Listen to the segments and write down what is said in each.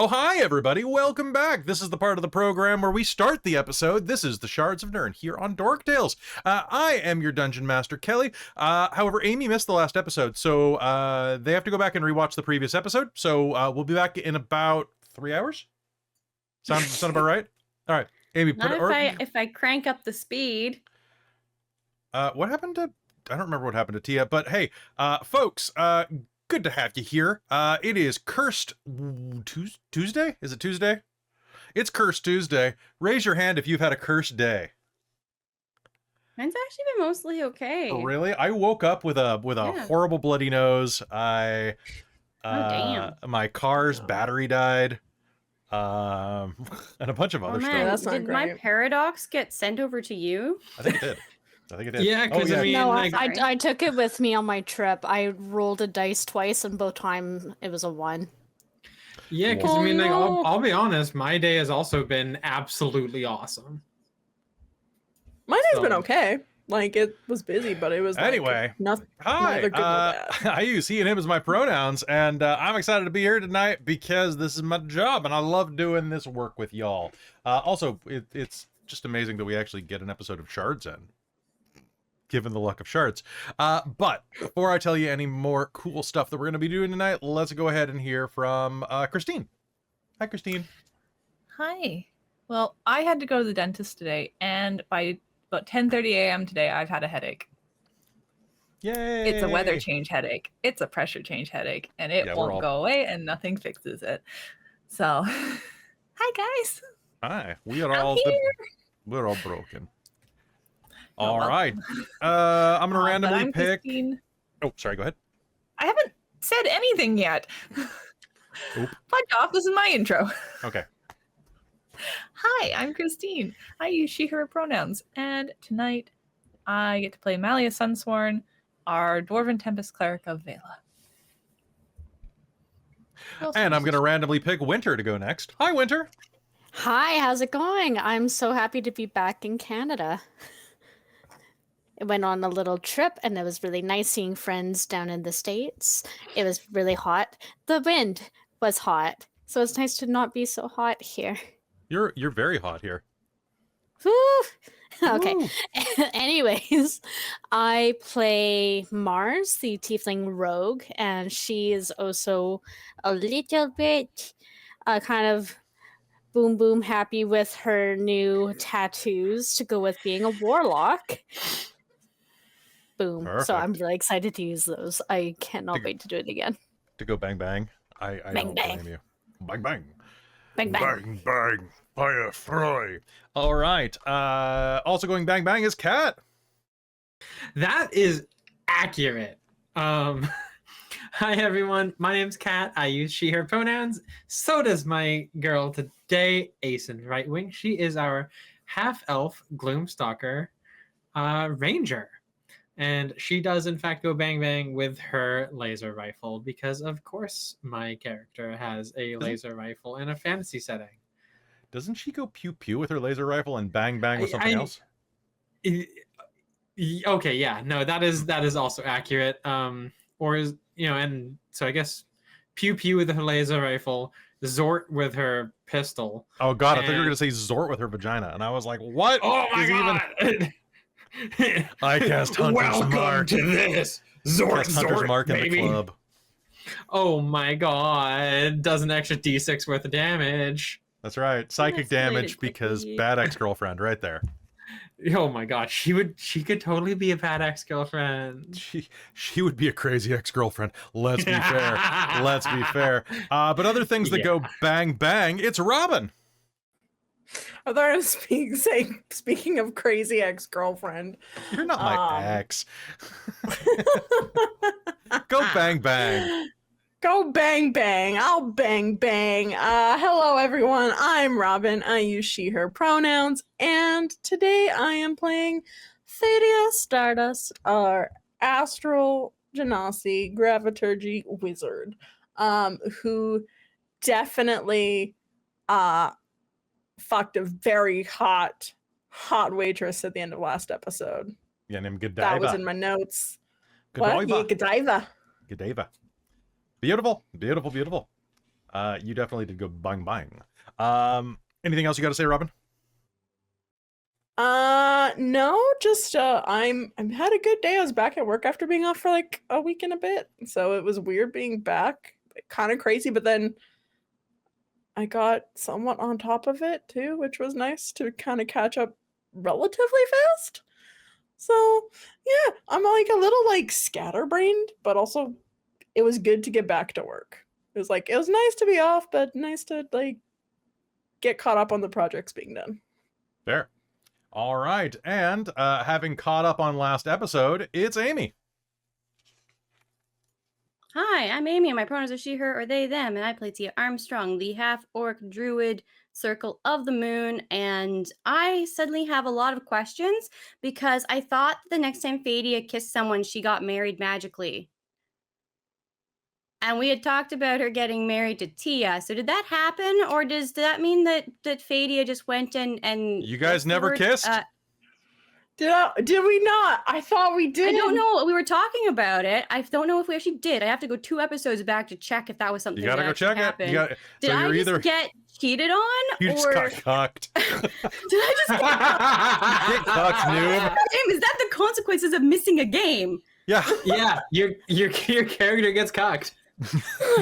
Oh, hi, everybody. Welcome back. This is the part of the program where we start the episode. This is the Shards of Nyrn here on Dork Tales. I am your Dungeon Master, Kelly. However, Amy missed the last episode, so they have to go back and rewatch the previous episode. So we'll be back in about 3 hours. Sound about right? All right, Amy. Not if I crank up the speed. What happened to? I don't remember what happened to Tia, but hey, folks. Good to have you here. It is Cursed Tuesday? Is it Tuesday? It's Cursed Tuesday. Raise your hand if you've had a cursed day. Mine's actually been mostly okay. Oh, really? I woke up with a horrible bloody nose. Oh, damn. My car's battery died. And a bunch of other stuff. Did my paradox get sent over to you? I think it did. Yeah, because I mean, no, I took it with me on my trip. I rolled a dice twice, and both times it was a 1. Yeah, because I mean, like, I'll be honest, my day has also been absolutely awesome. My day's been okay. Like, it was busy, but it was anyway. Nothing. Hi, I use he and him as my pronouns, and I'm excited to be here tonight because this is my job, and I love doing this work with y'all. Also, it's just amazing that we actually get an episode of Shards in. Given the luck of Shards. But before I tell you any more cool stuff that we're going to be doing tonight, let's go ahead and hear from Christine. Hi, Christine. Hi. Well, I had to go to the dentist today, and by about 10:30 a.m. today, I've had a headache. Yay! It's a weather change headache. It's a pressure change headache, and it won't go away, and nothing fixes it. So, hi, guys. Hi. We're all broken. All right. I'm going to randomly pick... Christine. Oh, sorry. Go ahead. I haven't said anything yet. Fuck off. This is my intro. Okay. Hi, I'm Christine. I use she, her pronouns. And tonight, I get to play Malia Sunsworn, our Dwarven Tempest Cleric of Vela. And I'm going to randomly pick Winter to go next. Hi, Winter. Hi, how's it going? I'm so happy to be back in Canada. I went on a little trip, and it was really nice seeing friends down in the States. It was really hot. The wind was hot, so it's nice to not be so hot here. You're very hot here. Woo! Okay. Anyways, I play Mars, the tiefling rogue, and she is also a little bit kind of boom happy with her new tattoos to go with being a warlock. Boom. Perfect. So I'm really excited to use those. I cannot wait to do it again. To go bang bang. I don't blame you. Bang bang. Bang bang. Bang bang. Fire fry. All right. Also going bang bang is Kat. That is accurate. Hi everyone. My name's Kat. I use she, her pronouns. So does my girl today, Asen Rightwing. She is our half-elf Gloomstalker ranger. And she does, in fact, go bang-bang with her laser rifle because, of course, my character has a laser rifle in a fantasy setting. Doesn't she go pew-pew with her laser rifle and bang-bang with something else? Okay, yeah. No, that is also accurate. Or is, and so I guess pew-pew with her laser rifle, Zort with her pistol. Oh, God, I thought you were going to say Zort with her vagina. And I was like, what? Oh, my God! I cast Hunter's Mark. To this Hunter's Mark in the club. Oh my God! Does an extra D6 worth of damage. That's right, psychic damage because bad ex-girlfriend right there. Oh my God, she could totally be a bad ex-girlfriend. She would be a crazy ex-girlfriend. Let's be fair. Let's be fair. But other things that go bang bang, it's Robin. I thought I was speaking of crazy ex-girlfriend. You're not my ex. Go bang bang. Go bang bang. I'll bang bang. Hello everyone. I'm Robin. I use she, her pronouns. And today I am playing Thadia Stardust, our astral genasi graviturgy wizard. Who definitely fucked a very hot waitress at the end of last episode. Yeah, named Godiva. That was in my notes. Godiva. What? Yeah, Godiva. Godiva. Beautiful, beautiful, beautiful. You definitely did go bang bang. Anything else you got to say, Robin? No, just I'm had a good day. I was back at work after being off for like a week and a bit, so it was weird being back, kind of crazy, but then I got somewhat on top of it too, which was nice to kind of catch up relatively fast. So yeah, I'm like a little like scatterbrained, but also it was good to get back to work. It was nice to be off, but nice to like get caught up on the projects being done. Fair. All right, and having caught up on last episode, it's Amy. Hi, I'm Amy, and my pronouns are she, her, or they, them, and I play Tia Armstrong, the half-orc druid Circle of the Moon, and I suddenly have a lot of questions because I thought the next time Fadia kissed someone, she got married magically. And we had talked about her getting married to Tia, so did that happen, or does that mean that Fadia just went and You guys never kissed? Did we not? I thought we did. I don't know. We were talking about it. I don't know if we actually did. I have to go 2 episodes back to check if that was something You gotta that go actually check happened. it. Did So I you're just either get cheated on, you just or got cucked. did I just Get cucked, noob. Is that the consequences of missing a game? Yeah, Yeah, your character gets cocked.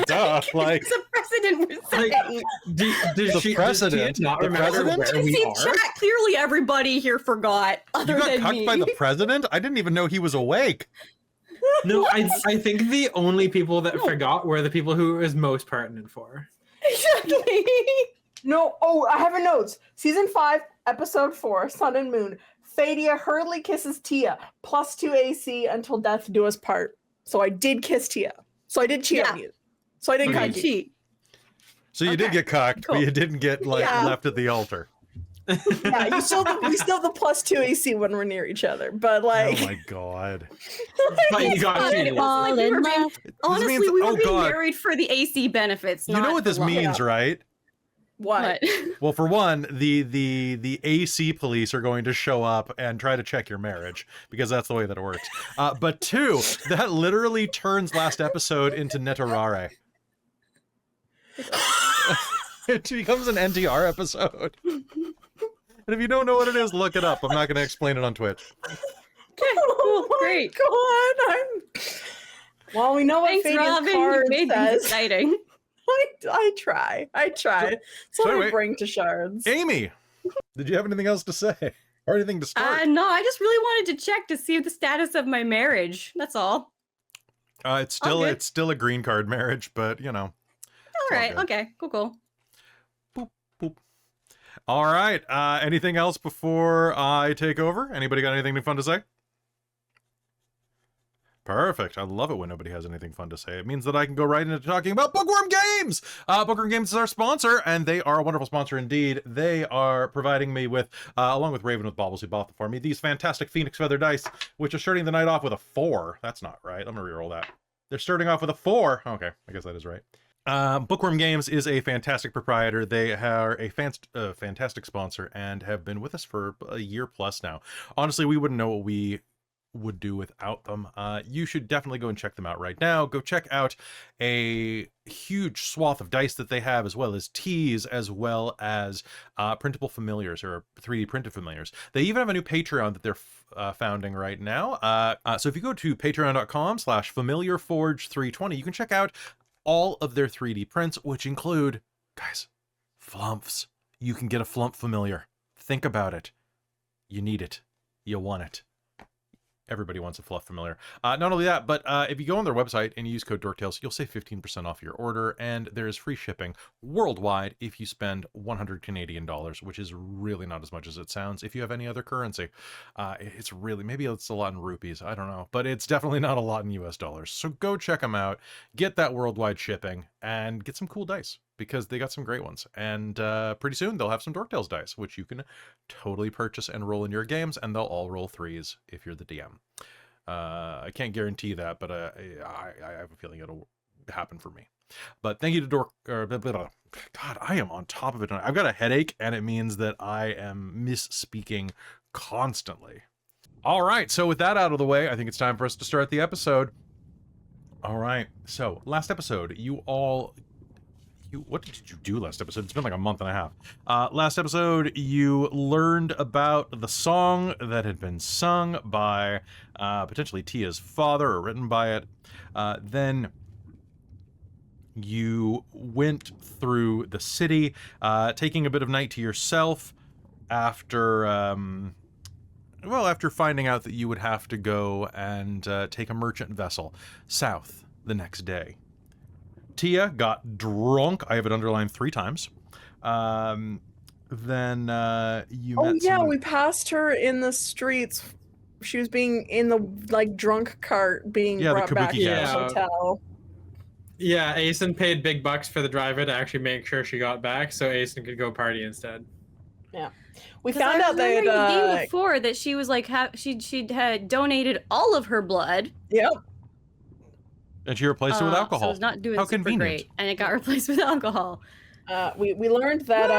duh. Like It's a precedent we're Like, setting. does Tia precedent? not The remember precedent? where we See, are? chat, clearly everybody here forgot, other you got than cucked me. by the president? I didn't even know he was awake. No, I think the only people that forgot were the people who it was most pertinent for. Exactly. No, I have a notes. Season 5, episode 4, Sun and Moon. Fadia hurriedly kisses Tia, +2 AC until death do us part. So I did kiss Tia. So I did cheat on you. So I didn't Okay. cuck you. cheat. So you did Okay, get cucked, cool. but you didn't get like Yeah. left at the altar. Yeah, we still have the +2 AC when we're near each other. But like, Oh my god. But you got fine. cheated. It wasn't like we were being, This honestly, means- we were oh being god. married for the AC benefits. You know not what this the love. means, right? what? Well, for one, the AC police are going to show up and try to check your marriage because that's the way that it works. But 2, that literally turns last episode into Netarare. It becomes an NTR episode. And if you don't know what it is, look it up. I'm not going to explain it on Twitch. Cool, great. God, well, we know what Thanks, Fadia's Robin. You card made things says. exciting. I try. So anyway, I bring to Shards. Amy, did you have anything else to say? Or anything to start? No, I just really wanted to check to see the status of my marriage. That's all. It's good. still a green card marriage, but you know. All all right. good. Okay. Cool. Boop. All right. Anything else before I take over? Anybody got anything fun to say? Perfect. I love it when nobody has anything fun to say. It means that I can go right into talking about Bookworm Games. Bookworm Games is our sponsor, and they are a wonderful sponsor indeed. They are providing me with, along with Raven with Baubles, who bought them for me, these fantastic Phoenix Feather dice, which are starting the night off with a 4. That's not right. Let me reroll that. They're starting off with a 4. Okay, I guess that is right. Bookworm Games is a fantastic proprietor. They are a fantastic sponsor and have been with us for a year plus now. Honestly, we wouldn't know what we would do without them. You should definitely go and check them out right now. Go check out a huge swath of dice that they have, as well as teas, as well as printable familiars or 3D printed familiars. They even have a new Patreon that they're founding right now. So if you go to patreon.com/familiarforge320, you can check out all of their 3D prints, which include, guys, flumps. You can get a flump familiar. Think about it. You need it. You want it. Everybody wants a fluff familiar. Not only that, but if you go on their website and use code DorkTales, you'll save 15% off your order, and there is free shipping worldwide if you spend 100 Canadian dollars, which is really not as much as it sounds if you have any other currency. It's really, maybe it's a lot in rupees, I don't know, but it's definitely not a lot in US dollars. So go check them out, get that worldwide shipping, and get some cool dice, because they got some great ones. And pretty soon they'll have some Dork Tales dice, which you can totally purchase and roll in your games, and they'll all roll 3s if you're the DM. I can't guarantee that, but I have a feeling it'll happen for me. But thank you to Dork. God, I am on top of it. I've got a headache, and it means that I am misspeaking constantly. All right, so with that out of the way, I think it's time for us to start the episode. All right, so last episode, you all what did you do last episode? It's been like a month and a half. Last episode, you learned about the song that had been sung by potentially Tia's father, or written by it. Then you went through the city, taking a bit of night to yourself after, after finding out that you would have to go and take a merchant vessel south the next day. Tia got drunk. I have it underlined 3 times. Then you met someone... we passed her in the streets. She was being in the like drunk cart being brought back to the hotel. Yeah, Asen paid big bucks for the driver to actually make sure she got back, so Asen could go party instead. Yeah, we found out that that the game before that she was like she had donated all of her blood. Yep. And she replaced it with alcohol. So it's not doing How super convenient. great, and it got replaced with alcohol. We learned that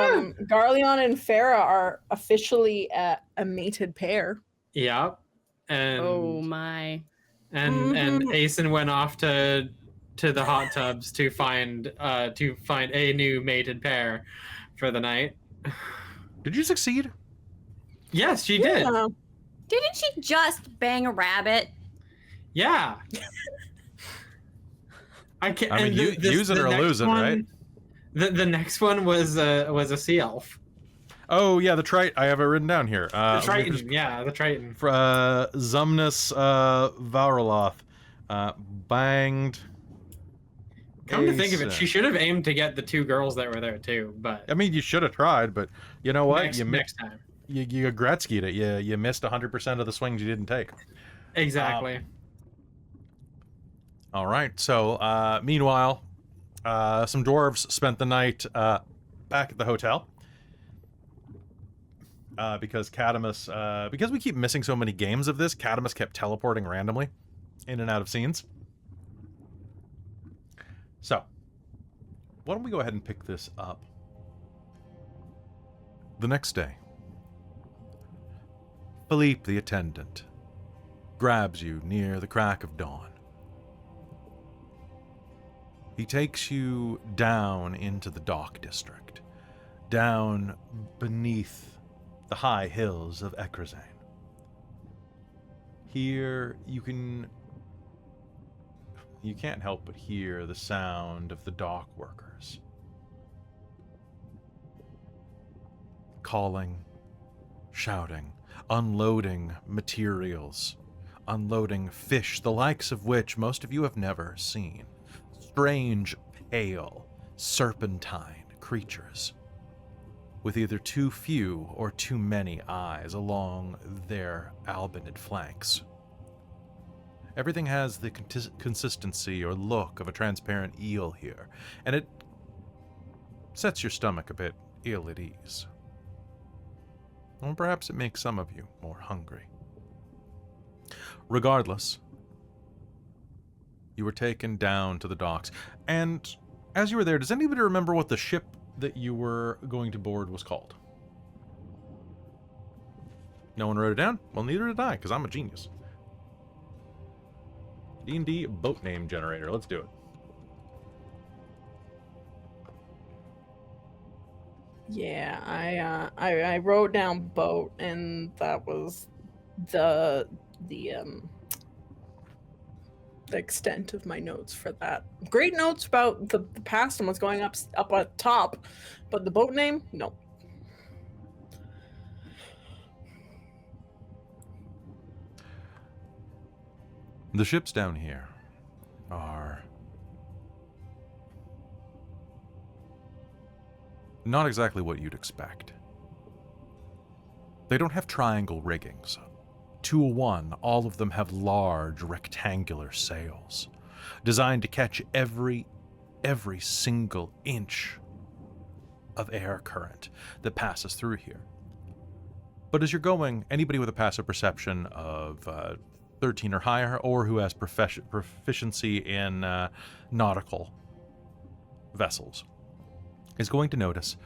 Garleon and Farah are officially a mated pair. Yep. And Oh my. and Asen went off to the hot tubs to find a new mated pair for the night. Did you succeed? Yes, she did. Yeah. Didn't she just bang a rabbit? Yeah. I can't. I mean, use it or lose it, right? The next one was a sea elf. Oh yeah, the Triton. I have it written down here. The Triton, the Triton. Zumnus Varaloth banged. Come to think of it, she should have aimed to get the 2 girls that were there too. But I mean, you should have tried, but you know what? Next time. You Gretzky'd it. You missed 100% of the swings you didn't take. Exactly. All right. So meanwhile, some dwarves spent the night back at the hotel. Because Cadamus, because we keep missing so many games of this, Cadamus kept teleporting randomly in and out of scenes. So, why don't we go ahead and pick this up? The next day, Philippe the attendant grabs you near the crack of dawn. He takes you down into the dock district, down beneath the high hills of Ekrazane. Here you can't help but hear the sound of the dock workers calling, shouting, unloading materials, unloading fish, the likes of which most of you have never seen. Strange, pale, serpentine creatures with either too few or too many eyes along their albinate flanks. Everything has the consistency or look of a transparent eel here, and it sets your stomach a bit ill at ease. Or perhaps it makes some of you more hungry. Regardless, you were taken down to the docks, and as you were there, does anybody remember what the ship that you were going to board was called? No one wrote it down? Well, neither did I, because I'm a genius. D&D boat name generator. Let's do it. Yeah, I wrote down boat, and that was the extent of my notes for that. Great notes about the past and what's going up at top, but the boat name, no. The ships down here are not exactly what you'd expect. They don't have triangle riggings. 2-1, all of them have large rectangular sails, designed to catch every single inch of air current that passes through here. But as you're going, anybody with a passive perception of 13 or higher, or who has proficiency in nautical vessels, is going to notice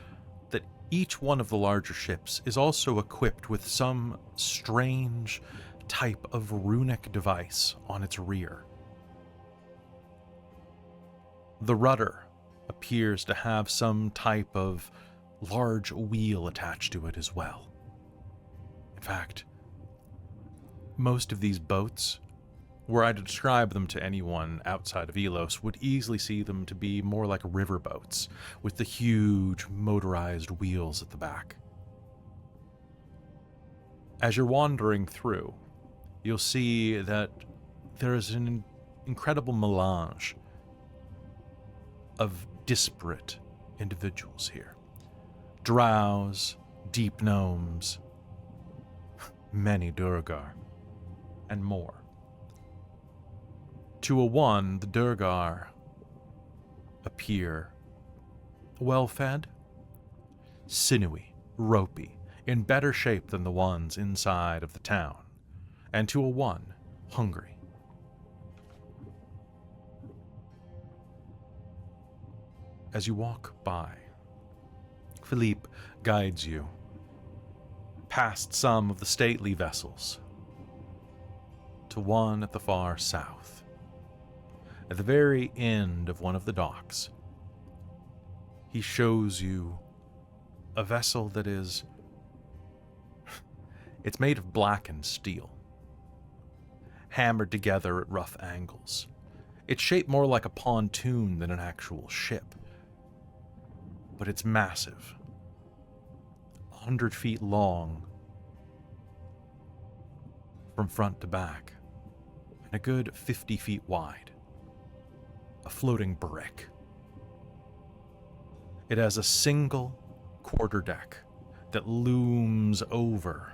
that each one of the larger ships is also equipped with some strange type of runic device on its rear. The rudder appears to have some type of large wheel attached to it as well. In fact, most of these boats, were I to describe them to anyone outside of Ylos, would easily see them to be more like river boats, with the huge motorized wheels at the back. As you're wandering through, you'll see that there is an incredible melange of disparate individuals here. Drows, deep gnomes, many Durgar, and more. To a one, the Durgar appear well-fed, sinewy, ropey, in better shape than the ones inside of the town, and to a one, hungry. As you walk by, Philippe guides you past some of the stately vessels to one at the far south. At the very end of one of the docks, he shows you a vessel that is... it's made of blackened steel, hammered together at rough angles. It's shaped more like a pontoon than an actual ship, but it's massive. 100 feet long from front to back, and a good 50 feet wide. A floating brick. It has a single quarterdeck that looms over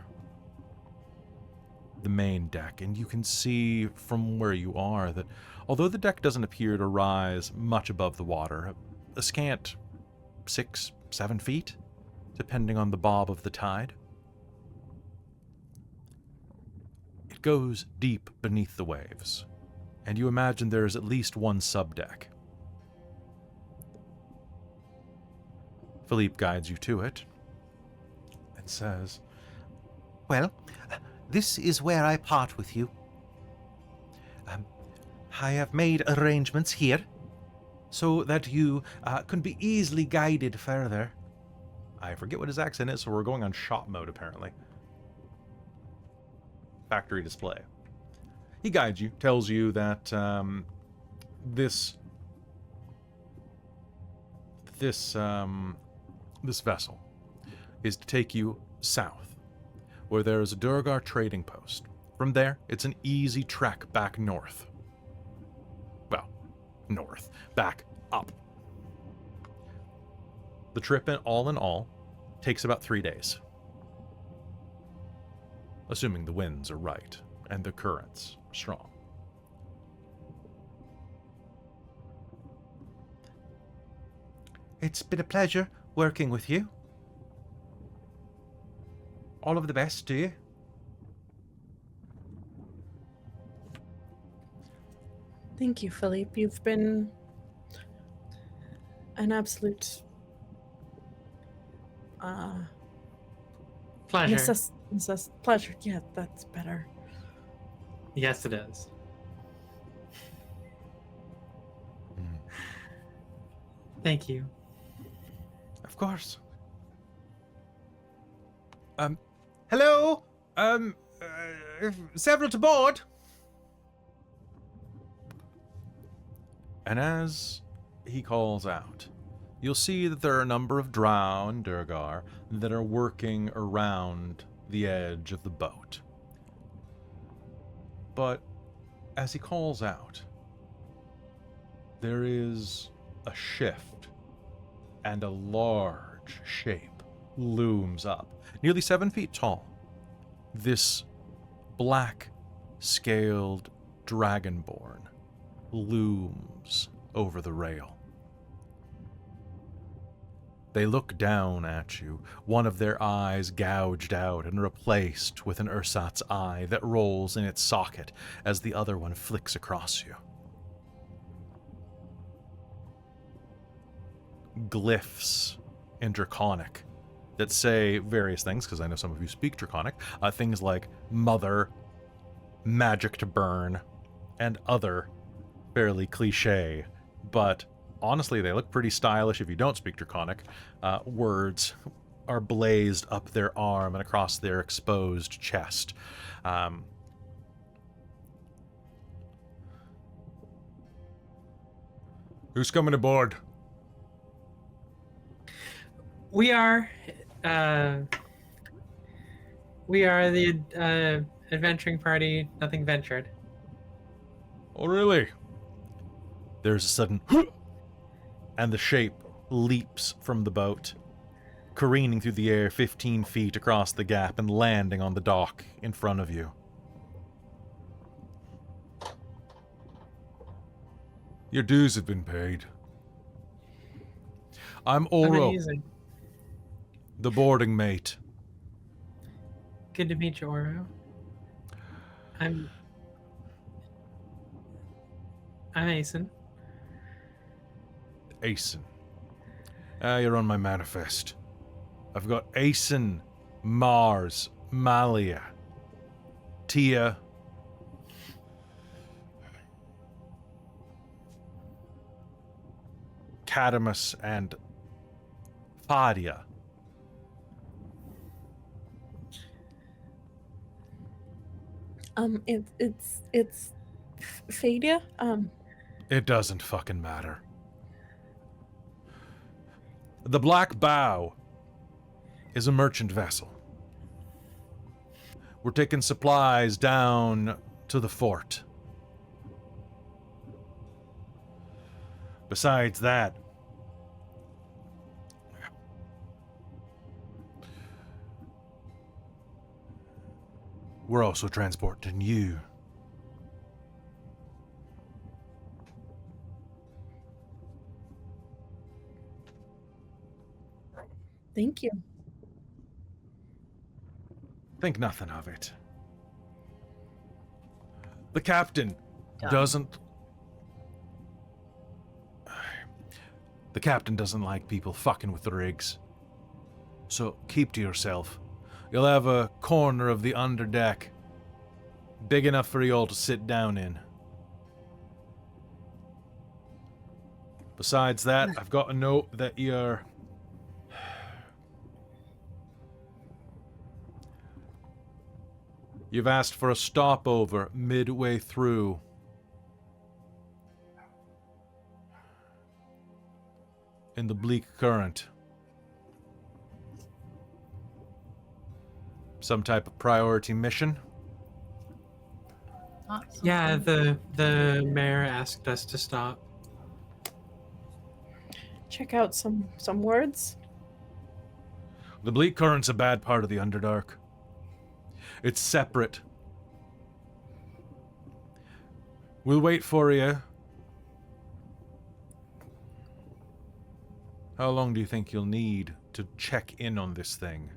the main deck, and you can see from where you are that although the deck doesn't appear to rise much above the water, a scant 6-7 feet, depending on the bob of the tide, it goes deep beneath the waves, and you imagine there is at least one subdeck. Philippe guides you to it and says, Well, this is where I part with you. I have made arrangements here so that you can be easily guided further. I forget what his accent is, so we're going on shop mode, apparently. Factory display. He guides you, tells you that this vessel is to take you south, where there is a Durgar trading post. From there, it's an easy trek back north. Well, north. Back up. The trip in all takes about 3 days. Assuming the winds are right and the currents are strong. It's been a pleasure working with you. All of the best to you. Thank you, Philippe. You've been an absolute Pleasure. pleasure. Yeah, that's better. Yes, it is. Thank you. Of course. Hello? Several to board? And as he calls out, you'll see that there are a number of drow and Durgar that are working around the edge of the boat. But as he calls out, there is a shift, and a large shape looms up, nearly 7 feet tall. This black, scaled dragonborn looms over the rail. They look down at you, one of their eyes gouged out and replaced with an ersatz eye that rolls in its socket as the other one flicks across you. Glyphs in Draconic that say various things, because I know some of you speak Draconic, things like mother, magic to burn, and other fairly cliche, but honestly, they look pretty stylish if you don't speak Draconic. Words are blazed up their arm and across their exposed chest. Who's coming aboard? We are the adventuring party, nothing ventured. Oh, really? There's a sudden and the shape leaps from the boat, careening through the air 15 feet across the gap and landing on the dock in front of you. Your dues have been paid. I'm Oro, Amazing. the boarding mate. Good to meet you, Oro. I'm Asen. Asen. You're on my manifest. I've got Asen, Mars, Malia, Tia, Cadamus, and Fadia. It's Fadia. It doesn't fucking matter. The Black Bow is a merchant vessel. We're taking supplies down to the fort. Besides that, we're also transporting you. Thank you. Think nothing of it. The captain Done. doesn't... The captain doesn't like people fucking with the rigs. So keep to yourself. You'll have a corner of the underdeck big enough for you all to sit down in. Besides that, I've got a note that you've asked for a stopover midway through. In the Bleak Current. Some type of priority mission? Not Yeah, something- the mayor asked us to stop. Check out some words. The Bleak Current's a bad part of the Underdark. It's separate. We'll wait for you. How long do you think you'll need to check in on this thing?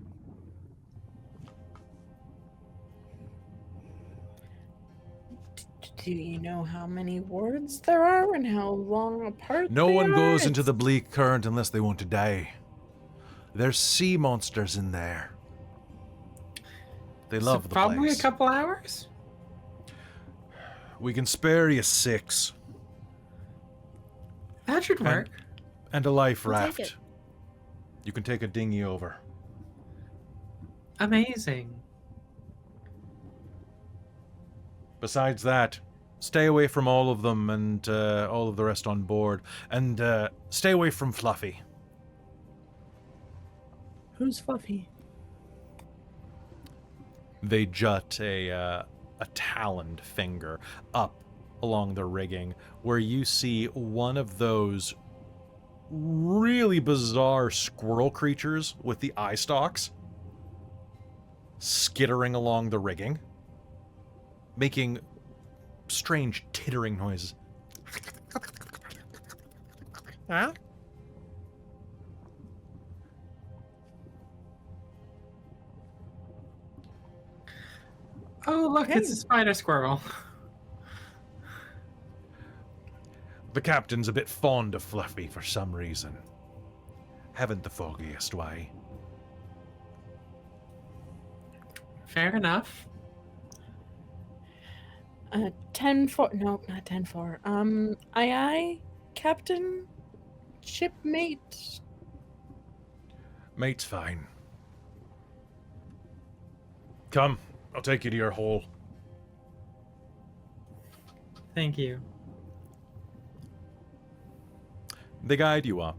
Do you know how many words there are and how long apart No they one are? goes into It's- the Bleak Current unless they want to die. There's sea monsters in there. They love So the probably place. a couple hours. We can spare you 6. That should And- work. And a life We'll take raft. it. You can take a dinghy over. Amazing. Besides that, stay away from all of them and all of the rest on board. And stay away from Fluffy. Who's Fluffy? They jut a taloned finger up along the rigging where you see one of those really bizarre squirrel creatures with the eye stalks skittering along the rigging, making strange tittering noises. Huh? Oh, look, it's a spider squirrel. The captain's a bit fond of Fluffy for some reason. Haven't the foggiest way. Fair enough. 10-4. No, not 10-4. Aye, Captain. shipmate. Mate's fine. Come, I'll take you to your hole. Thank you. They guide you up,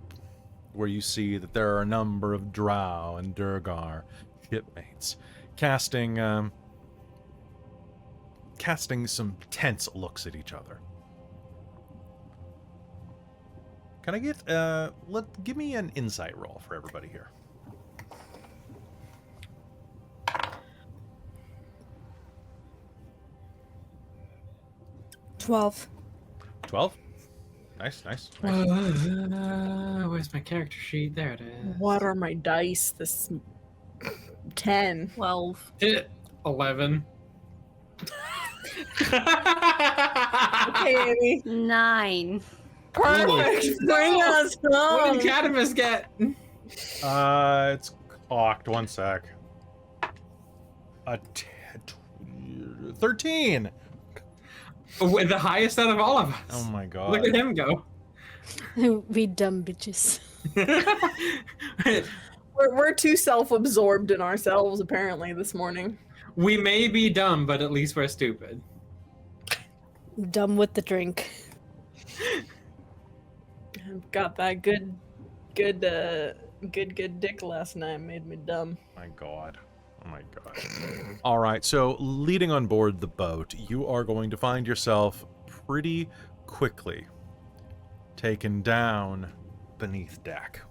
where you see that there are a number of drow and durgar shipmates, casting some tense looks at each other. Can I get give me an insight roll for everybody here. 12. 12? Nice, nice. Where's my character sheet? There it is. What are my dice? This 10. 12. 11. Okay, Amy. 9. Perfect. Bring us What home. did Cadamus get? It's clocked. One sec. 13. With the highest out of all of us. Oh my god. Look at him go. We dumb bitches. We're too self-absorbed in ourselves, apparently, this morning. We may be dumb, but at least we're stupid. Dumb with the drink. I've got that good dick last night. Made me dumb. My god. Oh my god. All right, so leading on board the boat, you are going to find yourself pretty quickly taken down beneath deck.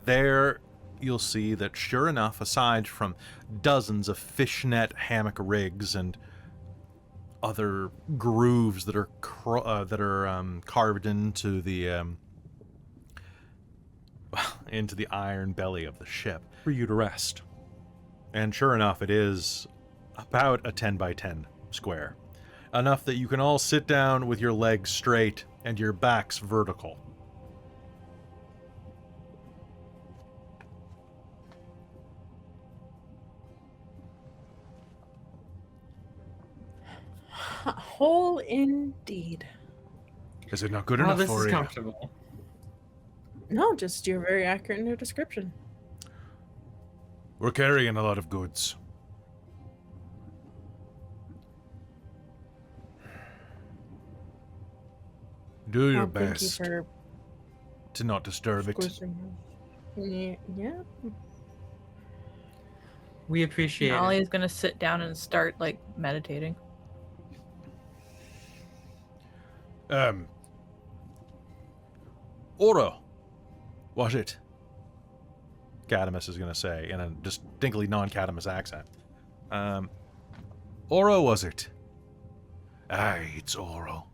There you'll see that sure enough, aside from dozens of fishnet hammock rigs and other grooves that are carved into the iron belly of the ship for you to rest. And sure enough, it is about a 10 by 10 square. Enough that you can all sit down with your legs straight and your backs vertical. Hole indeed. Is it not good Oh, enough this for is you? comfortable. No, just you're very accurate in your description. We're carrying a lot of goods. Do your Well, thank you best for to not disturb it. squishing her. Yeah. We appreciate Ollie it. is gonna sit down and start like meditating. Oro, was it? Cadamus is going to say in a distinctly non-Cadamus accent. Oro, was it? Aye, it's Oro.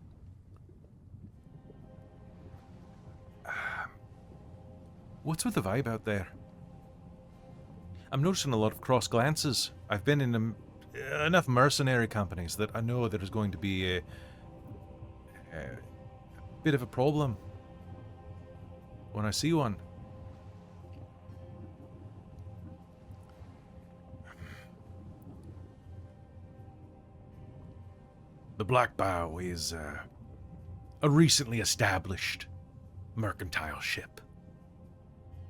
What's with the vibe out there? I'm noticing a lot of cross glances. I've been in enough mercenary companies that I know there is going to be a bit of a problem when I see one. The Black Bow is a recently established mercantile ship,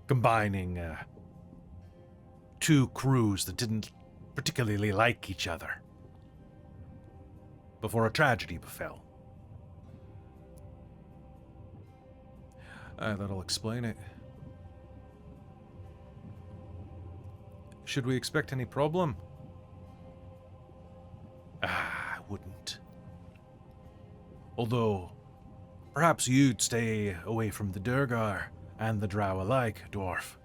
combining two crews that didn't particularly like each other before a tragedy befell. That'll explain it. Should we expect any problem? I wouldn't. Although, perhaps you'd stay away from the Durgar and the Drow alike, Dwarf.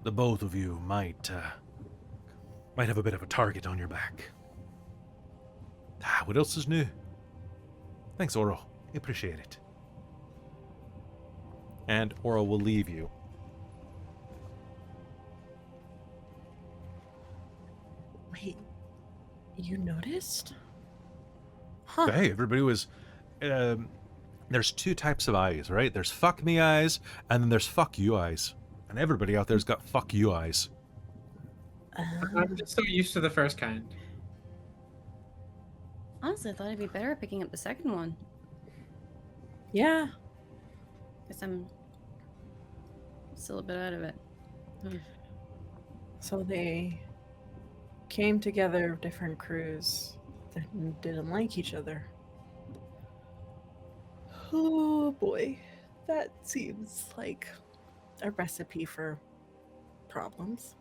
The both of you might have a bit of a target on your back. What else is new? Thanks, Oro. I appreciate it. And Oro will leave you. Wait, you noticed? Huh. Hey, everybody was... there's two types of eyes, right? There's fuck me eyes, and then there's fuck you eyes. And everybody out there's got fuck you eyes. I'm just so used to the first kind. Honestly, I thought I'd be better at picking up the second one. Yeah. Guess I'm still a bit out of it. So they came together, different crews that didn't like each other. Oh boy, that seems like a recipe for problems.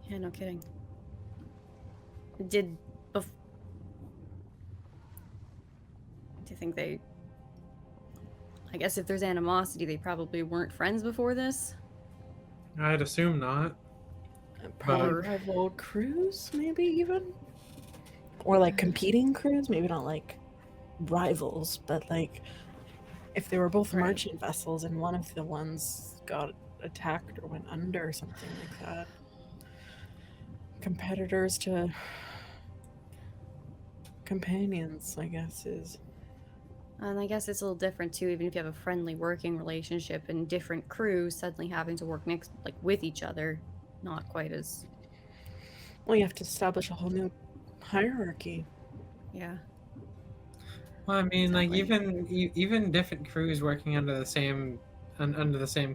Yeah, no kidding. Do you think they... I guess if there's animosity, they probably weren't friends before this? I'd assume not. Probably Or- rival crews, maybe even? Or like competing crews, maybe not like rivals, but like if they were both Right. merchant vessels and one of the ones got attacked or went under or something like that. Competitors to companions, I guess, is. And I guess it's a little different too, even if you have a friendly working relationship and different crews suddenly having to work next, like with each other, not quite as, Well, you have to establish a whole new hierarchy. yeah. Well, I mean, like Exactly. even different crews working under the same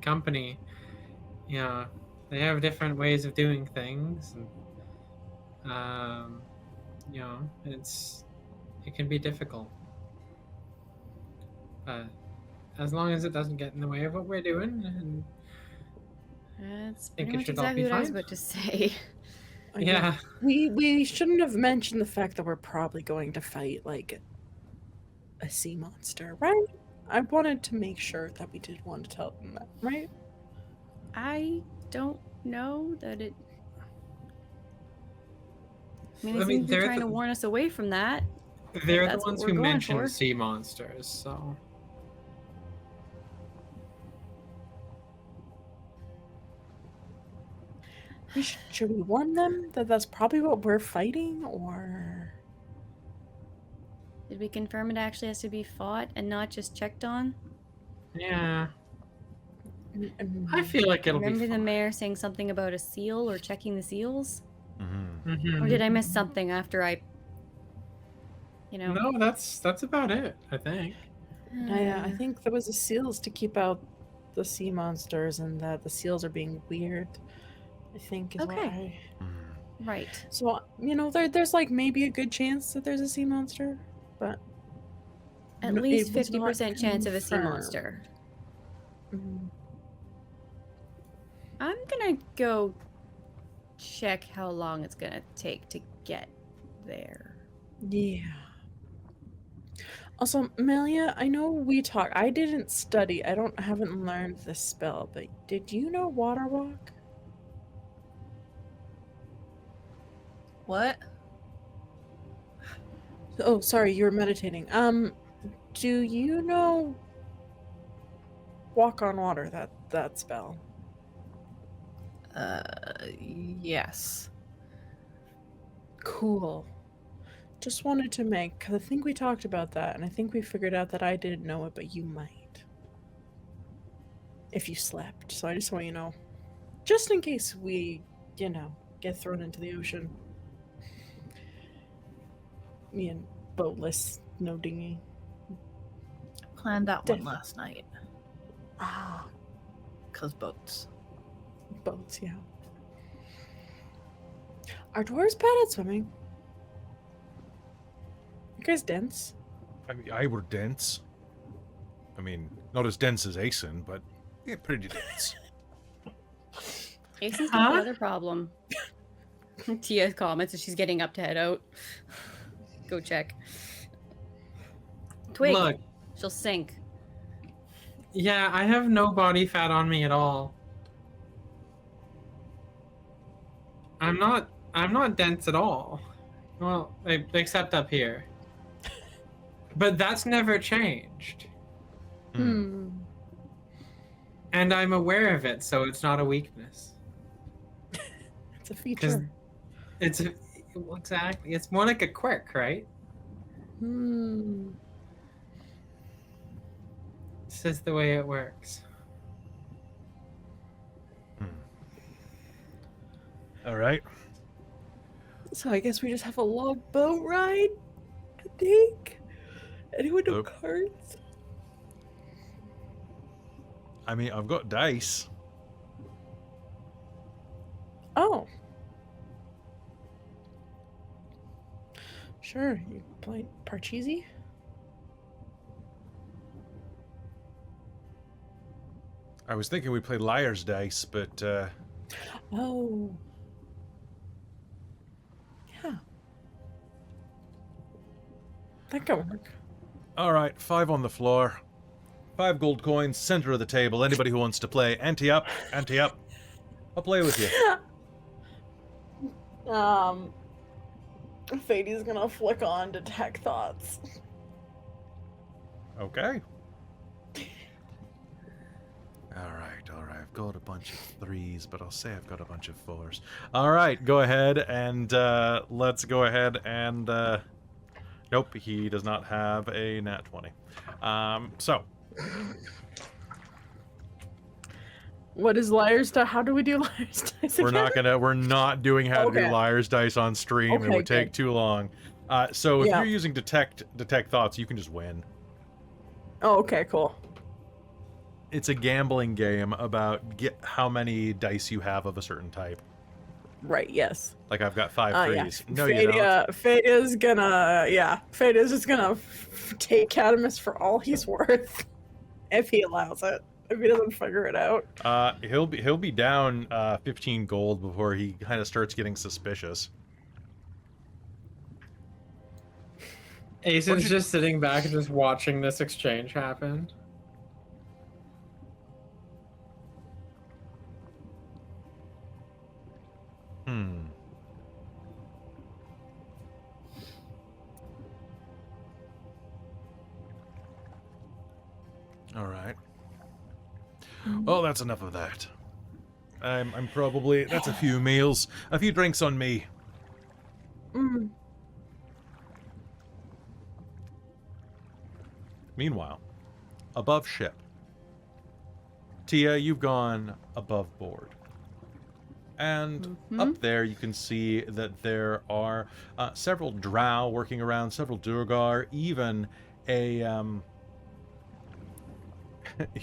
company, you know, they have different ways of doing things, and you know, it can be difficult. But as long as it doesn't get in the way of what we're doing, and That's think pretty it much should all be exactly what I was fine. about to say. yeah, We shouldn't have mentioned the fact that we're probably going to fight like a sea monster, right? I wanted to make sure that we did want to tell them that, right? I don't know that it... I mean, I they seem mean, to be trying to warn us away from that. they're the That's what ones we're who going mentioned for. sea monsters, so Should we warn them that that's probably what we're fighting, or? Did we confirm it actually has to be fought and not just checked on? yeah, I feel like it'll Remember be the fine. mayor saying something about a seal or checking the seals? Mm-hmm. Mhm. Or did I miss something after I... You know? No, that's about it, I think. I think there was a seals to keep out the sea monsters, and that the seals are being weird. I think is what Okay. I. Right. So there's like maybe a good chance that there's a sea monster, but At no, least it was not 50% chance of a sea confirmed. monster. Mhm. I'm gonna go check how long it's gonna take to get there. Yeah. Also, Melia, I know we talked. I didn't study. Haven't learned this spell, but did you know Water Walk? What? Oh, sorry, you were meditating. Do you know Walk on Water, that spell? Yes. Cool. Just wanted to make, because I think we talked about that, and I think we figured out that I didn't know it, but you might. If you slept. So I just want you to know. Just in case we, get thrown into the ocean. Me and boatless, no dinghy. Planned that one Def- last night. Ah, Cause boats. boats, yeah. Are dwarves bad at swimming? You guys dense? I mean, I were dense. I mean, not as dense as Asen, but yeah, pretty dense. Jason's got the other problem. Tia comments as she's getting up to head out. Go check. Twig. Look, She'll sink. yeah, I have no body fat on me at all. I'm not dense at all. Well, except up here. But that's never changed. Hmm. And I'm aware of it, so it's not a weakness. It's a feature. Well, exactly. It's more like a quirk, right? Hmm. It's just the way it works. All right. So I guess we just have a log boat ride take? Anyone know Nope. cards? I mean, I've got dice. Oh. Sure, you play Parcheesi? I was thinking we played liar's dice, but Oh. Yeah. That could work. all right, 5 on the floor. 5 gold coins, center of the table. Anybody who wants to play, ante up, ante up. I'll play with you. Fadey's gonna flick on Detect Thoughts. Okay. All right. I've got a bunch of 3s, but I'll say I've got a bunch of 4s. All right, go ahead and let's go ahead and nope, he does not have a nat 20. So What is liar's dice? How do we do liar's dice again? we're not doing how to do Okay. liar's dice on stream. It Okay, would take good. too long. So if Yeah. you're using detect thoughts, you can just win. Oh, okay, cool. It's a gambling game about how many dice you have of a certain type. Right, yes. Like I've got 5 Yeah. threes. No, you don't. Fada's gonna, Fada's just gonna take Catamus for all he's worth. If he allows it. If he doesn't figure it out. He'll be down 15 gold before he kind of starts getting suspicious. Aeson's just sitting back and just watching this exchange happen. All right. Well, that's enough of that. I'm probably that's a few meals, a few drinks on me. Mm. Meanwhile, above ship, Tia, you've gone above board. And up there you can see that there are several drow working around, several Durgar, even a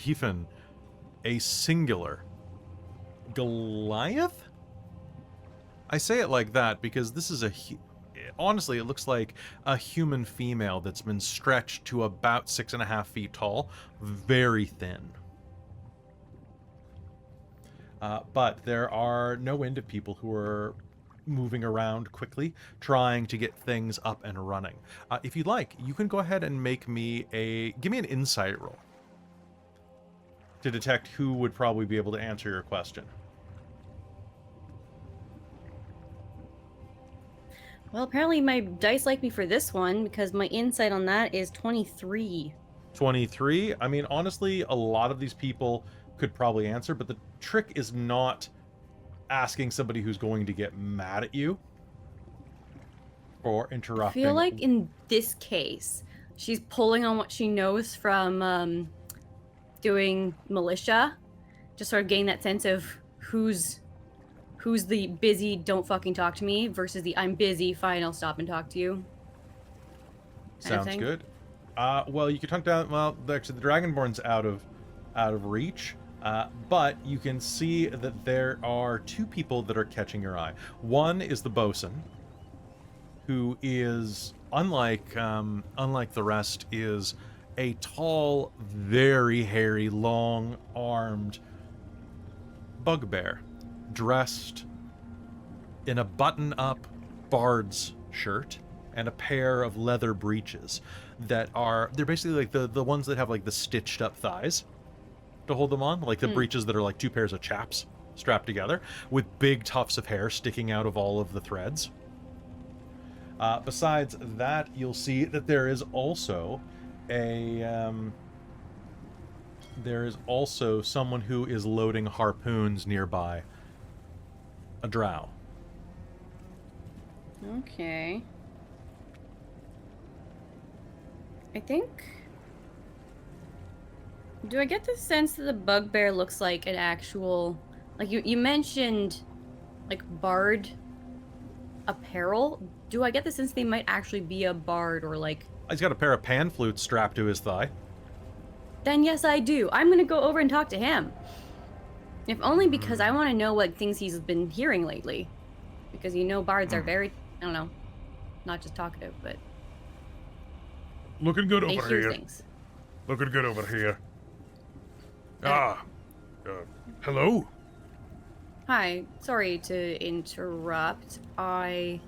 even a singular Goliath? I say it like that because this is honestly, it looks like a human female that's been stretched to about 6.5 feet tall, very thin. But there are no end of people who are moving around quickly, trying to get things up and running. If you'd like, you can go ahead and give me an insight roll to detect who would probably be able to answer your question. Well, apparently my dice like me for this one because my insight on that is 23. 23. I mean, honestly, a lot of these people could probably answer, but the trick is not asking somebody who's going to get mad at you for I interrupting. feel like in this case, she's pulling on what she knows from doing militia, just sort of getting that sense of who's the busy, don't fucking talk to me versus the I'm busy, fine, I'll stop and talk to you. kind of Sounds thing. good. Well, you can hunt down. Well, actually, the Dragonborn's out of reach. But you can see that there are 2 people that are catching your eye. One is the bosun, who is unlike the rest, is a tall, very hairy, long-armed bugbear, dressed in a button-up bard's shirt and a pair of leather breeches they're basically like the ones that have like the stitched up thighs to hold them on, like the breeches that are like 2 pairs of chaps strapped together with big tufts of hair sticking out of all of the threads. Besides that, you'll see that there is also someone who is loading harpoons nearby, a drow. Okay. I think... Do I get the sense that the bugbear looks like an actual... Like, you mentioned, like, bard apparel. do I get the sense they might actually be a bard or like... He's got a pair of pan flutes strapped to his thigh. Then yes, I do. I'm gonna go over and talk to him. If only because I want to know what things he's been hearing lately. Because you know bards are very, I don't know, not just talkative, but Looking good they over hear here. things. Looking good over here. Hello? Hi, sorry to interrupt. I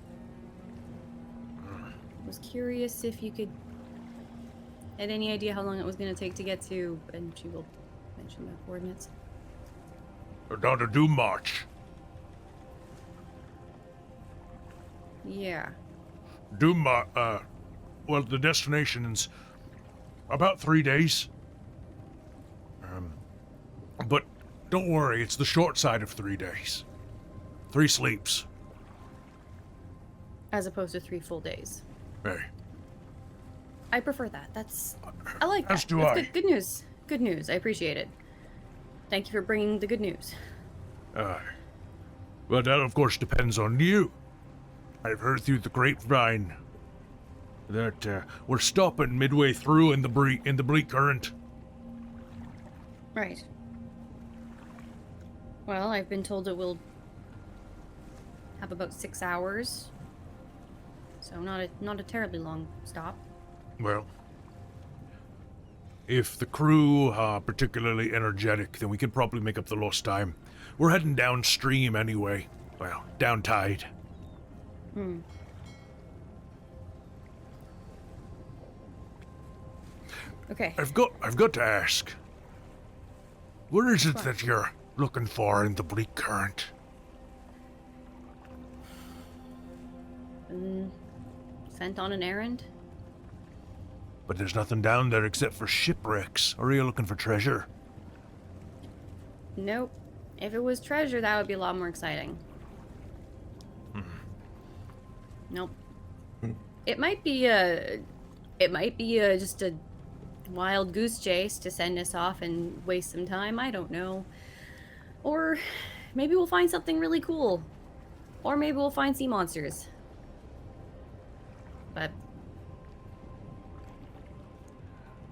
was curious if you could had any idea how long it was going to take to get to, and she will mention the coordinates. Not to do much. Yeah. Well, the destination's about 3 days. But don't worry, it's the short side of 3 days. 3 sleeps. As opposed to 3 full days. Hey. I prefer that. I like that. As do That's I. good news. Good news. I appreciate it. Thank you for bringing the good news. Well, that of course depends on you. I've heard through the grapevine that we're stopping midway through in the Bleak Current. Right. Well, I've been told it will have about 6 hours. So not a terribly long stop. Well, if the crew are particularly energetic, then we can probably make up the lost time. We're heading downstream anyway. Well, down tide. Okay. I've got to ask. What is it that you're looking for in the Bleak Current? Sent on an errand? But there's nothing down there except for shipwrecks. Or are you looking for treasure? Nope. If it was treasure, that would be a lot more exciting. Nope. It might be just a wild goose chase to send us off and waste some time. I don't know. Or maybe we'll find something really cool. Or maybe we'll find sea monsters. But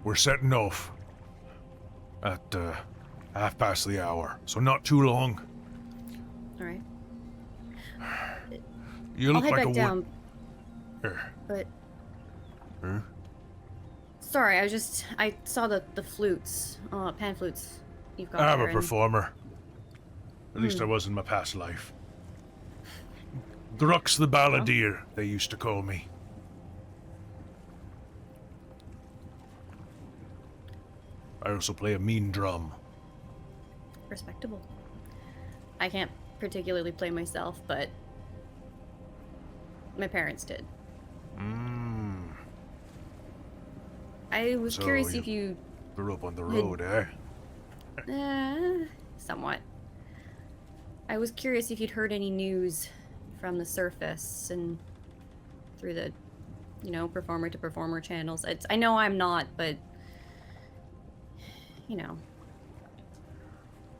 We're setting off at 1:30, so not too long. all right. You I'll look head like back a down. Here. But Huh? sorry, I saw the flutes, pan flutes. You've got I'm there, a and- performer. At least I was in my past life. Grux the Balladeer, they used to call me. I also play a mean drum. Respectable. I can't particularly play myself, but my parents did. I was So curious if you Grew up on the road, eh? somewhat. I was curious if you'd heard any news from the surface and through the, performer to performer channels. I know I'm not, but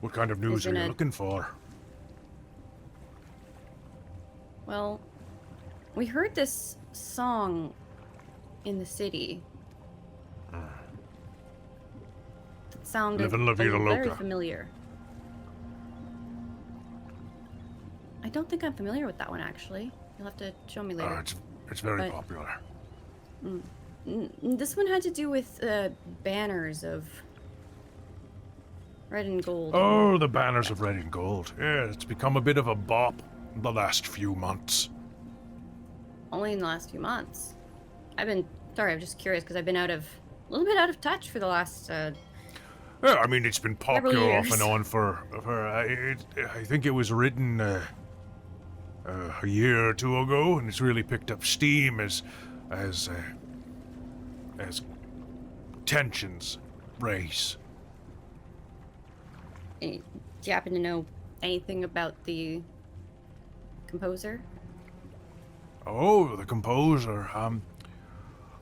What kind of news are been you a- looking for? well, we heard this song in the city. It sounded Livin' La Vida very Loca. familiar. I don't think I'm familiar with that one, actually. You'll have to show me later. It's very But- popular. This one had to do with banners of red and gold. Oh, the banners of red and gold. Yeah, it's become a bit of a bop the last few months. Only in the last few months. I'm just curious because I've been a little bit out of touch for the last. Yeah, I mean, it's been Several popular off years. and on for I think it was written a year or two ago, and it's really picked up steam as tensions raise. Do you happen to know anything about the composer? Oh, the composer.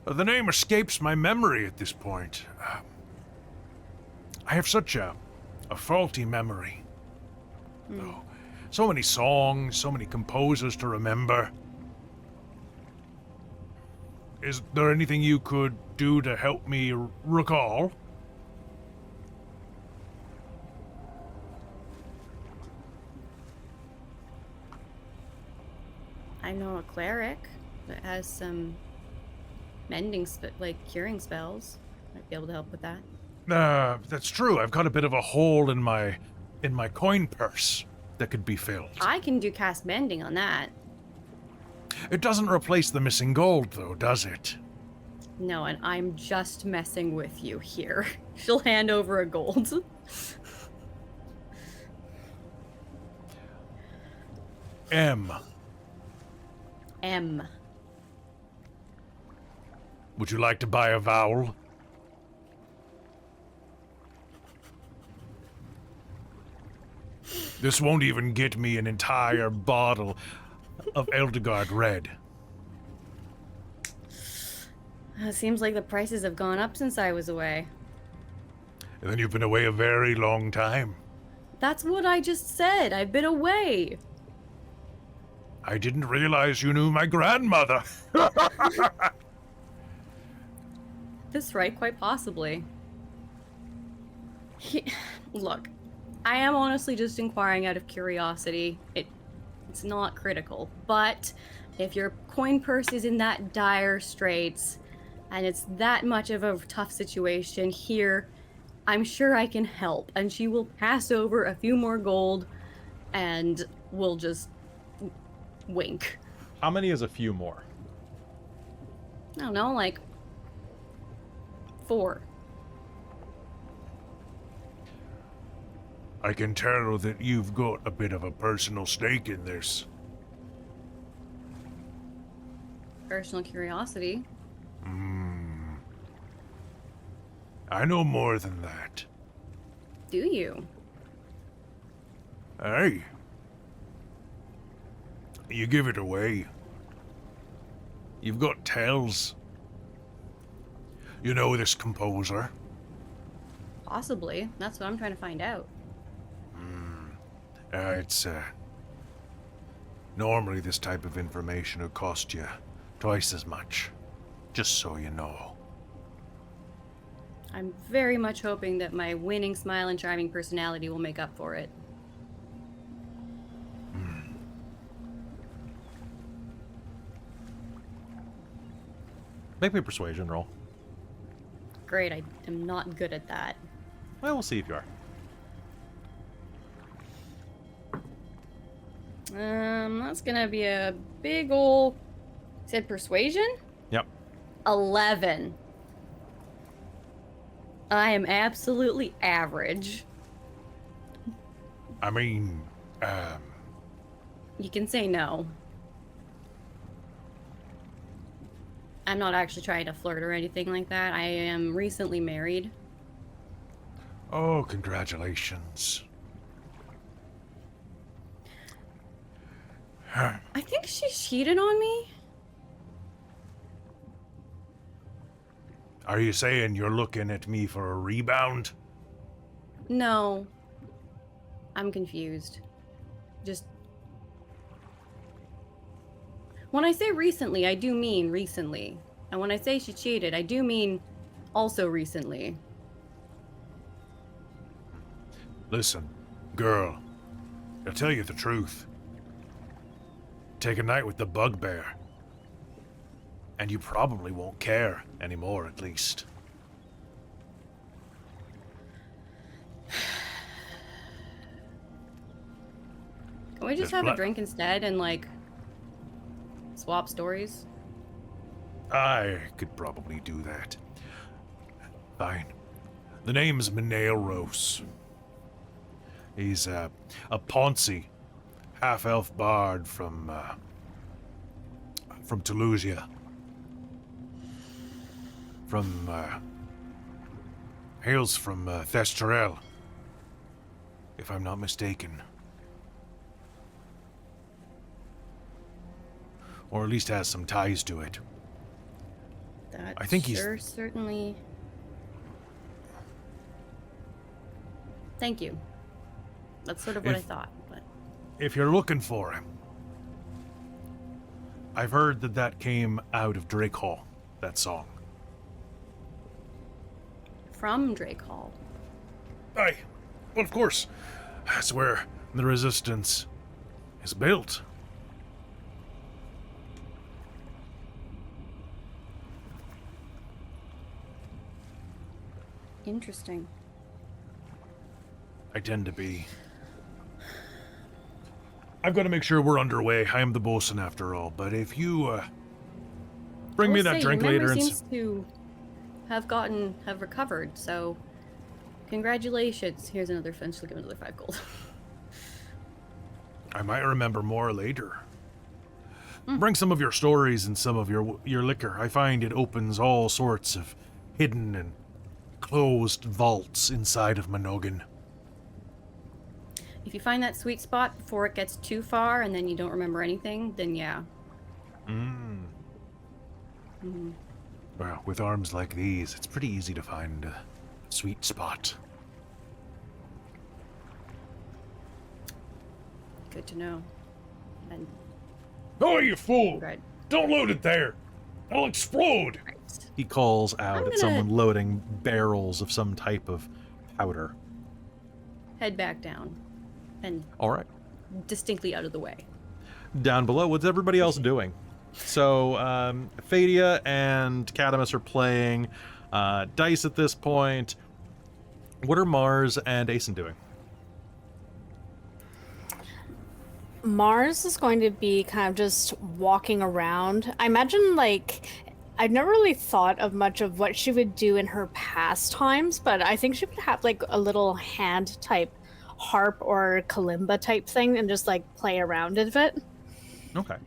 The name escapes my memory at this point. I have such a faulty memory. Though, so many songs, so many composers to remember. Is there anything you could do to help me recall? I know a cleric that has some mending, curing spells. Might be able to help with that. That's true. I've got a bit of a hole in my coin purse that could be filled. I can do cast mending on that. It doesn't replace the missing gold, though, does it? No, and I'm just messing with you here. She'll hand over a gold. M. M. Would you like to buy a vowel? This won't even get me an entire bottle of Eldegard Red. It seems like the prices have gone up since I was away. And then you've been away a very long time. That's what I just said. I've been away. I didn't realize you knew my grandmother. That's right, quite possibly. Look, I am honestly just inquiring out of curiosity. It's not critical, but if your coin purse is in that dire straits, and it's that much of a tough situation here, I'm sure I can help. And she will pass over a few more gold, and we'll just wink. How many is a few more? I don't know, like 4. I can tell that you've got a bit of a personal stake in this. Personal curiosity. I know more than that. Do you? Hey. You give it away. You've got tells. You know this composer? Possibly. That's what I'm trying to find out. It's, normally this type of information would cost you twice as much. Just so you know. I'm very much hoping that my winning smile and charming personality will make up for it. Make me a persuasion roll. Great, I am not good at that. Well, we'll see if you are. That's gonna be a big ol'... Said persuasion? Yep. 11. I am absolutely average. I mean, You can say no. I'm not actually trying to flirt or anything like that. I am recently married. oh, congratulations. I think she cheated on me. Are you saying you're looking at me for a rebound? No. I'm confused. Just... When I say recently, I do mean recently. And when I say she cheated, I do mean also recently. Listen, girl, I'll tell you the truth. Take a night with the bugbear. And you probably won't care anymore, at least. Can we just There's have a drink instead and, like, swap stories? I could probably do that. Fine. The name's Menelros. He's a Ponzi, half-elf bard from Toulousia. Hails from Thestorel, if I'm not mistaken. Or at least has some ties to it. That I think sure certainly... Thank you. That's sort of what I thought, but... If you're looking for him, I've heard that came out of Drake Hall. that song? From Drake Hall. Aye. Well, of course. That's where the Resistance is built. Interesting. I tend to be. I've got to make sure we're underway. I am the bosun after all. But if you bring me I will that say, drink your memory later and seems to have recovered, so congratulations. Here's another fence. Look at another 5 gold. I might remember more later. Bring some of your stories and some of your liquor. I find it opens all sorts of hidden and closed vaults inside of Minogan. If you find that sweet spot before it gets too far and then you don't remember anything, then yeah. Well, with arms like these, it's pretty easy to find a sweet spot. Good to know. And Oh, you fool! right. Don't load it there! I'll explode! He calls out I'm at gonna- someone loading barrels of some type of powder. Head back down. And All right. distinctly out of the way. Down below, what's everybody else doing? So, Fadia and Cadamus are playing dice at this point. What are Mars and Asen doing? Mars is going to be kind of just walking around. I imagine, like, I've never really thought of much of what she would do in her pastimes, but I think she would have, like, a little hand type harp or kalimba type thing and just, like, play around with it. Okay.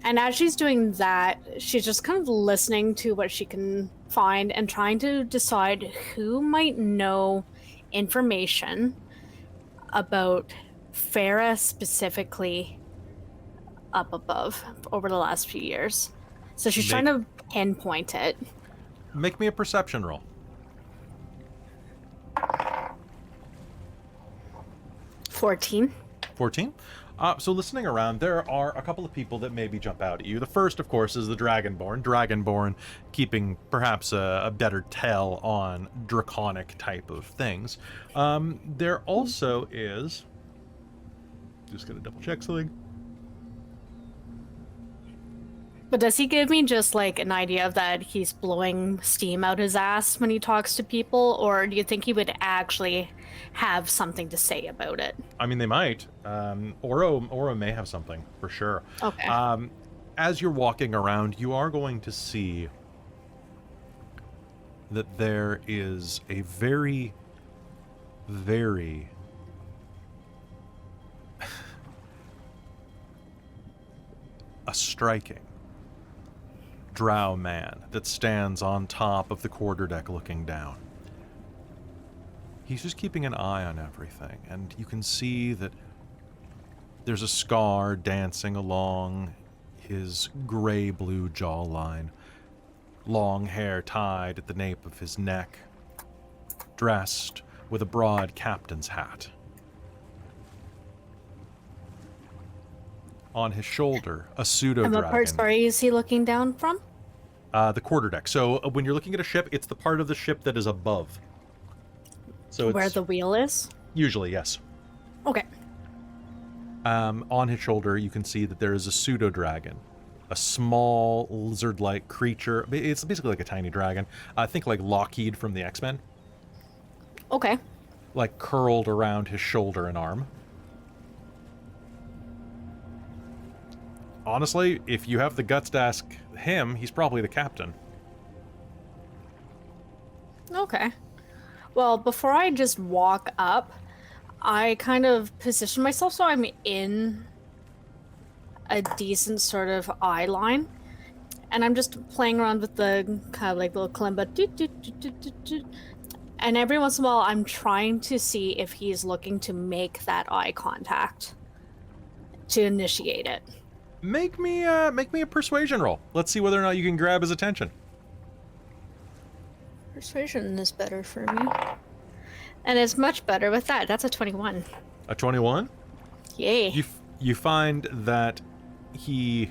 And as she's doing that, she's just kind of listening to what she can find and trying to decide who might know information about Farah specifically up above over the last few years. So she's trying to pinpoint it. Make me a perception roll. 14. 14? So listening around, there are a couple of people that maybe jump out at you. The first, of course, is the Dragonborn. Dragonborn keeping perhaps a better tell on draconic type of things. There also is... Just gonna double check something. But does he give me just like an idea of that he's blowing steam out his ass when he talks to people, or do you think he would actually have something to say about it? I mean, they might. Oro may have something, for sure. Okay. As you're walking around, you are going to see that there is a very, very... a striking drow man that stands on top of the quarterdeck looking down. He's just keeping an eye on everything, and you can see that there's a scar dancing along his gray-blue jawline, long hair tied at the nape of his neck, dressed with a broad captain's hat. On his shoulder, a And pseudo-dragon. what part, sorry, is he looking down from? The quarterdeck. So when you're looking at a ship, it's the part of the ship that is above. So Where it's the wheel is? usually, yes. Okay. On his shoulder, you can see that there is a pseudo-dragon. A small lizard-like creature. It's basically like a tiny dragon. I think like Lockheed from the X-Men. Okay. Like curled around his shoulder and arm. Honestly, if you have the guts to ask him, he's probably the captain. Okay. Well, before I just walk up, I kind of position myself so I'm in a decent sort of eye line. And I'm just playing around with the kind of like little kalimba. And every once in a while, I'm trying to see if he's looking to make that eye contact to initiate it. Make me a persuasion roll. Let's see whether or not you can grab his attention. Persuasion is better for me. And it's much better with that. That's a 21. A 21? Yay. You find that he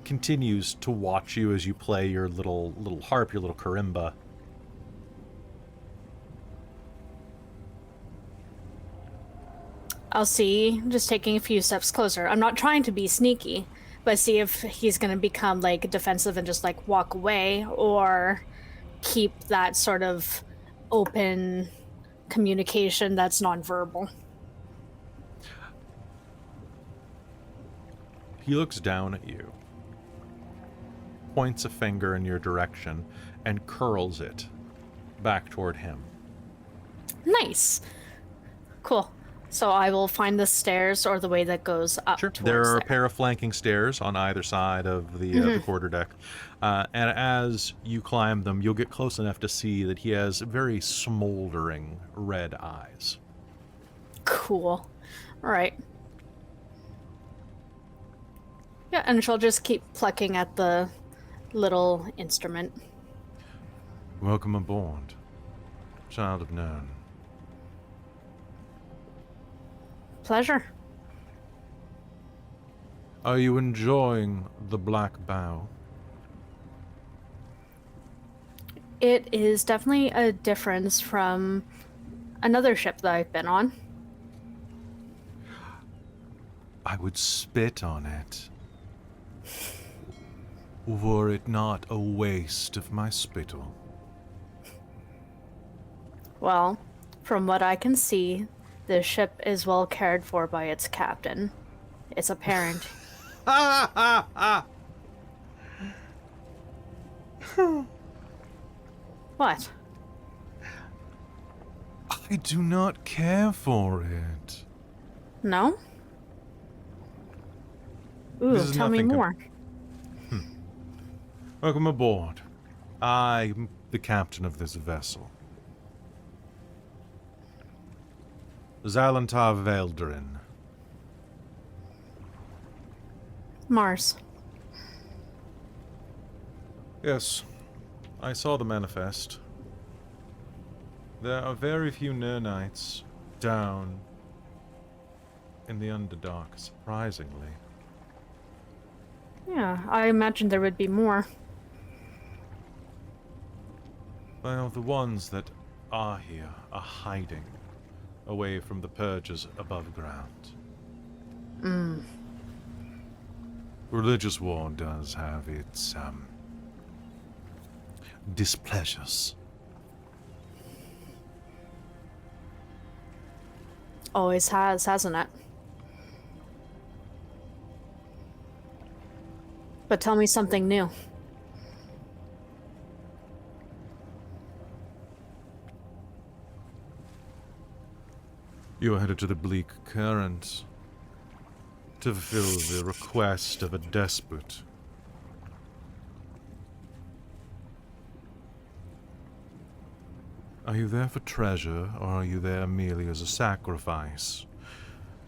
continues to watch you as you play your little harp, your little karimba. I'll see, just taking a few steps closer. I'm not trying to be sneaky, but see if he's going to become like defensive and just like walk away, or keep that sort of open communication that's nonverbal. He looks down at you, points a finger in your direction, and curls it back toward him. Nice. Cool. So I will find the stairs or the way that goes up. Sure. Towards There are a there. pair of flanking stairs on either side of the quarterdeck. And as you climb them, you'll get close enough to see that he has very smoldering red eyes. Cool. All right. Yeah, and she'll just keep plucking at the little instrument. Welcome aboard, Child of Nyrn. Pleasure. Are you enjoying the Black Bow? It is definitely a difference from another ship that I've been on. I would spit on it. Were it not a waste of my spittle. Well, from what I can see, the ship is well cared for by its captain. It's apparent. What? I do not care for it. No? Ooh, This is tell me nothing more. Welcome aboard. I'm the captain of this vessel. Zalantar Veldrin. Mars. Yes, I saw the manifest. There are very few Nyrnites down in the Underdark, surprisingly. Yeah, I imagined there would be more. Well, the ones that are here are hiding away from the purges above ground. Religious war does have its, displeasures. Always has, hasn't it? But tell me something new. You are headed to the Bleak Current to fulfill the request of a despot. Are you there for treasure, or are you there merely as a sacrifice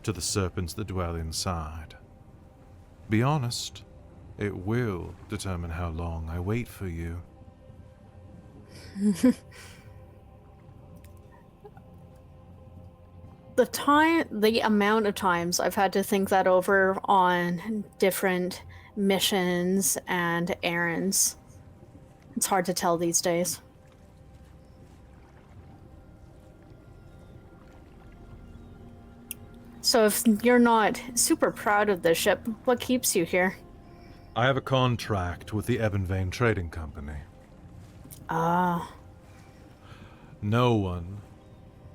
to the serpents that dwell inside? Be honest. It will determine how long I wait for you. The amount of times I've had to think that over on different missions and errands, it's hard to tell these days. So if you're not super proud of this ship, what keeps you here? I have a contract with the Ebonvane Trading Company. Ah, No one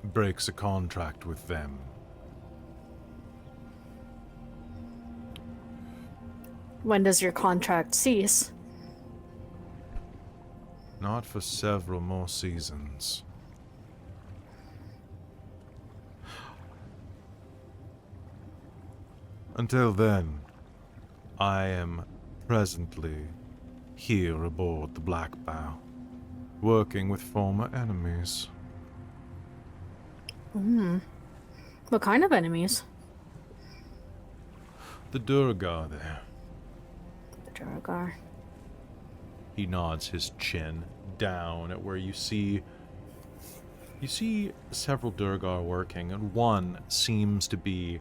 breaks a contract with them. when does your contract cease? Not for several more seasons. Until then, I am presently here aboard the Black Bow, working with former enemies. What kind of enemies? The Durgar there. The Duragar. He nods his chin down at where you see several Durgar working, and one seems to be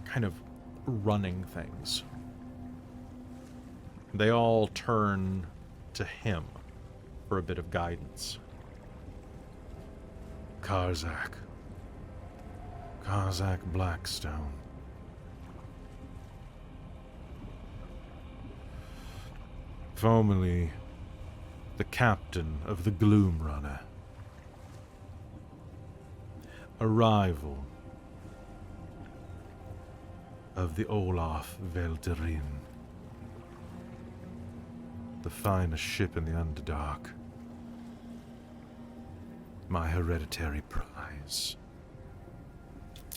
kind of running things. They all turn to him for a bit of guidance. Karzak Blackstone. Formerly the captain of the Gloom Runner. A rival of the Olaf Velderin. The finest ship in the Underdark. My hereditary prize.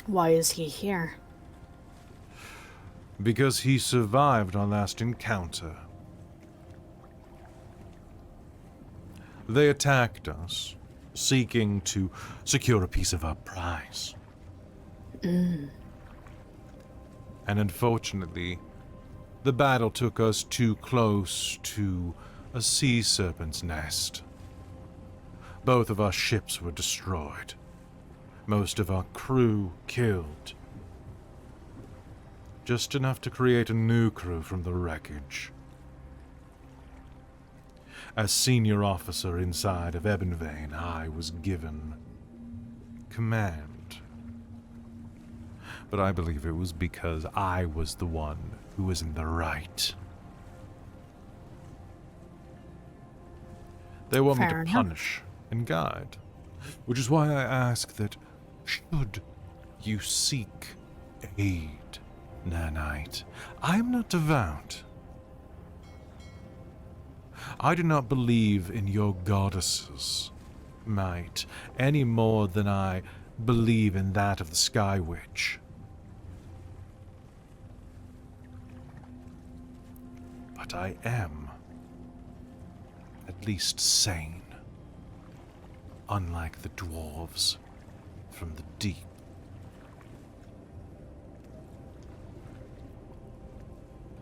Why is he here? Because he survived our last encounter. They attacked us, seeking to secure a piece of our prize. And unfortunately, the battle took us too close to a sea serpent's nest. Both of our ships were destroyed. Most of our crew killed. Just enough to create a new crew from the wreckage. As senior officer inside of Ebonvane, I was given command. But I believe it was because I was the one who was in the right. They want me Fair to enough. punish and guide, which is why I ask that should you seek aid, Nernite, I am not devout. I do not believe in your goddesses' might any more than I believe in that of the Sky Witch. But I am at least sane, unlike the dwarves from the deep.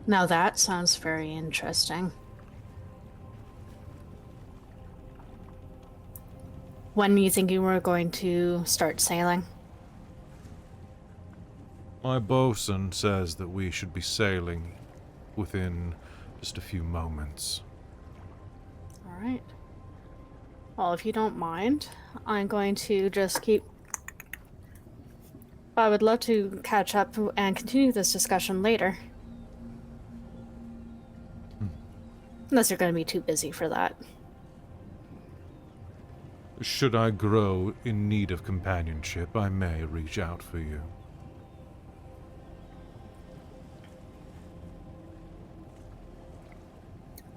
Now that sounds very interesting. When do you think you were going to start sailing? My bosun says that we should be sailing within just a few moments. All right. Well, if you don't mind, I'm going to just keep... I would love to catch up and continue this discussion later. Unless you're going to be too busy for that. Should I grow in need of companionship, I may reach out for you.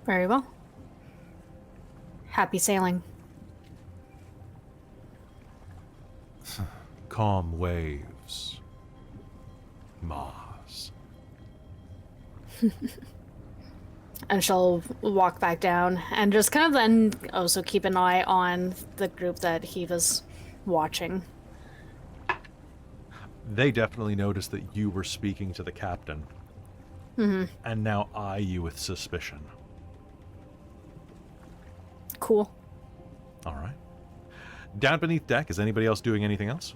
Very well. Happy sailing. Calm waves. Mars. And she'll walk back down and just kind of then also keep an eye on the group that he was watching. They definitely noticed that you were speaking to the captain. And now eye you with suspicion. Cool. All right. Down beneath deck, is anybody else doing anything else?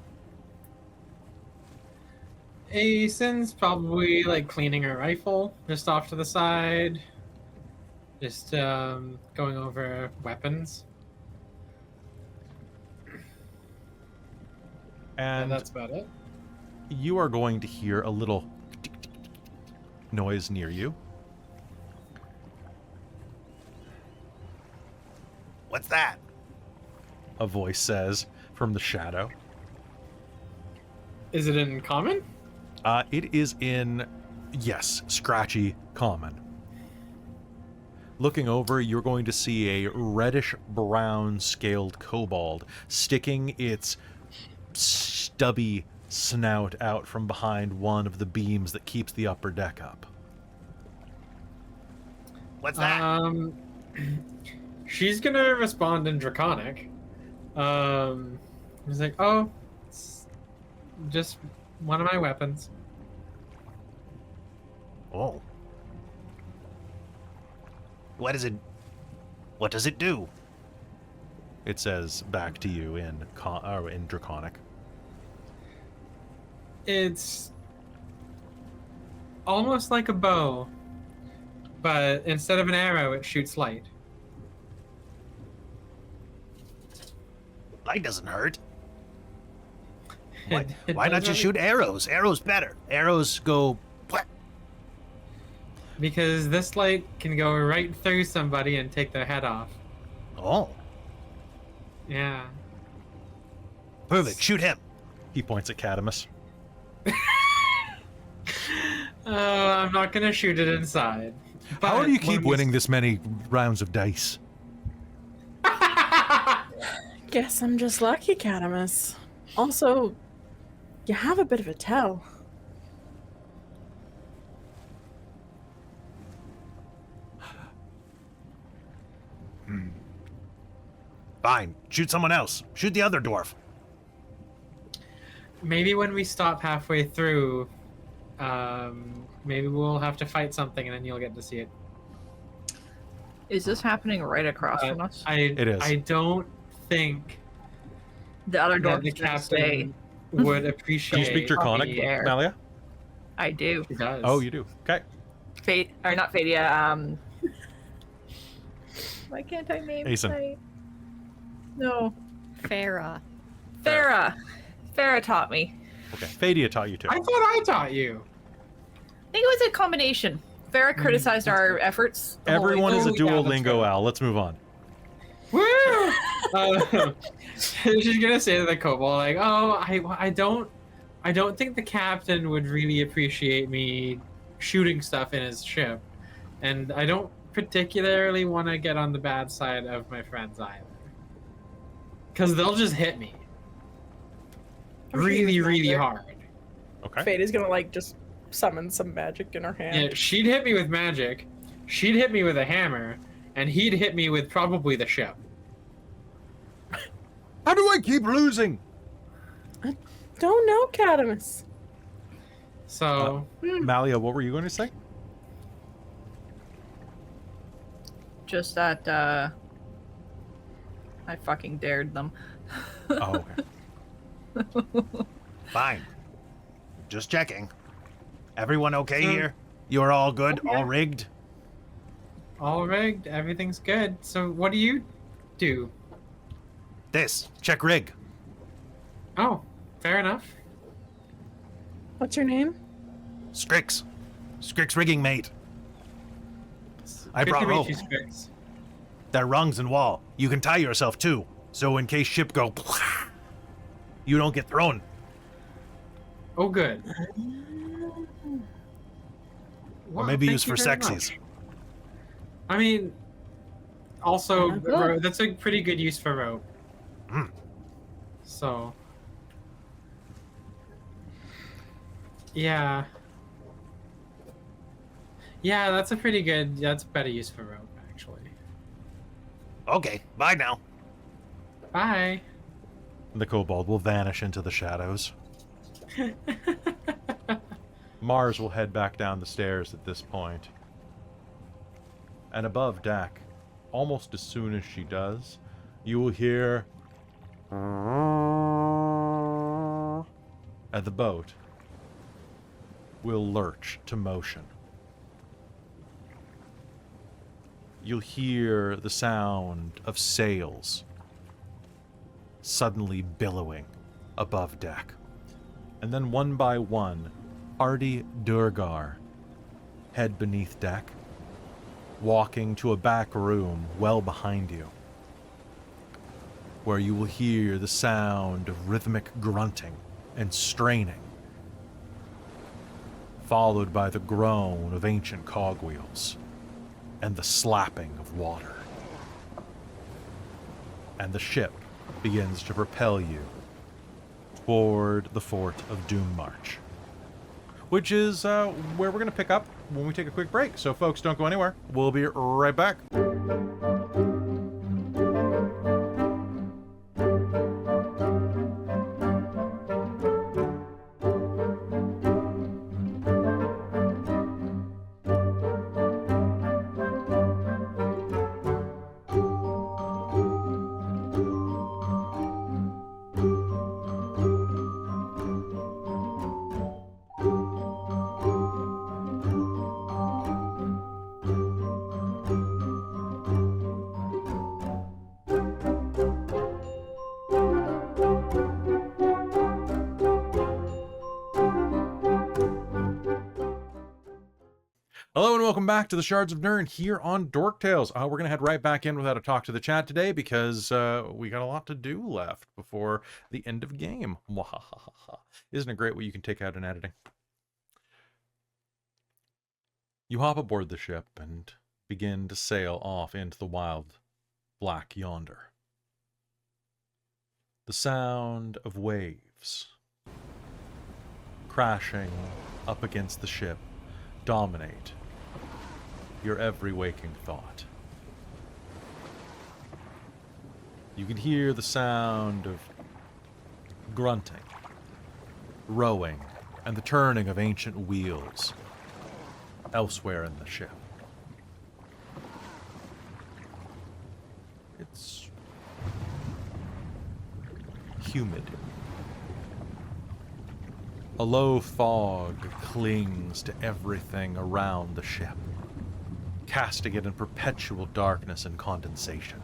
Asen's probably like cleaning her rifle just off to the side. Just going over weapons. And that's about it. You are going to hear a little noise near you. What's that? A voice says from the shadow. Is it in common? It is in, yes, scratchy common. Looking over, you're going to see a reddish-brown scaled kobold sticking its stubby snout out from behind one of the beams that keeps the upper deck up. What's that? She's gonna respond in Draconic. He's like, oh, it's just one of my weapons. Oh. What is it? What does it do? It says back to you in Draconic. It's almost like a bow, but instead of an arrow, it shoots light. Light doesn't hurt. It Why not does just hurt shoot arrows? Arrows better. Arrows go. because this light can go right through somebody and take their head off. Oh, Yeah. perfect. Shoot him. He points at Catamus. I'm not gonna shoot it inside. How do you But keep when we- winning this many rounds of dice? Guess I'm just lucky, Catamus. Also, you have a bit of a tell. Fine. Shoot someone else. Shoot the other dwarf. Maybe when we stop halfway through, maybe we'll have to fight something, and then you'll get to see it. Is this happening right across from us? It is. I don't think The other that dwarf the is gonna stay. captain would Do appreciate. you speak Draconic, Yeah. Malia? I do. He does. Oh, you do. Okay. Fate or not Fadia. Why can't I name Aeson. my- No. Farah. Farah. Farah taught me. Okay. Fadia taught you to. I thought I taught you. I think it was a combination. Farah criticized our efforts. the whole way Everyone is a Oh, yeah, that's Duolingo right. owl. Let's move on. Woo! She's gonna say to the kobold, like, "Oh, I don't think the captain would really appreciate me shooting stuff in his ship, and I don't particularly want to get on the bad side of my friends either, because they'll just hit me I'm sure he really, was really magic. hard. Okay. Fate is gonna like just summon some magic in her hand. Yeah, she'd hit me with magic, she'd hit me with a hammer, and he'd hit me with probably the ship." How do I keep losing? Don't know, Catamus. So Malia, what were you going to say? Just that I fucking dared them. Oh, okay. Fine. Just checking. Everyone okay So- here? You're all good? All rigged? all rigged, everything's good. So what do you do? This. Check rig. Oh, fair enough. What's your name? Strix. Strix rigging mate. I Good brought to meet rope. you, Strix. There are rungs and wall. You can tie yourself too. So in case ship go, you don't get thrown. Oh, good. Or Wow, maybe thank used you for very sexies. much. I mean, also, Good. that's a pretty good use for rope. Mm. So, yeah. Yeah, that's a pretty good, that's better use for rope, actually. Okay, bye now. Bye. The kobold will vanish into the shadows. Mars will head back down the stairs at this point. And above Dak, almost as soon as she does, you will hear... And the boat will lurch to motion. You'll hear the sound of sails suddenly billowing above deck. And then one by one, Artie Durgar head beneath deck, walking to a back room well behind you, where you will hear the sound of rhythmic grunting and straining, followed by the groan of ancient cogwheels and the slapping of water. And the ship begins to propel you toward the fort of Doommarch, which is where we're going to pick up when we take a quick break. So folks, don't go anywhere. We'll be right back. Hello and welcome back to the Shards of Nyrn here on Dork Tales. We're going to head right back in without a talk to the chat today because we got a lot to do left before the end of game. Isn't it great what you can take out in editing? You hop aboard the ship and begin to sail off into the wild black yonder. The sound of waves crashing up against the ship dominate your every waking thought. You can hear the sound of grunting, rowing, and the turning of ancient wheels elsewhere in the ship. It's humid. A low fog clings to everything around the ship, casting it in perpetual darkness and condensation.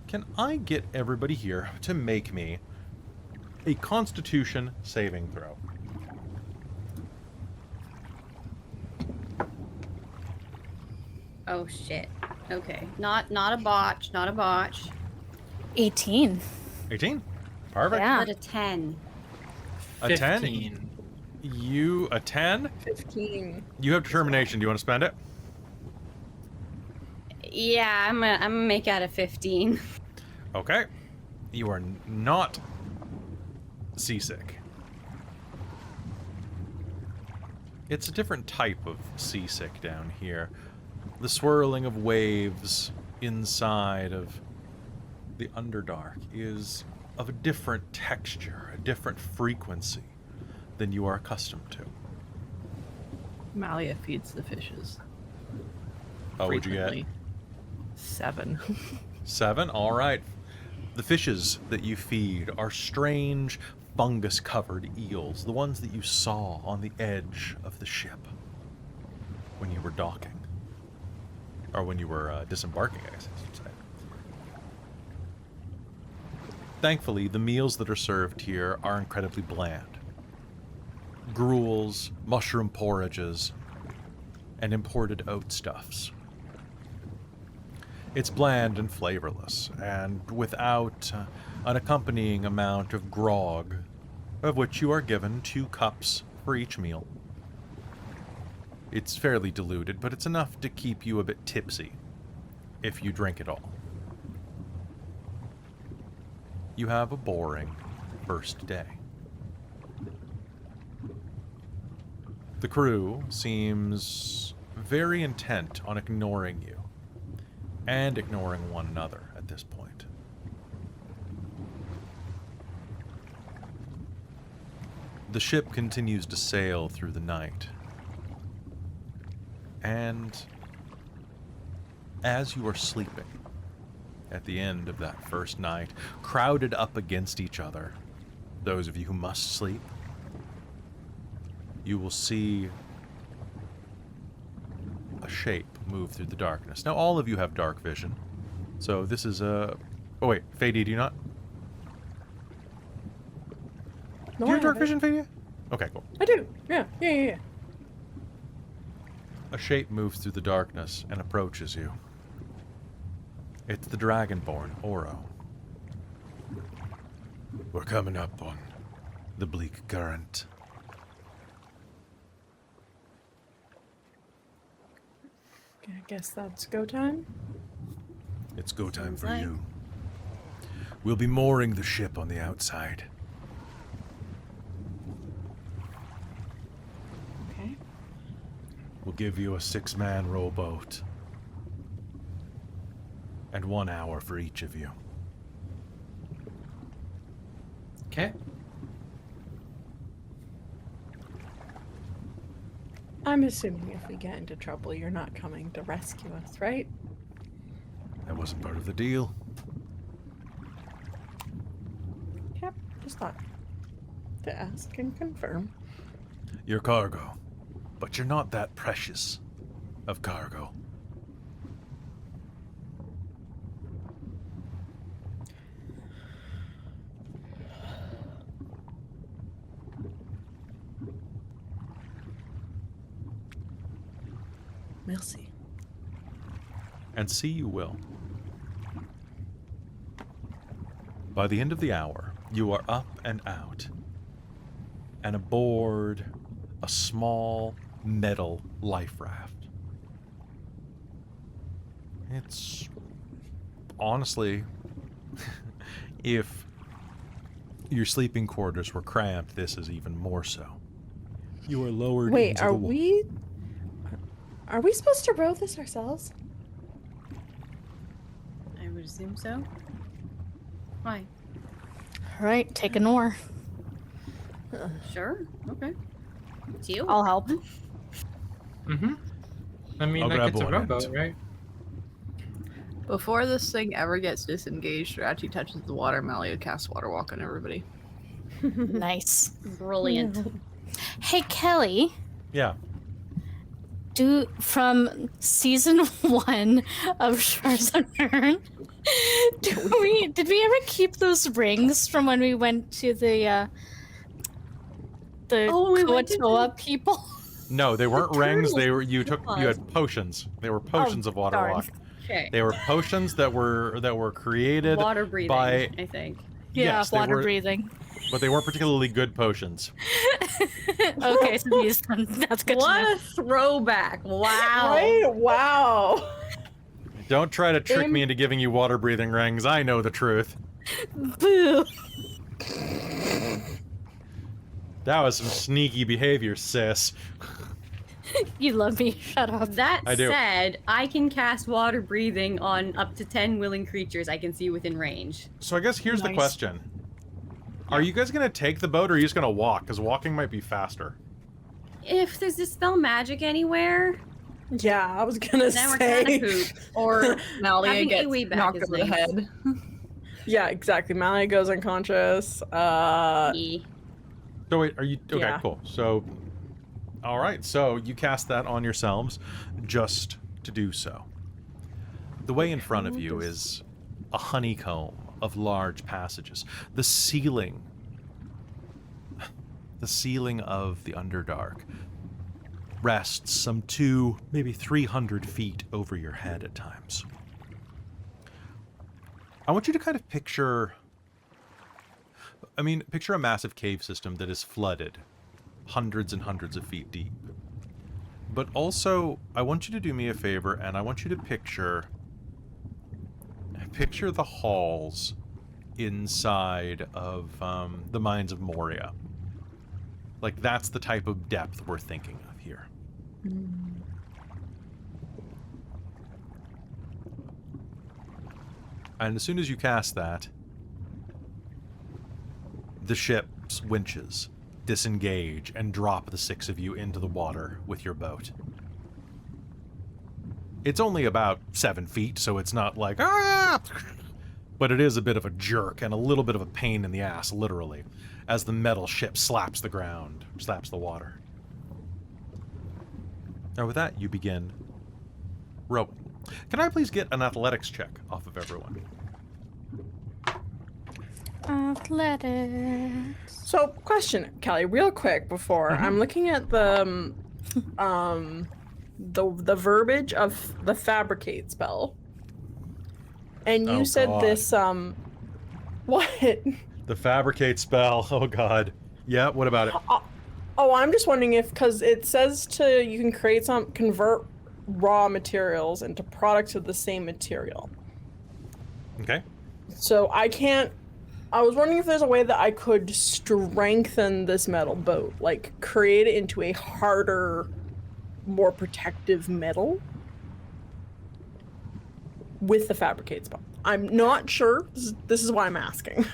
Can I get everybody here to make me a Constitution saving throw? Oh shit. Okay. Not a botch. Not a botch. 18. 18? Perfect. Yeah. But a 10. A 10? 15. You, a 10? 15. You have determination. Do you want to spend it? Yeah, I'm gonna make out a 15. Okay. You are not seasick. It's a different type of seasick down here. The swirling of waves inside of the Underdark is of a different texture, a different frequency than you are accustomed to. Malia feeds the fishes. Oh, what'd you get? Frequently. 7. 7? All right. The fishes that you feed are strange, fungus-covered eels, the ones that you saw on the edge of the ship when you were docking. Or when you were disembarking, I guess I should say. Thankfully, the meals that are served here are incredibly bland. Gruels, mushroom porridges, and imported oat stuffs. It's bland and flavorless, and without an accompanying amount of grog, of which you are given 2 cups for each meal. It's fairly diluted, but it's enough to keep you a bit tipsy, if you drink it all. You have a boring first day. The crew seems very intent on ignoring you, and ignoring one another at this point. The ship continues to sail through the night. And as you are sleeping, at the end of that first night, crowded up against each other, those of you who must sleep, you will see a shape move through the darkness. Now, all of you have dark vision, so this is a... Oh, wait, Fady, do you not? No, Do you I have dark have it. vision, Fady? Okay, cool. I do. Yeah. A shape moves through the darkness and approaches you. It's the Dragonborn, Oro. We're coming up on the Bleak Current. I guess that's go time. It's go time Sounds for like- you. We'll be mooring the ship on the outside. Okay. We'll give you a 6-man rowboat. And 1 hour for each of you. Okay. I'm assuming if we get into trouble, you're not coming to rescue us, right? That wasn't part of the deal. Yep. Just thought to ask and confirm. Your cargo. But you're not that precious of cargo. Merci. And see you will. By the end of the hour, you are up and out, and aboard a small metal life raft. It's honestly, if your sleeping quarters were cramped, this is even more so. You are lowered Wait, into are the are we supposed to row this ourselves? I would assume so. Why? All right, take an oar. Sure. Okay. It's you. I'll help. Mm-hmm. I mean, I'll like, grab it's a one rowboat, end. right? Before this thing ever gets disengaged or actually touches the water, Malia casts Water Walk on everybody. Nice. Brilliant. Hey, Kelly. Yeah. From season 1 of Shards of Nyrn, did we ever keep those rings from when we went to the we went to Koatoa people? No, they weren't rings. They were you turtles. had potions. They were potions of water darn. walk. Okay. They were potions that were created Water breathing, by I think. Yeah, yes, they water were- breathing. but they weren't particularly good potions. Okay, so these that's good to What know. a throwback! Wow. Right? Wow. Don't try to trick me into giving you water breathing rings. I know the truth. Boo. That was some sneaky behavior, sis. You love me. Shut up. That I do. said, I can cast water breathing on up to 10 willing creatures I can see within range. So I guess here's the Nice. question. Are you guys gonna take the boat or are you just gonna walk? Because walking might be faster. If there's dispel magic anywhere, Yeah, I was gonna then we're kind say. of pooped. Or Malia Having gets Iwi back knocked is over the nice. head. Yeah, exactly. Malia goes unconscious. Yeah. So wait, are you okay? Yeah. Cool. So, all right. So you cast that on yourselves, just to do so. The way in front of you is a honeycomb of large passages. The ceiling of the Underdark rests some 200, maybe 300 feet over your head at times. I want you to kind of picture a massive cave system that is flooded hundreds and hundreds of feet deep. But also, I want you to do me a favor, and I want you to picture the halls inside of the Mines of Moria. Like, that's the type of depth we're thinking of here. And as soon as you cast that, the ship's winches disengage and drop the 6 of you into the water with your boat. It's only about 7 feet, so it's not like, ah! But it is a bit of a jerk and a little bit of a pain in the ass, literally, as the metal ship slaps the ground, slaps the water. Now with that, you begin rowing. Can I please get an athletics check off of everyone? Athletics. So, question, Callie, real quick before I'm looking at the verbiage of the fabricate spell, and you Oh, said God. this what? The fabricate spell. Oh god. Yeah, what about it? Oh, I'm just wondering if because it says you can convert raw materials into products of the same material. Okay. So I was wondering if there's a way that I could strengthen this metal boat, like create it into a harder, more protective metal with the fabricate spell. I'm not sure. This is why I'm asking.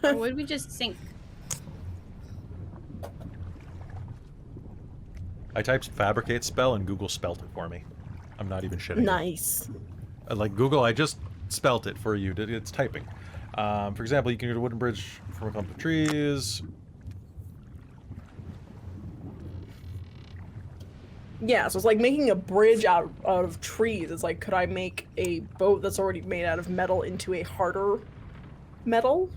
Or would we just sink? I typed fabricate spell and Google spelt it for me. I'm not even shitting. Nice. Like Google, I just spelt it for you. It's typing. For example, you can get a wooden bridge from a clump of trees. Yeah, so it's like making a bridge out of trees. It's like, could I make a boat that's already made out of metal into a harder metal?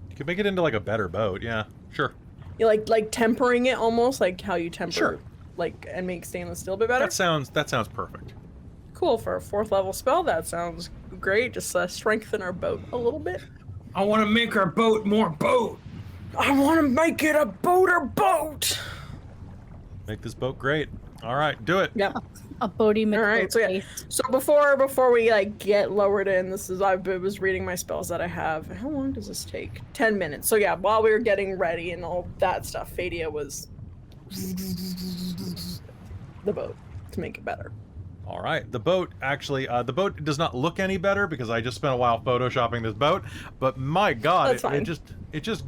You could make it into like a better boat. Yeah, sure. You like tempering it almost like how you temper Sure. like and make stainless steel a bit better. That sounds perfect. Cool, for a 4th level spell, that sounds great. Just strengthen our boat a little bit. I want to make our boat more boat. I want to make it a boat. Make this boat great. All right, do it. Yep. A boaty All right, so yeah. face. So before we like get lowered in, I was reading my spells that I have. How long does this take? 10 minutes. So yeah, while we were getting ready and all that stuff, Fadia was the boat to make it better. All right, the boat actually, the boat does not look any better because I just spent a while photoshopping this boat, but my God, it just,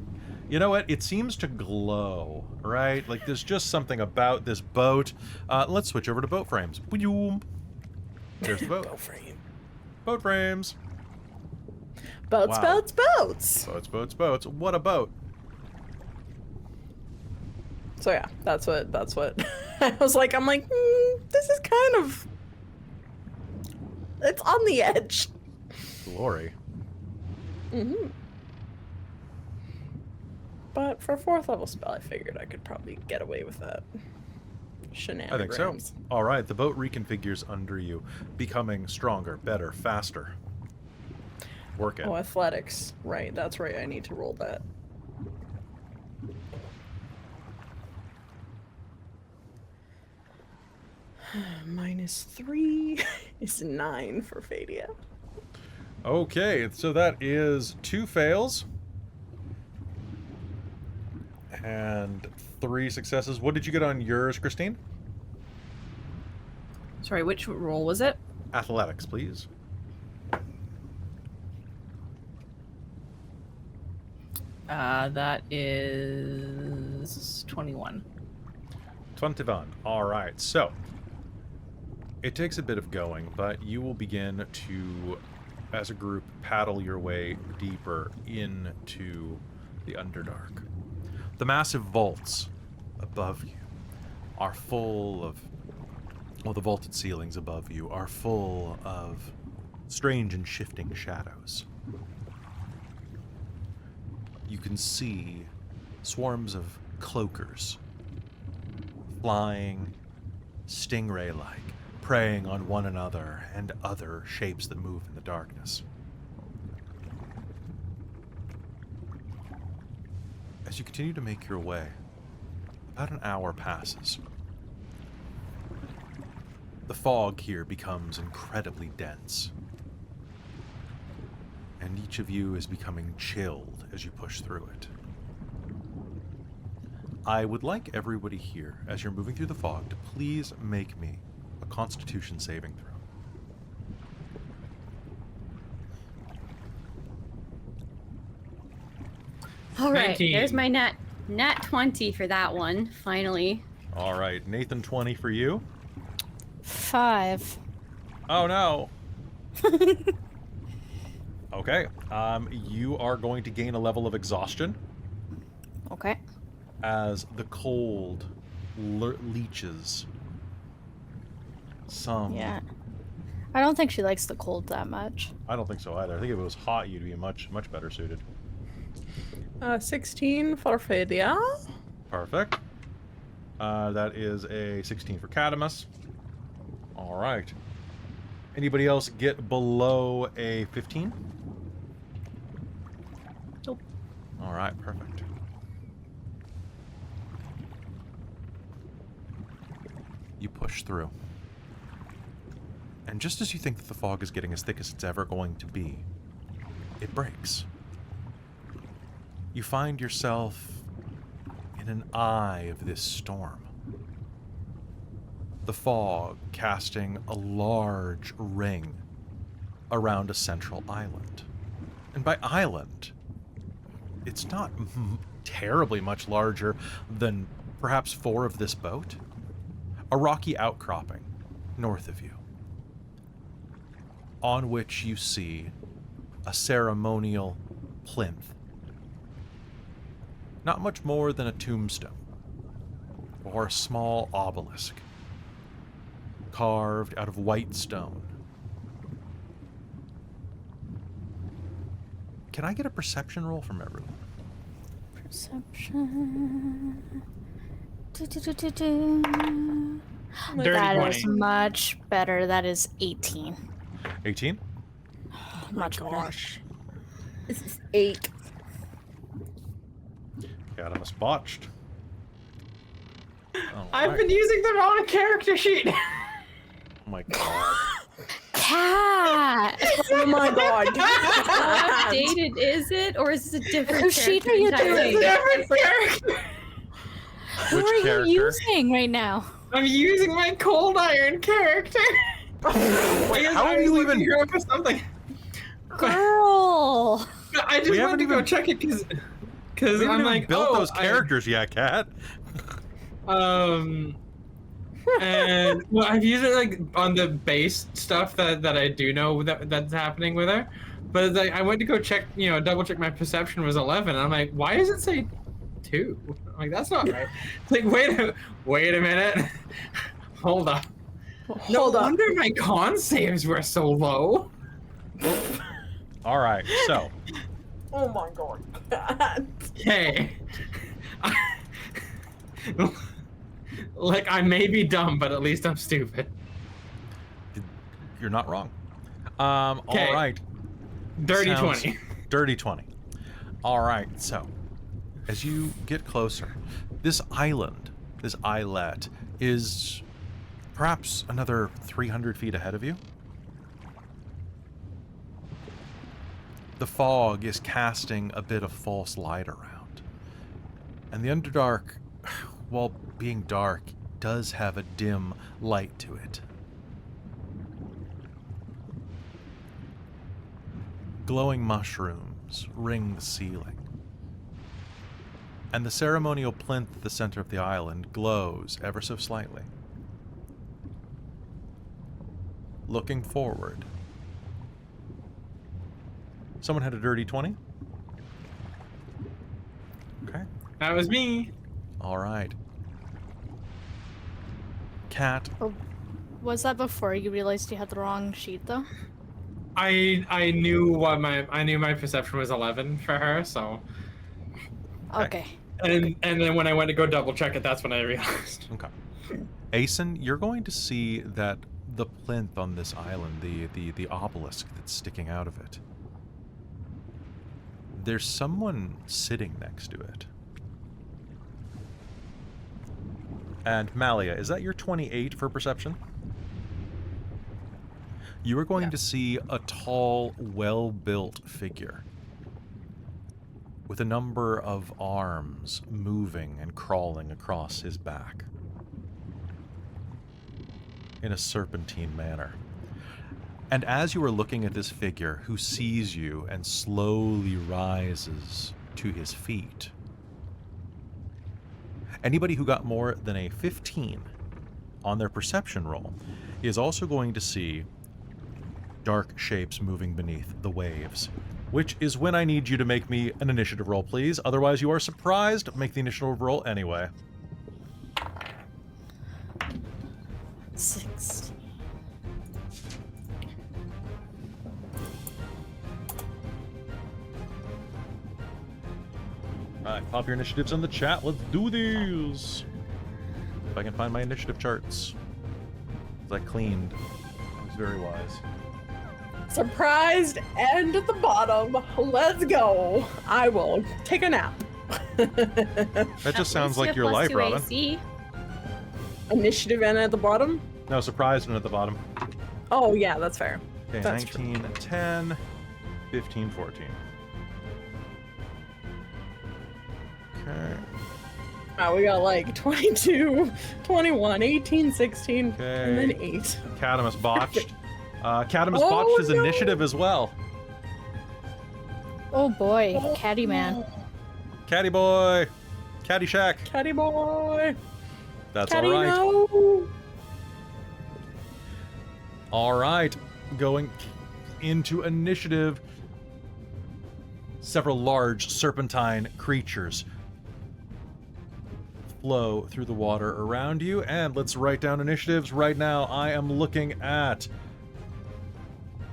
you know what? It seems to glow, right? Like there's just something about this boat. Let's switch over to boat frames. Boom. There's the boat. Boat frame. Boat frames. Boats, Wow. boats, boats. Boats, boats, boats. What a boat. So yeah, that's what I was like. I'm like, this is kind of, it's on the edge. Glory. Mm-hmm. But for a 4th level spell, I figured I could probably get away with that. I think so. All right, the boat reconfigures under you, becoming stronger, better, faster. Work it. Oh, athletics. Right, that's right. I need to roll that. -3 is 9 for Fadia. Okay, so that is 2 fails. And 3 successes. What did you get on yours, Christine? Sorry, which roll was it? Athletics, please. That is 21. 21. All right, so it takes a bit of going, but you will begin to, as a group, paddle your way deeper into the Underdark. The massive vaults above you are full of, well, the vaulted ceilings above you are full of strange and shifting shadows. You can see swarms of cloakers flying stingray-like, preying on one another and other shapes that move in the darkness. As you continue to make your way, about an hour passes. The fog here becomes incredibly dense, and each of you is becoming chilled as you push through it. I would like everybody here, as you're moving through the fog, to please make me a Constitution saving throw. All right, 19. there's my nat 20 for that one, finally. All right, Nathan, 20 for you. 5. Oh no. Okay, you are going to gain a level of exhaustion Okay. as the cold leeches some. Yeah. I don't think she likes the cold that much. I don't think so either. I think if it was hot, you'd be much better suited. 16 for Fadia. Perfect. That is a 16 for Cadamus. All right. Anybody else get below a 15? Nope. All right, perfect. You push through. And just as you think that the fog is getting as thick as it's ever going to be, it breaks. You find yourself in an eye of this storm. The fog casting a large ring around a central island. And by island, it's not terribly much larger than perhaps 4 of this boat. A rocky outcropping north of you, on which you see a ceremonial plinth. Not much more than a tombstone, or a small obelisk, carved out of white stone. Can I get a perception roll from everyone? Perception. Dirty That 20. is much better. That is 18. 18? Much better. Gosh. This is 8. Catamus botched. I've Alright. been using the wrong character sheet. Oh my god. Cat! Oh my god. How updated is it, or is this a different Whose sheet are you entirely? doing? Different character. Who Which are character? you using right now? I'm using my Cold Iron character. Wait, how have you even... Here for something? Girl! I just We went haven't to go even- check it because We haven't I'm even like, built oh, those characters yet, Cat. And well, I've used it like on the base stuff that I do know that's happening with her, but like I went to go check, double check my perception was 11. And I'm like, why does it say 2? I'm like, that's not right. It's like, wait a minute, hold up. No wonder my con saves were so low. All right, so Oh my god. Hey. Like, I may be dumb, but at least I'm stupid. you're not wrong. All Okay. right. Dirty Sounds- 20. Dirty 20. All right, so as you get closer, this island, this islet, is perhaps another 300 feet ahead of you. The fog is casting a bit of false light around. And the Underdark, while being dark, does have a dim light to it. Glowing mushrooms ring the ceiling. And the ceremonial plinth at the center of the island glows ever so slightly. Looking forward. Someone had a dirty 20? Okay. That was me. All right. Cat. Was that before you realized you had the wrong sheet, though? I knew my perception was 11 for her, so Okay. and then when I went to go double check it, that's when I realized. Okay. Asen, you're going to see that the plinth on this island, the obelisk that's sticking out of it, there's someone sitting next to it. And Malia, is that your 28 for perception? You are going to see a tall, well-built figure with a number of arms moving and crawling across his back in a serpentine manner. And as you are looking at this figure who sees you and slowly rises to his feet, anybody who got more than a 15 on their perception roll is also going to see dark shapes moving beneath the waves, which is when I need you to make me an initiative roll, please. Otherwise, you are surprised. Make the initiative roll anyway. 6. Alright, pop your initiatives in the chat. Let's do these. If I can find my initiative charts. 'Cause I cleaned. I was very wise. Surprised and at the bottom. Let's go. I will take a nap. That just sounds like your life, Robin. AC. Initiative and at the bottom? No, surprised and at the bottom. Oh, yeah, that's fair. Okay, That's 19, 10, 15, 14. Okay. Wow, we got like 22, 21, 18, 16, and then 8. Catamus botched. Catamus Oh, botched his no. initiative as well. Oh boy, Caddy Man. Caddy boy. Caddy shack. Caddy boy. That's Caddy, all right. no. All right. Going into initiative. Several large serpentine creatures flow through the water around you. And let's write down initiatives right now. I am looking at...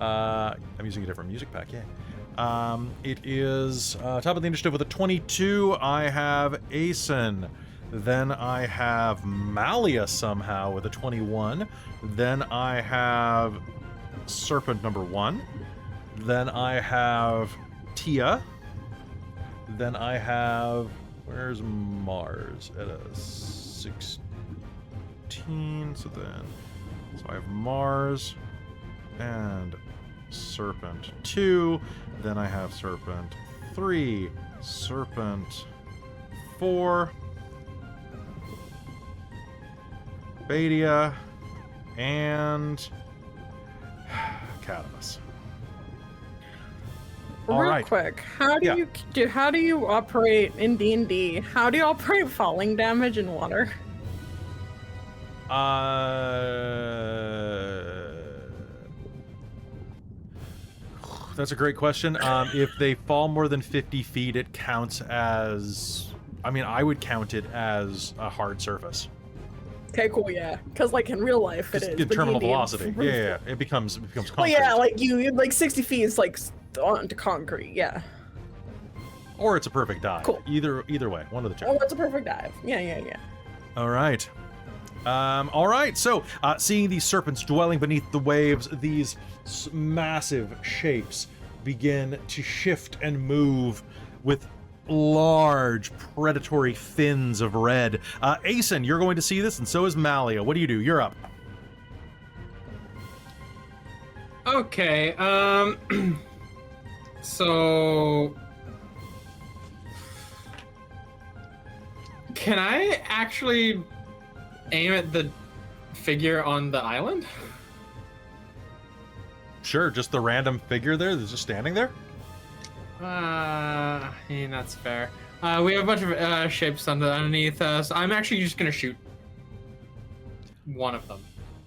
I'm using a different music pack, yeah. It is top of the initiative with a 22. I have Asen. Then I have Malia somehow with a 21. Then I have Serpent number 1. Then I have Tia. Then I have... Where's Mars? At a 16. So I have Mars and Serpent 2. Then I have Serpent 3. Serpent 4. Badia, and Catamus. All Real right. quick, how do you operate in D&D? How do you operate falling damage in water? That's a great question. If they fall more than 50 feet, it counts as... I mean, I would count it as a hard surface. Okay, cool, yeah. Because, like, in real life, it is. In but terminal D&D velocity. Yeah. It becomes concrete. Well, yeah, like, like, 60 feet is, like, onto concrete, yeah. Or it's a perfect dive. Cool. Either way, one of the two. Oh, that's a perfect dive. Yeah. All right. So, seeing these serpents dwelling beneath the waves, these massive shapes begin to shift and move with large predatory fins of red. Aeson, you're going to see this, and so is Malia. What do? You're up. Okay, so... Can I actually aim at the figure on the island? Sure, just the random figure there that's just standing there? Yeah, that's fair. We have a bunch of shapes underneath us. I'm actually just gonna shoot one of them.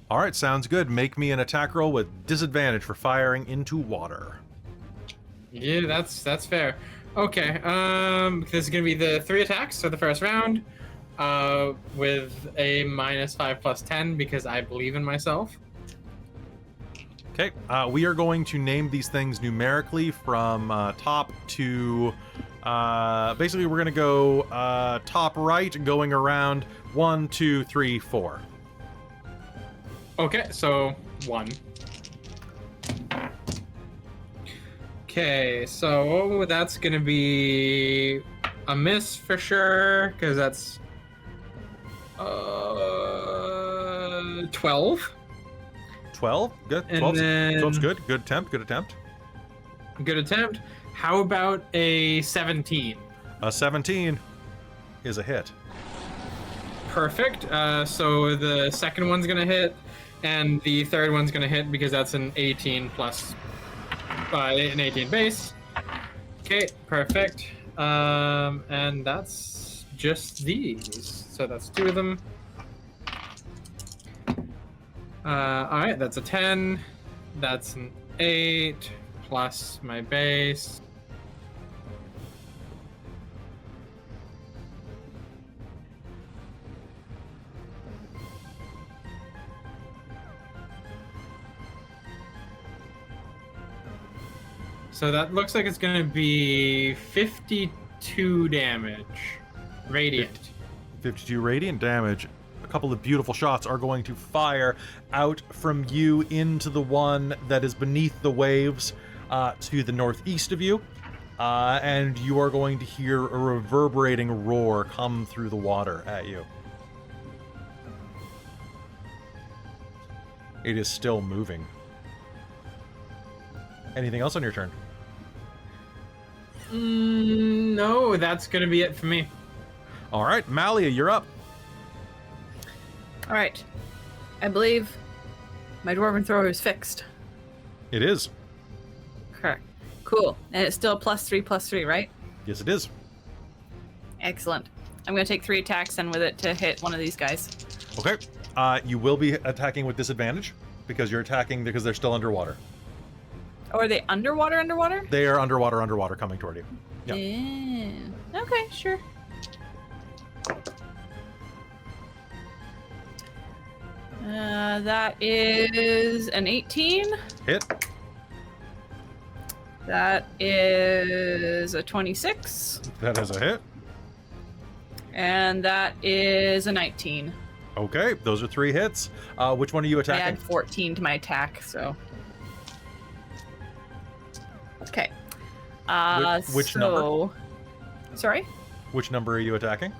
All right, sounds good. Make me an attack roll with disadvantage for firing into water. Yeah, that's fair. Okay, this is gonna be the 3 attacks for the first round, with a -5 + 10 because I believe in myself. Okay, we are going to name these things numerically from top to... basically, we're going to go top right, going around 1, 2, 3, 4. Okay, so 1. Okay, so that's going to be a miss for sure, because that's 12. 12? Good. And 12's, then- 12's good. Good attempt. Good attempt. Good attempt. How about a 17? A 17 is a hit. Perfect. So the second one's gonna hit, and the third one's gonna hit because that's an 18 plus an 18 base. Okay, perfect. And that's just these. So that's 2 of them. All right, that's a 10. That's an 8 plus my base. So that looks like it's going to be 52 damage. Radiant. 52 radiant damage. A couple of beautiful shots are going to fire out from you into the one that is beneath the waves to the northeast of you. And you are going to hear a reverberating roar come through the water at you. It is still moving. Anything else on your turn? No, that's going to be it for me. All right, Malia, you're up. All right. I believe my dwarven thrower is fixed. It is. Correct. Cool. And it's still +3/+3, right? Yes, it is. Excellent. I'm going to take 3 attacks then with it to hit one of these guys. Okay. You will be attacking with disadvantage because you're attacking because they're still underwater. Oh, are they underwater? They are underwater coming toward you. Yep. Yeah. Okay, sure. That is an 18. Hit. That is a 26. That is a hit. And that is a 19. Okay, those are 3 hits. Which one are you I attacking? add 14 to my attack, so. Okay. Which number? Sorry? Which number are you attacking?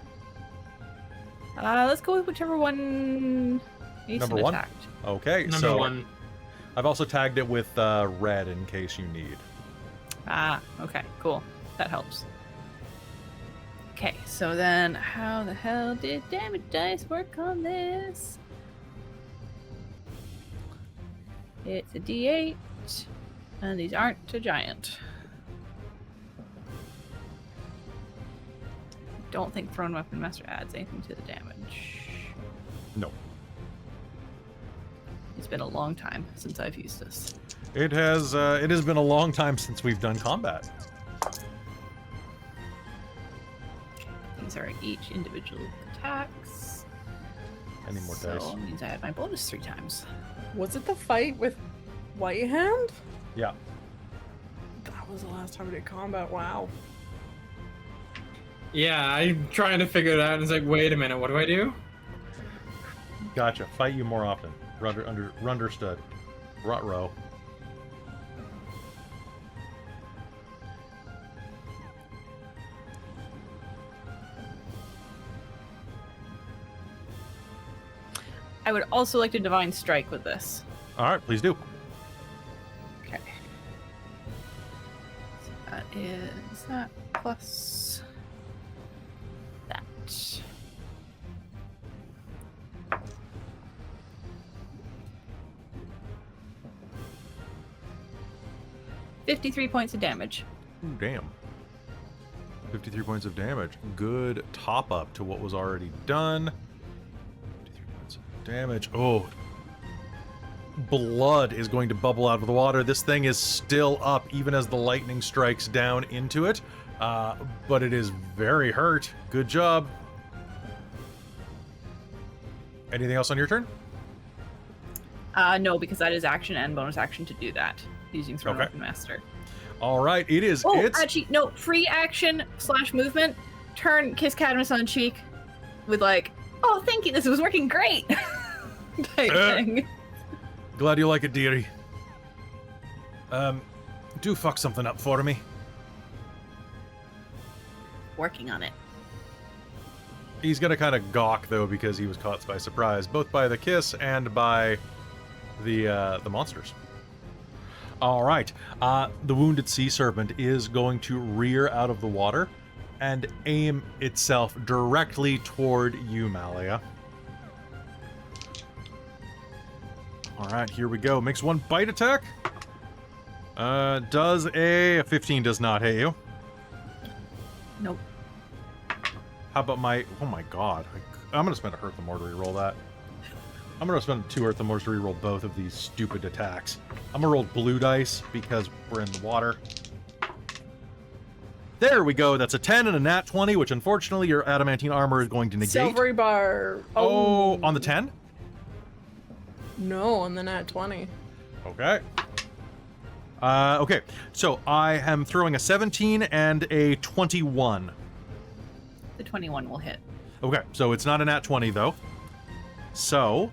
Let's go with whichever one Aeson Number 1? attacked. Okay, Number so 1. I've also tagged it with red in case you need. Okay, cool. That helps. Okay, so then how the hell did damage dice work on this? It's a D8, and these aren't a giant. Don't think Thrown Weapon Master adds anything to the damage. No. It's been a long time since I've used this. It has been a long time since we've done combat. These are each individual attacks. Any more so dice? it means I had my bonus 3 times. Was it the fight with White Hand? Yeah. That was the last time I did combat. Wow. Yeah, I'm trying to figure it out, and it's like, wait a minute, what do I do? Gotcha. Fight you more often. Runderstood. Rut-row. I would also like to Divine Strike with this. All right, please do. Okay. So that is that plus that. 53 points of damage. Ooh, damn. 53 points of damage. Good top up to what was already done. 53 points of damage. Oh. Blood is going to bubble out of the water. This thing is still up even as the lightning strikes down into it. But it is very hurt. Good job. Anything else on your turn? No, because that is action and bonus action to do that using Thrown Okay. Weapon Master. All right, it is. Oh, it's actually, no. Free action / movement. Turn, kiss Cadmus on the cheek with like, oh, thank you. This was working great. type thing. Glad you like it, dearie. Do fuck something up for me. Working on it. He's gonna kind of gawk though because he was caught by surprise, both by the kiss and by the monsters. All right, the wounded sea serpent is going to rear out of the water and aim itself directly toward you, Malia. All right, here we go. Makes 1 bite attack. Does a 15 does not hit you. Nope. How about my... Oh my god. I'm going to spend a Hurt the Mortar to reroll that. I'm going to spend 2 Hurt the Mortar to reroll both of these stupid attacks. I'm going to roll blue dice because we're in the water. There we go. That's a 10 and a nat 20, which unfortunately your adamantine armor is going to negate. Silvery bar. Oh, on the 10? No, on the nat 20. Okay. Okay, so I am throwing a 17 and a 21. The 21 will hit. Okay, so it's not a nat 20 though. So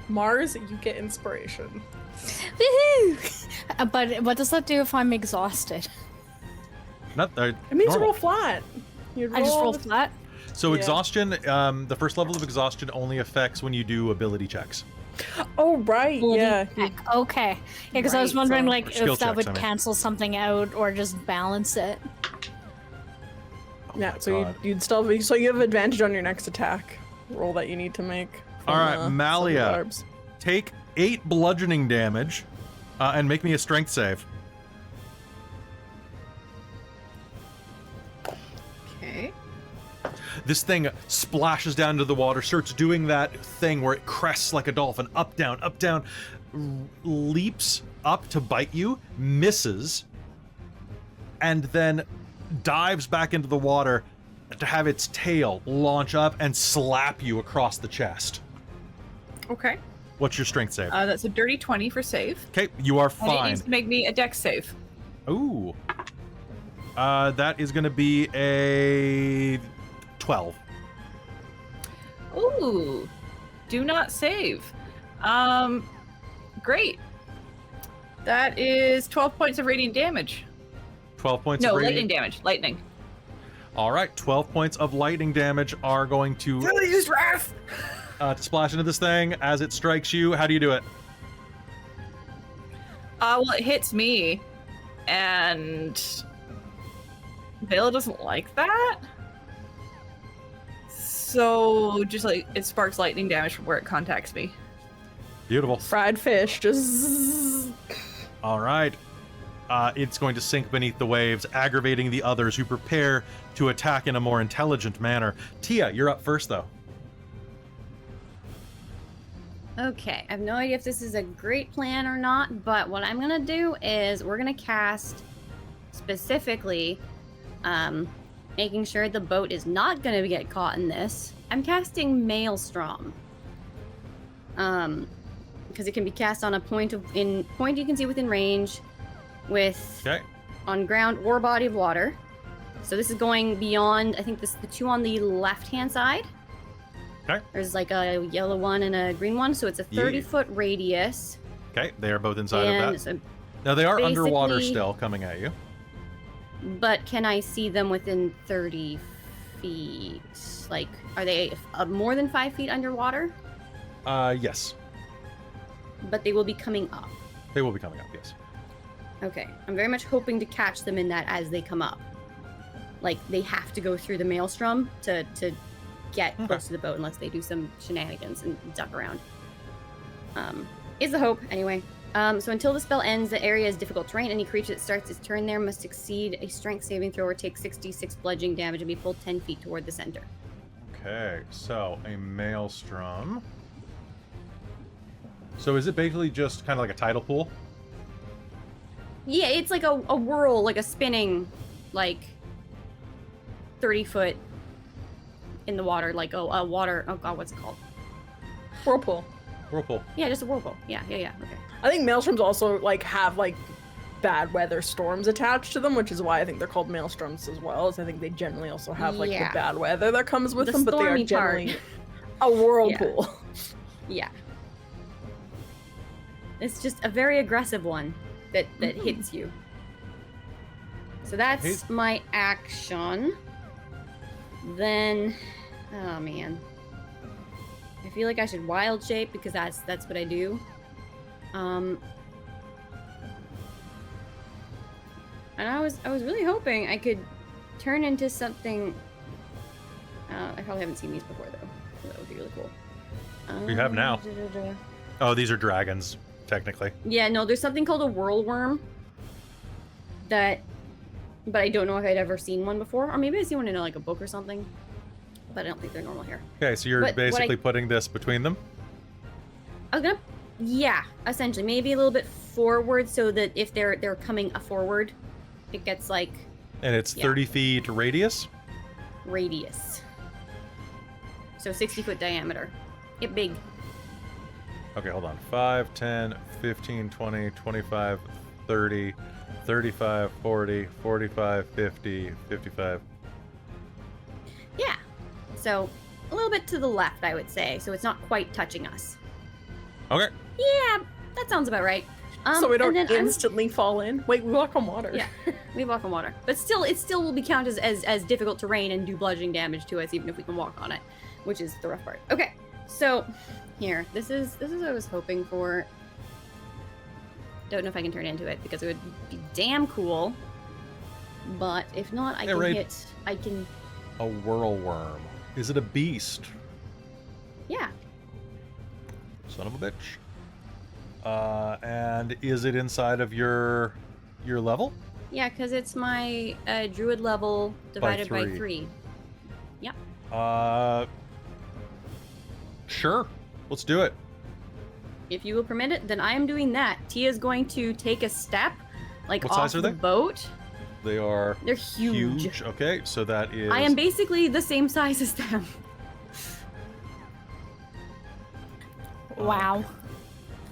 Mars, you get inspiration. Woohoo! But what does that do if I'm exhausted? not It means normal. you roll flat. You I just roll flat? So Yeah. exhaustion, the first level of exhaustion only affects when you do ability checks. Oh, right. Yeah. Heck, okay. Yeah, because I was Right, wondering so- like Skill if that checks, would I mean. cancel something out or just balance it. Yeah, my so God. you'd still be, so you have advantage on your next attack roll that you need to make. All right, from, Malia. silver barbs. Take 8 bludgeoning damage and make me a strength save. Okay. This thing splashes down to the water, starts doing that thing where it crests like a dolphin, up, down, leaps up to bite you, misses, and then dives back into the water to have its tail launch up and slap you across the chest. Okay. What's your strength save? That's a dirty 20 for save. Okay, you are And it fine. needs to make me a dex save. Ooh. That is going to be a 12. Ooh. Do not save. Great. That is 12 points of radiant damage. 12 points No, of lightning radiant. damage. Lightning. All right, 12 points of lightning damage are going to Use wrath. splash into this thing as it strikes you. How do you do it? Well, it hits me, and Bela doesn't like that. So just like it sparks lightning damage from where it contacts me. Beautiful. Fried fish, just. All right. It's going to sink beneath the waves, aggravating the others who prepare to attack in a more intelligent manner. Tia, you're up first, though. Okay, I have no idea if this is a great plan or not, but what I'm gonna do is we're gonna cast specifically, making sure the boat is not gonna get caught in this. I'm casting Maelstrom. Because it can be cast on a point you can see within range, with Okay. on ground or body of water. So this is going beyond. I think the two on the left-hand side. Okay. There's like a yellow one and a green one, so it's a 30-foot radius. Okay, they are both inside of And that. so, Now, they are underwater basically- still, coming at you. but can I see them within 30 feet? Like, are they more than 5 feet underwater? Yes. But they will be coming up. They will be coming up, yes. Okay, I'm very much hoping to catch them in that as they come up. Like, they have to go through the maelstrom to get close to the boat unless they do some shenanigans and duck around. Is the hope, anyway. So until the spell ends, the area is difficult terrain. Any creature that starts its turn there must succeed a strength saving throw or take 66 bludgeoning damage and be pulled 10 feet toward the center. Okay, so a maelstrom. So is it basically just kind of like a tidal pool? Yeah, it's like a whirl, like a spinning, like 30-foot in the water, like a water. Oh god, what's it called? Whirlpool. Whirlpool. Yeah, just a whirlpool. Yeah. Okay. I think maelstroms also like have like bad weather storms attached to them, which is why I think they're called maelstroms as well. As I think they generally also have like Yeah. the bad weather that comes with The them, but they are stormy part. generally a whirlpool. Yeah. It's just a very aggressive one that hits you. So that's Hey. my action. Then, oh man, I feel like I should wild shape because that's what I do. And I was really hoping I could turn into something. I probably haven't seen these before though, so that would be really cool. We have now. Oh, these are dragons, technically. Yeah, no, there's something called a whirlworm but I don't know if I'd ever seen one before, or maybe I've seen one in like a book or something, but I don't think they're normal here. Okay, so you're But what basically putting this between them? I was gonna, yeah, essentially, maybe a little bit forward so that if they're coming forward, it gets like And it's Yeah. 30 feet radius? radius. So 60-foot diameter. Get big. Okay, hold on. 5, 10, 15, 20, 25, 30, 35, 40, 45, 50, 55. Yeah. So a little bit to the left, I would say. So it's not quite touching us. Okay. Yeah, that sounds about right. So we don't and then I'm- instantly fall in. Wait, we walk on water. Yeah, we walk on water, but still, it still will be counted as difficult terrain and do bludgeoning damage to us, even if we can walk on it, which is the rough part. Okay, so here, this is what I was hoping for. Don't know if I can turn into it because it would be damn cool. But if not, I Yeah, can right. hit. I can. A whirlworm. Is it a beast? Yeah. Son of a bitch. And is it inside of your level? Yeah, because it's my druid level divided by three. 3. Sure. Let's do it. If you will permit it, then I am doing that. Tia's going to take a step, like What off size are the they? boat. They are They're huge. Okay, so that is... I am basically the same size as them. Wow.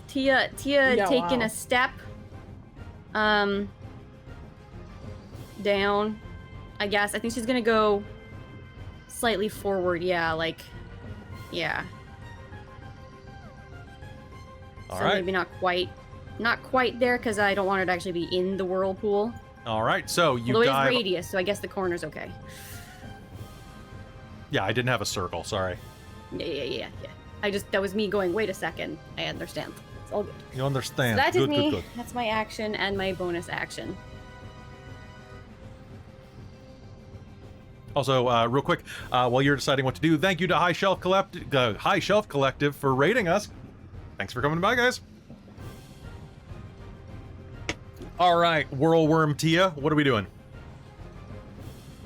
Tia Yeah, taking wow. a step down, I guess. I think she's gonna go slightly forward. Yeah, like, yeah. All So right. maybe not quite there because I don't want her to actually be in the whirlpool. All right. So you Although it is dive. radius, so I guess the corner's okay. Yeah, I didn't have a circle. Sorry. Yeah. That was me going, wait a second. I understand. It's all good. You So understand? that is Good, me. good, good. That's my action and my bonus action. Also, real quick, while you're deciding what to do, thank you to High Shelf Collective for rating us. Thanks for coming by, guys. All right, Whirlworm Tia, what are we doing?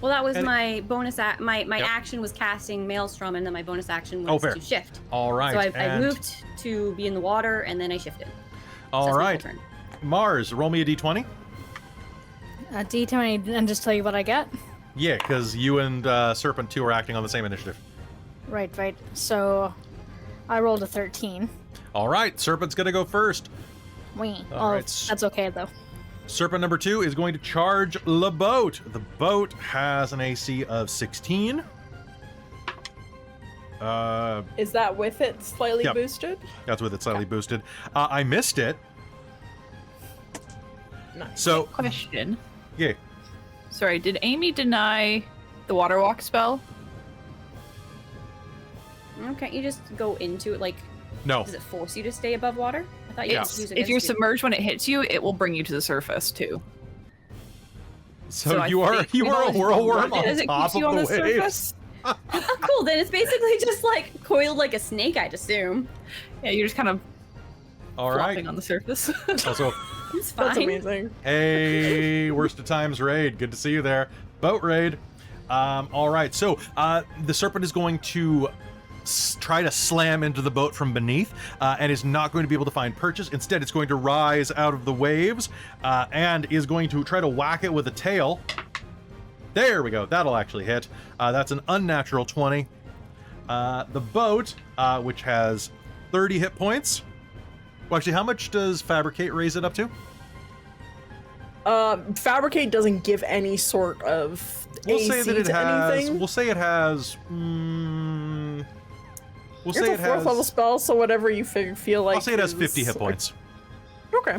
Well, that was And- my bonus. My Yep. action was casting Maelstrom, and then my bonus action Oh, was fair. to shift. All right. So I and- moved to be in the water, and then I shifted. So All that's my right, full turn. Mars, roll me a d20. A D20 and just tell you what I get. Yeah, because you and Serpent 2 are acting on the same initiative. Right. So I rolled a 13. All right, Serpent's gonna go first. Wee. All Oh, right. that's okay though. Serpent number 2 is going to charge the boat. The boat has an AC of 16. Is that with it slightly Yep. boosted? That's with it slightly boosted. I missed it. Nice. So, Question. yeah. Sorry, did Amy deny the water walk spell? Can't you just go into it? Like, No. does it force you to stay above water? I thought you Yeah. could use it If you're against you. submerged when it hits you, it will bring you to the surface too. So I you are think you we are a always whirlworm run it as on it top keeps of you on the the waves. surface. Oh, cool. Then it's basically just like coiled like a snake, I'd assume. Yeah, you're just kind of All flopping right. on the surface. Also, It's fine. That's amazing. hey, Worst of Times raid. Good to see you there. Boat raid. All right. So the serpent is going to try to slam into the boat from beneath and is not going to be able to find purchase. Instead, it's going to rise out of the waves and is going to try to whack it with a tail. There we go. That'll actually hit. That's an unnatural 20. The boat, which has 30 hit points. Well, actually, how much does Fabricate raise it up to? Fabricate doesn't give any sort of We'll AC say that it to has. anything. We'll say it has. We'll It's say a it fourth has. level spell, so whatever you feel like. I'll say it has is- 50 hit points. Okay.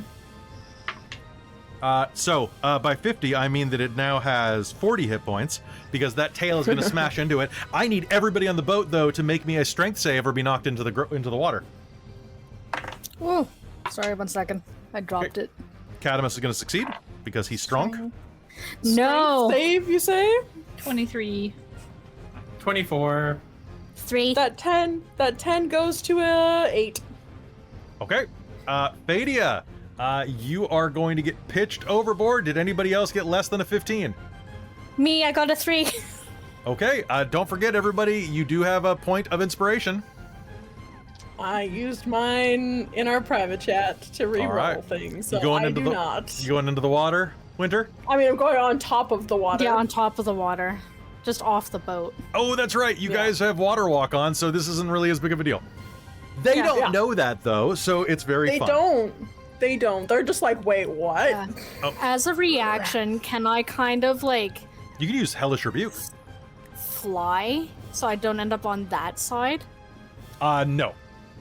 So by 50, I mean that it now has 40 hit points because that tail is going to smash into it. I need everybody on the boat though to make me a strength save or be knocked into the water. Oh, sorry, 1 second. I dropped it. Cadamus is going to succeed because he's strong. No. Save, you say? 23. 24. 3. That 10 goes to a 8. Okay. Fadia, you are going to get pitched overboard. Did anybody else get less than a 15? Me, I got a 3. Okay. Don't forget, everybody, you do have a point of inspiration. I used mine in our private chat to reroll right. things, You so going I into do the- not. You going into the water, Winter? I mean, I'm going on top of the water. Yeah, on top of the water. Just off the boat. Oh, that's right. You Yeah. guys have water walk on, so this isn't really as big of a deal. They Yeah. don't Yeah. know that though, so it's very They fun. don't. They don't. They're just like, wait, what? Yeah. Oh. As a reaction, can I kind of like You can use Hellish Rebuke. fly so I don't end up on that side? No.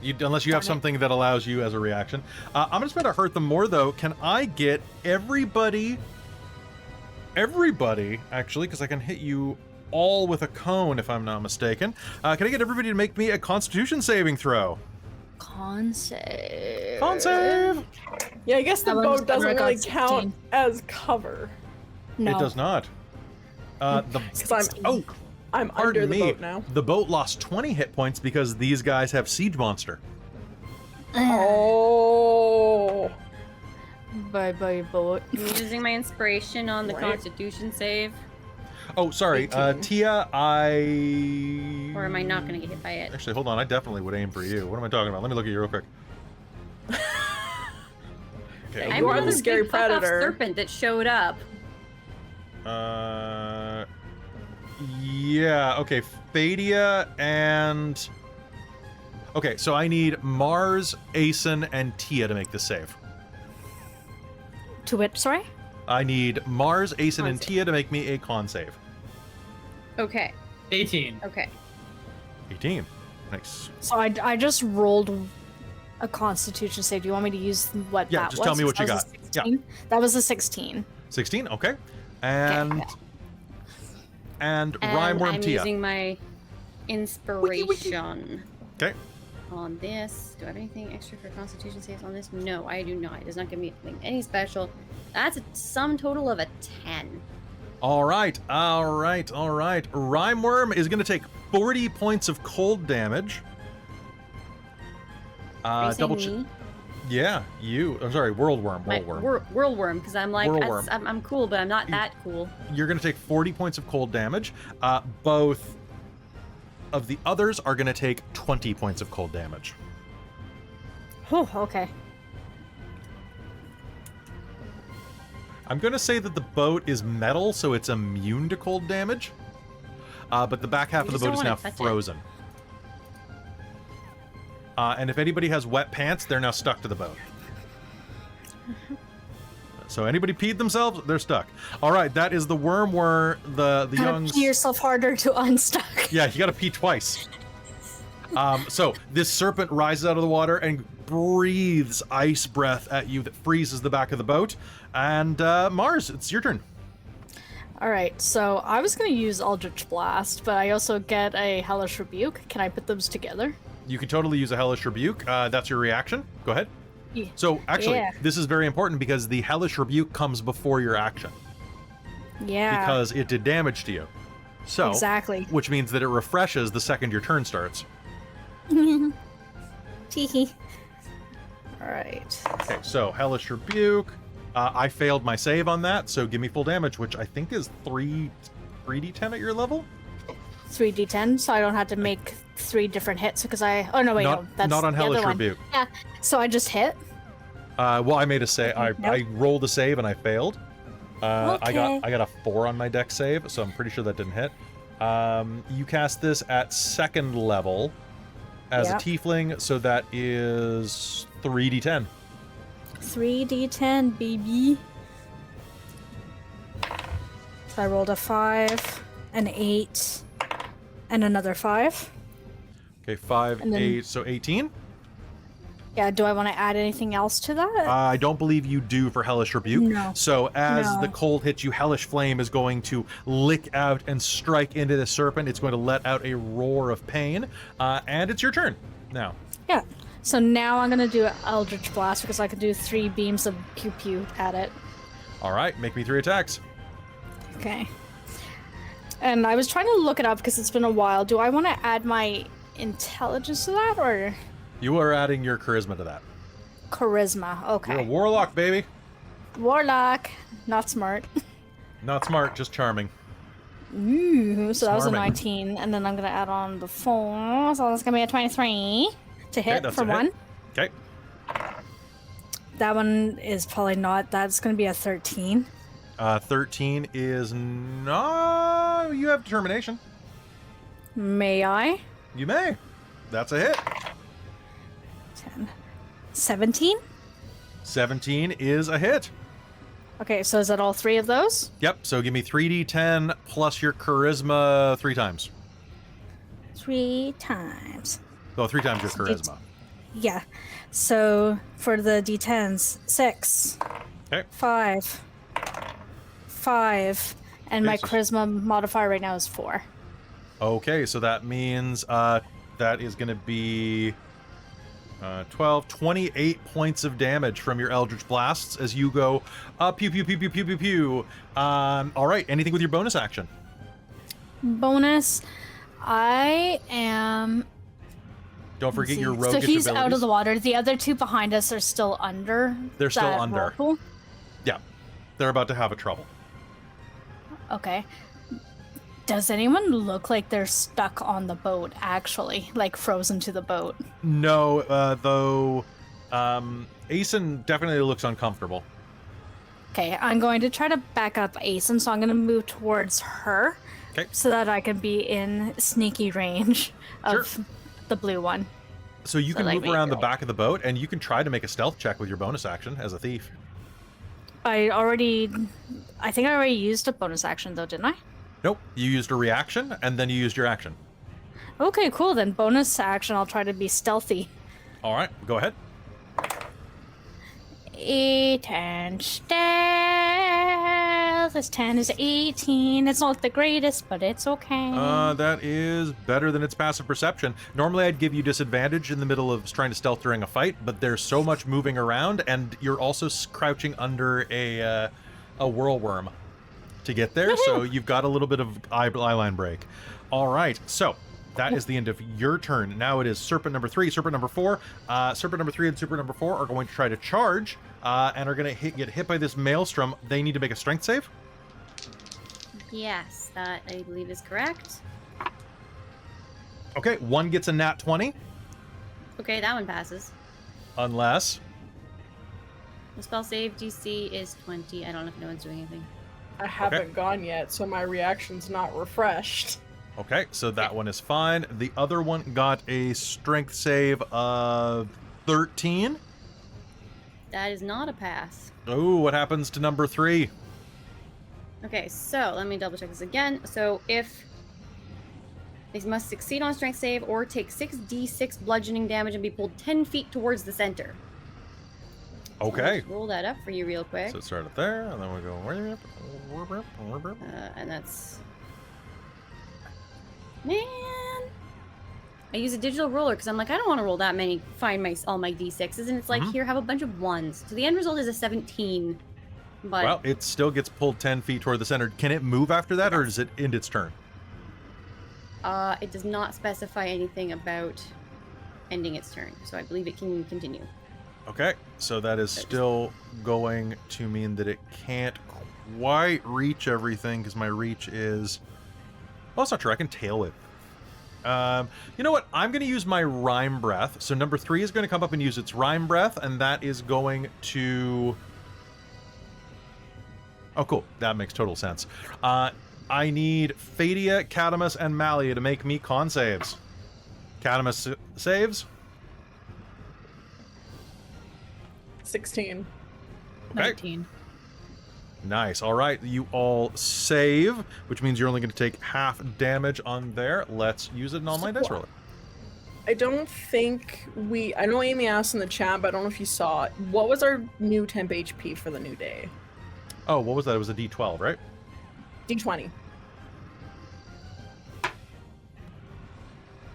Unless you have Darn it. something that allows you as a reaction. I'm just going to hurt them more though. Can I get everybody, actually, because I can hit you all with a cone if I'm not mistaken. Can I get everybody to make me a Constitution saving throw? Con save. Con save! Yeah, I guess the That one's boat doesn't better, I really got count 16. as cover. No. It does not. The Because I'm under pardon the me. boat now. The boat lost 20 hit points because these guys have Siege Monster. Oh. Bye bye boat. I'm using my inspiration on the Right. Constitution save, Oh, sorry, 18. Tia, I... or am I not going to get hit by it? Actually, hold on, I definitely would aim for you. What am I talking about? Let me look at you real quick. Okay, Yeah, I'm you are more the this scary big fuck-off predator. serpent that showed up. Yeah, okay, Fadia and... Okay, so I need Mars, Asen, and Tia to make this save. To it, sorry? I need Mars, Asen, Con and save. Tia to make me a con save. Okay. 18. Okay. 18. Nice. So I just rolled a Constitution save. Do you want me to use what Yeah, that just was? tell me what you That was got. a 16? That was a 16. 16. Okay. And Okay. and And Rhymeworm I'm Tia. using my inspiration Okay. on this. Do I have anything extra for Constitution saves on this? No, I do not. It does not give me any special. That's a sum total of a 10. All right. Rhymeworm is going to take 40 points of cold damage. Are you saying Double me? Yeah, you. I'm sorry, Whirlworm. My whirlworm, because I'm like, Whirlworm. I'm cool, but I'm not that cool. You're going to take 40 points of cold damage. Both of the others are going to take 20 points of cold damage. Oh, okay. I'm going to say that the boat is metal, so it's immune to cold damage. But the back half You of the just boat don't is now wanna touch it. frozen. And if anybody has wet pants, they're now stuck to the boat. So anybody peed themselves, they're stuck. All right, that is the the Gotta young. pee yourself harder to unstuck. Yeah, you got to pee twice. So this serpent rises out of the water and breathes ice breath at you that freezes the back of the boat. And Mars, it's your turn. All right, so I was going to use Eldritch Blast, but I also get a Hellish Rebuke. Can I put those together? You can totally use a Hellish Rebuke. That's your reaction. Go ahead. Yeah. So actually, Yeah. this is very important because the Hellish Rebuke comes before your action Yeah. because it did damage to you. So, Exactly. which means that it refreshes the second your turn starts. Teehee. All right. Okay, so Hellish Rebuke. I failed my save on that, so give me full damage, which I think is 3d10 at your level? 3d10, so I don't have to make 3 different hits because I. Oh no, wait, no, that's not on the other Hellish one. Rebuke. Yeah. So I just hit. Well, I made a save. I rolled a save and I failed. I Okay. got a 4 on my deck save, so I'm pretty sure that didn't hit. You cast this at 2nd level as Yep. a tiefling, so that is 3d10. 3d10, baby. So I rolled a 5, an 8, and another 5. Okay, 5, And then- 8, so 18. Yeah, do I want to add anything else to that? I don't believe you do for Hellish Rebuke. No. So as No. the cold hits you, Hellish Flame is going to lick out and strike into the serpent. It's going to let out a roar of pain. And it's your turn now. Yeah. So now I'm going to do Eldritch Blast because I can do 3 beams of pew pew at it. All right, make me 3 attacks. Okay. And I was trying to look it up because it's been a while. Do I want to add my intelligence to that or You are adding your charisma to that. charisma? You're a Okay. warlock, baby. Warlock. Not smart. Not smart, just charming. Ooh, so that was a Smarming. 19, and then I'm gonna add on the 4, so that's gonna be a 23 to hit that's for a hit. 1. Okay. That one is probably not. That's gonna be a 13. 13 is no. You have determination. May I? You may. That's a hit. 10. 17? 17 is a hit. Okay, so is that all 3 of those? Yep. So give me 3d10 plus your charisma 3 times. 3 times. Oh, 3 times your So it's- charisma. Yeah. So for the d10s, 6, Okay. 5, 5, and my Okay, so- charisma modifier right now is 4. Okay, so that means that is going to be 12, 28 points of damage from your Eldritch Blasts as you go pew, pew, pew, pew, pew, pew, pew. All right, anything with your bonus action? Bonus, I am. Don't forget your So roguish he's abilities. out of the water. The other 2 behind us are still under. They're still that under. whirlpool. Yeah, they're about to have a trouble. Okay. Does anyone look like they're stuck on the boat, actually? Like frozen to the boat? No, though Aeson definitely looks uncomfortable. Okay, I'm going to try to back up Aeson, so I'm going to move towards her. 'Kay. So that I can be in sneaky range of Sure. the blue one. So you So, can like, move make around the roll. back of the boat, and you can try to make a stealth check with your bonus action as a thief. I think I already used a bonus action, though, didn't I? Nope. You used a reaction, and then you used your action. Okay, cool. Then bonus action, I'll try to be stealthy. All right, go ahead. 8 and stealth. This 10 is 18. It's not the greatest, but it's okay. That is better than its passive perception. Normally, I'd give you disadvantage in the middle of trying to stealth during a fight, but there's so much moving around, and you're also crouching under a whirlworm to get there, so you've got a little bit of eye line break. All right, so that is the end of your turn. Now it is Serpent number 3, Serpent number 4. Serpent number 3 and Serpent number 4 are going to try to charge and are going to get hit by this maelstrom. They need to make a strength save. Yes, that I believe is correct. Okay, one gets a nat 20, Okay, that one passes. unless... The spell save DC is 20. I don't know if no one's doing anything. I haven't gone yet, so my reaction's not refreshed. Okay, so that one is fine. The other one got a strength save of 13. That is not a pass. Oh, what happens to number 3? Okay, so let me double check this again. So if they must succeed on a strength save or take 6d6 bludgeoning damage and be pulled 10 feet towards the center. So Okay. let's roll that up for you real quick. So start it there, and then we go... And that's... Man! I use a digital roller because I'm like, I don't want to roll that many, find all my d6s, and it's like, here, have a bunch of 1s. So the end result is a 17. But Well, it still gets pulled 10 feet toward the center. Can it move after that, or does it end its turn? it does not specify anything about ending its turn, so I believe it can continue. Okay, so that is still going to mean that it can't quite reach everything, because my reach is... Well, it's not true. I can tail whip. You know what? I'm going to use my Rhyme Breath. So number 3 is going to come up and use its Rhyme Breath, and that is going to... Oh, cool. That makes total sense. I need Fadia, Catamus, and Malia to make me con saves. Catamus saves. 16. Okay. 19. Nice. All right. You all save, which means you're only going to take half damage on there. Let's use an online dice roller. I don't think I know Amy asked in the chat, but I don't know if you saw it. What was our new temp HP for the new day? Oh, what was that? It was a D12, right? D20.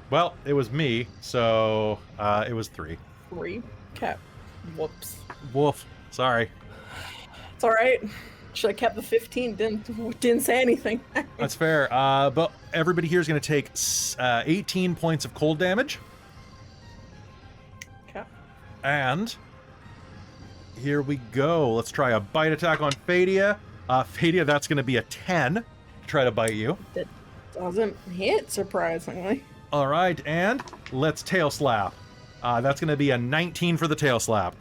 Well, it was me, so it was 3. 3. Okay. Whoops. Woof. Sorry. It's alright. Should have kept the 15. Didn't say anything. That's fair. But everybody here is going to take 18 points of cold damage. Okay. And here we go. Let's try a bite attack on Fadia. Fadia, that's going to be a 10 to try to bite you. That doesn't hit, surprisingly. All right, and let's tail slap. That's going to be a 19 for the tail slap.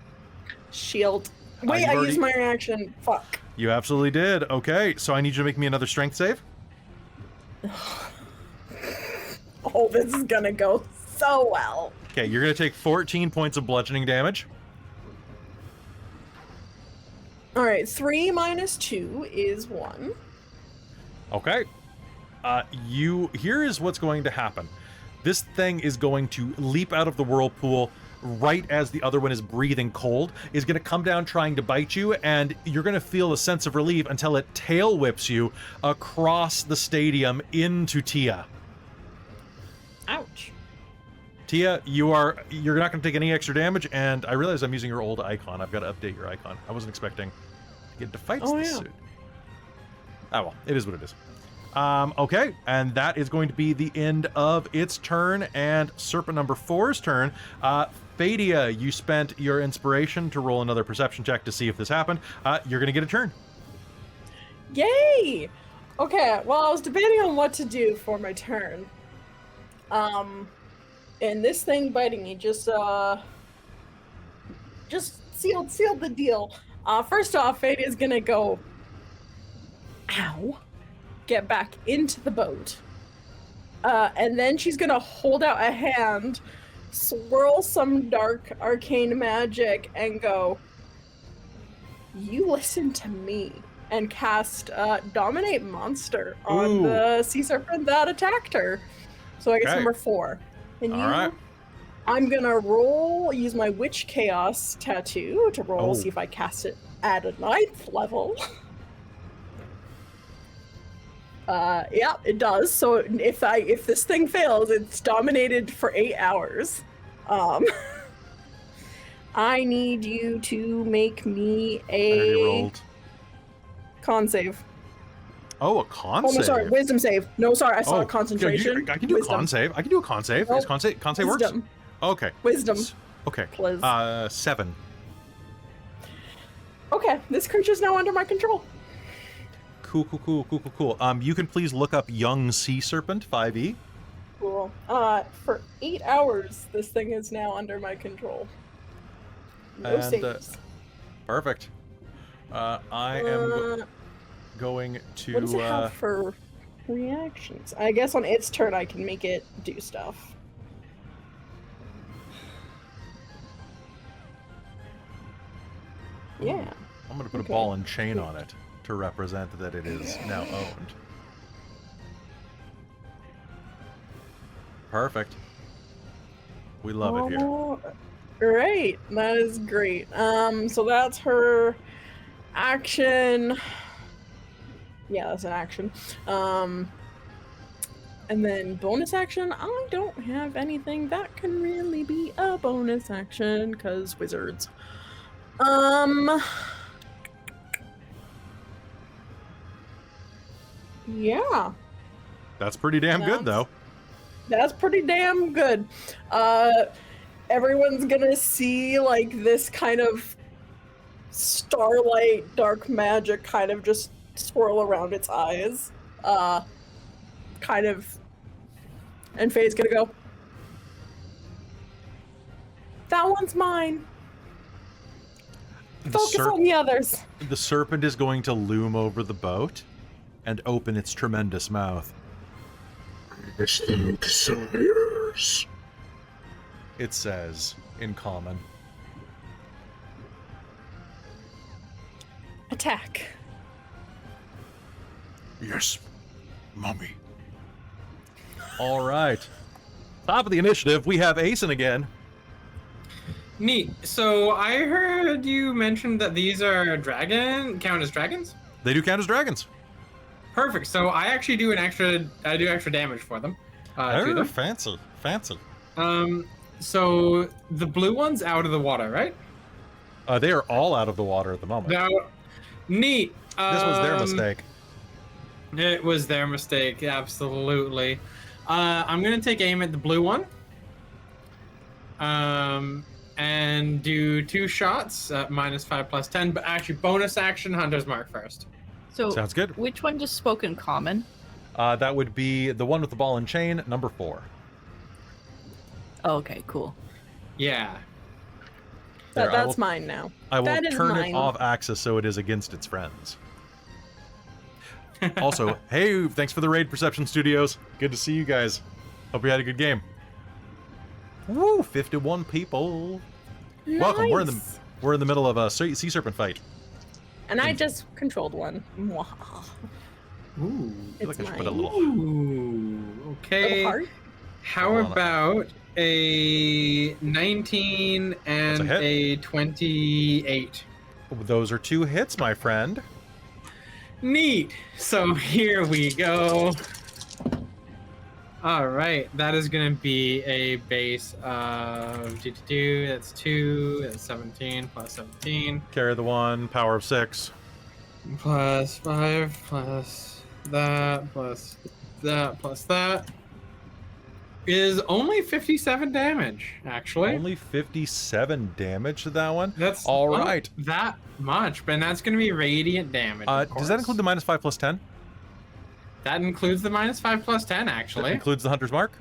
Shield. Wait, you've I already- used my reaction. Fuck. You absolutely did. Okay, so I need you to make me another strength save. Oh, this is gonna go so well. Okay, you're going to take 14 points of bludgeoning damage. Alright, 3 minus 2 is 1. Okay. Here is what's going to happen. This thing is going to leap out of the whirlpool right as the other one is breathing cold, is going to come down trying to bite you, and you're going to feel a sense of relief until it tail whips you across the stadium into Tia. Ouch. Tia, you're not going to take any extra damage, and I realize I'm using your old icon. I've got to update your icon. I wasn't expecting to get to fight this suit. Oh well, it is what it is. Okay, and that is going to be the end of its turn, and Serpent number 4's turn. Fadia, you spent your inspiration to roll another perception check to see if this happened. You're going to get a turn. Yay! Okay, well, I was debating on what to do for my turn. And this thing biting me just sealed the deal. First off, Fadia's gonna go, ow, get back into the boat. And then she's gonna hold out a hand, swirl some dark arcane magic, and go, you listen to me. and cast Dominate Monster on Ooh. the sea serpent that attacked her. So I guess Okay. number 4. And All right. I'm gonna use my Witch Chaos tattoo to roll, see if I cast it at a 9th level. Yeah, it does. So if this thing fails, it's dominated for 8 hours. I need you to make me I already a rolled. con save. Oh, a con Oh, save. no, sorry, wisdom save. No, sorry, I saw Oh, a concentration. I can do Wisdom. a con save. I can do a con save. Nope. Is con save works? Wisdom. Okay. Wisdom, Okay. please. 7. Okay, this creature's now under my control. Cool. You can please look up young sea serpent 5e. Cool. For 8 hours, this thing is now under my control. No And, saves. Perfect. I am going to. What does it have for reactions? I guess on its turn I can make it do stuff. Yeah. I'm going to put Okay. a ball and chain on it to represent that it is now owned. Perfect. We love it here. Great, that is great. So that's her action. Yeah, that's an action. And then bonus action, I don't have anything that can really be a bonus action, because wizards. Yeah. That's pretty damn good, though. That's pretty damn good. Everyone's gonna see like this kind of starlight, dark magic kind of just swirl around its eyes. Kind of. And Faye's gonna go, that one's mine. Focus on the others. The serpent is going to loom over the boat and open its tremendous mouth. Distinct desires. It says in common. Attack. Yes, mommy. All right. Top of the initiative, we have Asen again. Neat. So I heard you mention that these are count as dragons? They do count as dragons. Perfect. So I actually do extra damage for them. To them. Fancy. So the blue one's out of the water, right? They are all out of the water at the moment. Now, neat. This was their mistake. It was their mistake, absolutely. I'm gonna take aim at the blue one. And do 2 shots at -5 + 10, but actually bonus action Hunter's Mark first. So Sounds good. which one just spoke in common? That would be the one with the ball and chain, number 4. Oh, okay, cool. Yeah. There, That's mine now. I will That is turn mine. it off axis so it is against its friends. Also, hey, thanks for the raid, Perception Studios. Good to see you guys. Hope you had a good game. Woo, 51 people. Welcome. Nice. We're in the middle of a sea serpent fight. And I just controlled one. Ooh. I feel like I should put a mine. little. Ooh. Okay. Little heart. How Hold on. about a 19 and That's a a 28? Those are 2 hits, my friend. Neat. So here we go. All right, that is going to be a base of that's 2, that's 17 plus 17 Carry the 1, power of 6. plus 5 plus that plus that plus that is only 57 damage, actually. Only 57 damage to that one. That's all not right. that much, but that's going to be radiant damage. of Does that course. include the -5 + 10? That includes the -5 + 10, That actually. includes the Hunter's Mark?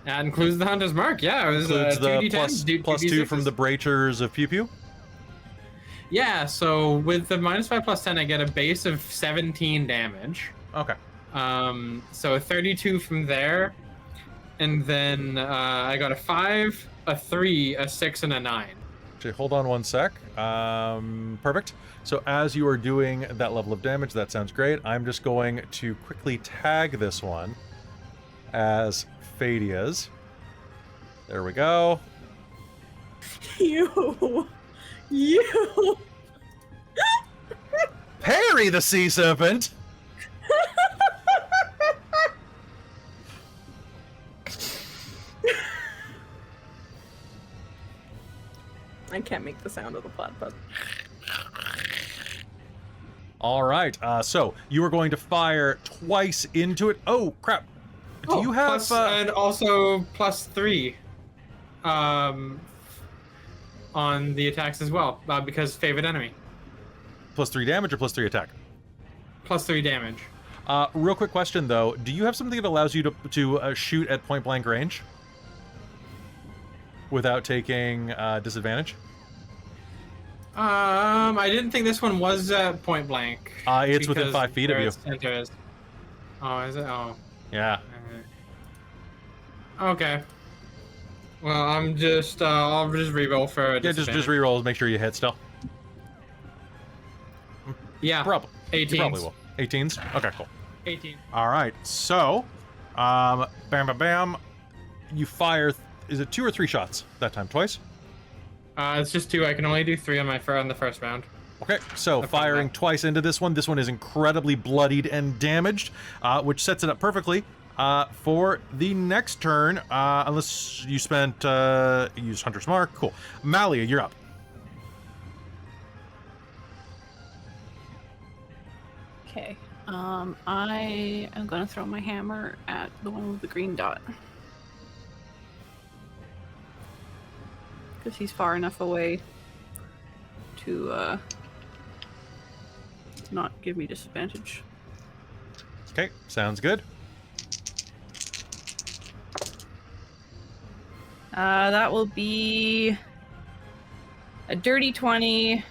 That includes the Hunter's Mark, yeah. It was Includes the 2d10s, plus 2 from the Brachers of Pew Pew? Yeah, so with the -5 + 10, I get a base of 17 damage. Okay. So 32 from there. And then I got a 5, a 3, a 6, and a 9. Actually, hold on one sec. Perfect. So as you are doing that level of damage, that sounds great. I'm just going to quickly tag this one as Fadia's. There we go. You. Parry the sea serpent. I can't make the sound of the platypus. All right. So you are going to fire twice into it. Oh crap! Do you have? Plus, and also +3, on the attacks as well, because favorite enemy. +3 damage or +3 attack? +3 damage. Real quick question though: do you have something that allows you to shoot at point blank range without taking disadvantage? I didn't think this one was point blank. It's within because 5 feet of you. Centers. Oh, is it? Oh. Yeah. Okay. Well, I'll just reroll for. Yeah, just reroll. Make sure you hit still. Yeah. Probably. 18s. You probably will. 18s. Okay, cool. 18. All right. So, bam, bam, bam. You fire. Is it 2 or 3 shots that time? Twice. It's just 2. I can only do 3 on the first round. Okay, so firing twice into this one. This one is incredibly bloodied and damaged, which sets it up perfectly for the next turn. Unless you spent use Hunter's Mark. Cool. Malia, you're up. Okay. I am gonna throw my hammer at the one with the green dot. Because he's far enough away to not give me disadvantage. Okay, sounds good. That will be a dirty 20.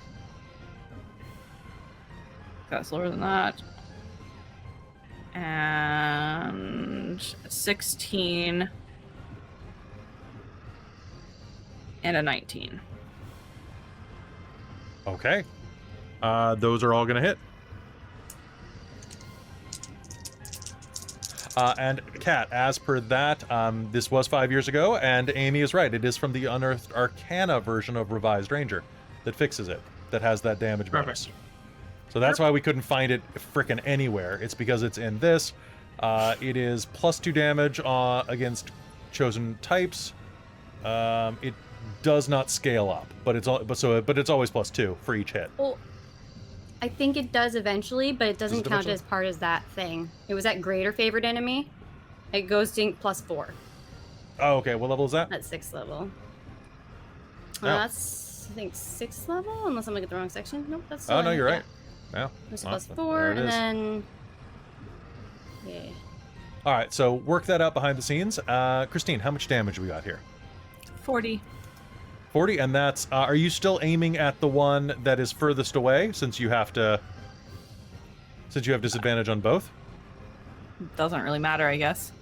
That's lower than that. And 16. And a 19. Okay. Those are all going to hit. And Kat, as per that, this was 5 years ago, and Amy is right. It is from the Unearthed Arcana version of Revised Ranger that fixes it, that has that damage bonus. So that's why we couldn't find it frickin' anywhere. It's because it's in this. It is +2 damage against chosen types. It does not scale up, but it's always +2 for each hit. Well, I think it does eventually, but it doesn't it count eventually? as part of that thing. It was at greater favored enemy. It goes to +4 Oh, okay. What level is that? at 6th level. Oh. That's, I think, 6th level, unless I'm looking at the wrong section. Nope, that's Oh, still no, in, you're yeah. right. Yeah. It's Well, +4, there it and is. then... Yeah. All right, so work that out behind the scenes. Christine, how much damage we got here? 40. 40, and that's... are you still aiming at the one that is furthest away, since you have disadvantage on both? Doesn't really matter, I guess.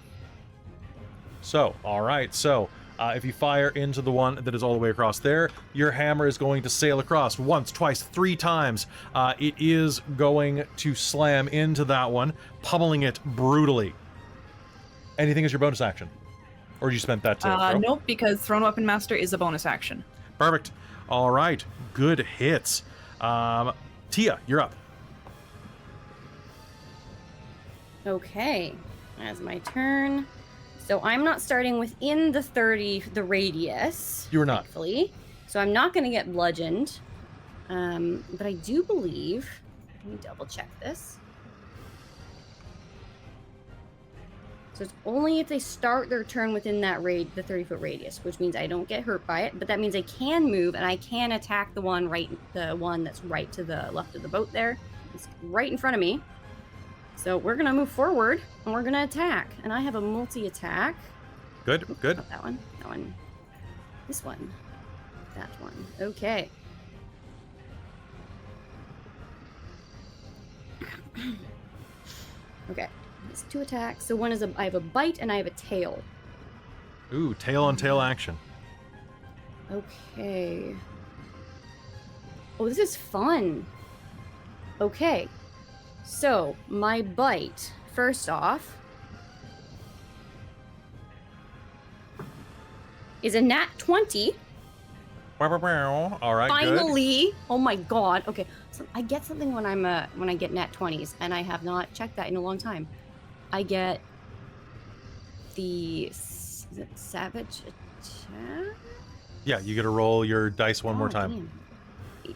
So, all right, so if you fire into the one that is all the way across there, your hammer is going to sail across once, twice, 3 times. It is going to slam into that one, pummeling it brutally. Anything is your bonus action? Or you spent that to throw? Nope, because Thrown Weapon Master is a bonus action. Perfect. All right, good hits. Tia, you're up. Okay, that's my turn. So I'm not starting within the 30, the radius. You are not. Thankfully. So I'm not going to get bludgeoned. But I do believe, let me double check this. So it's only if they start their turn within that the 30-foot radius, which means I don't get hurt by it. But that means I can move and I can attack the one that's right to the left of the boat there. It's right in front of me. So we're gonna move forward and we're gonna attack. And I have a multi-attack. Good, good. Not that one. That one. This one. That one. Okay. Okay. It's 2 attacks. So one is I have a bite and I have a tail. Ooh, tail on tail action. Okay. Oh, this is fun. Okay. So, my bite, first off, is a nat 20. All right, Finally. Good. Oh my god. Okay. So I get something when I get nat 20s, and I have not checked that in a long time. I get the is it savage attack? Yeah, you get to roll your dice one more time. Damn.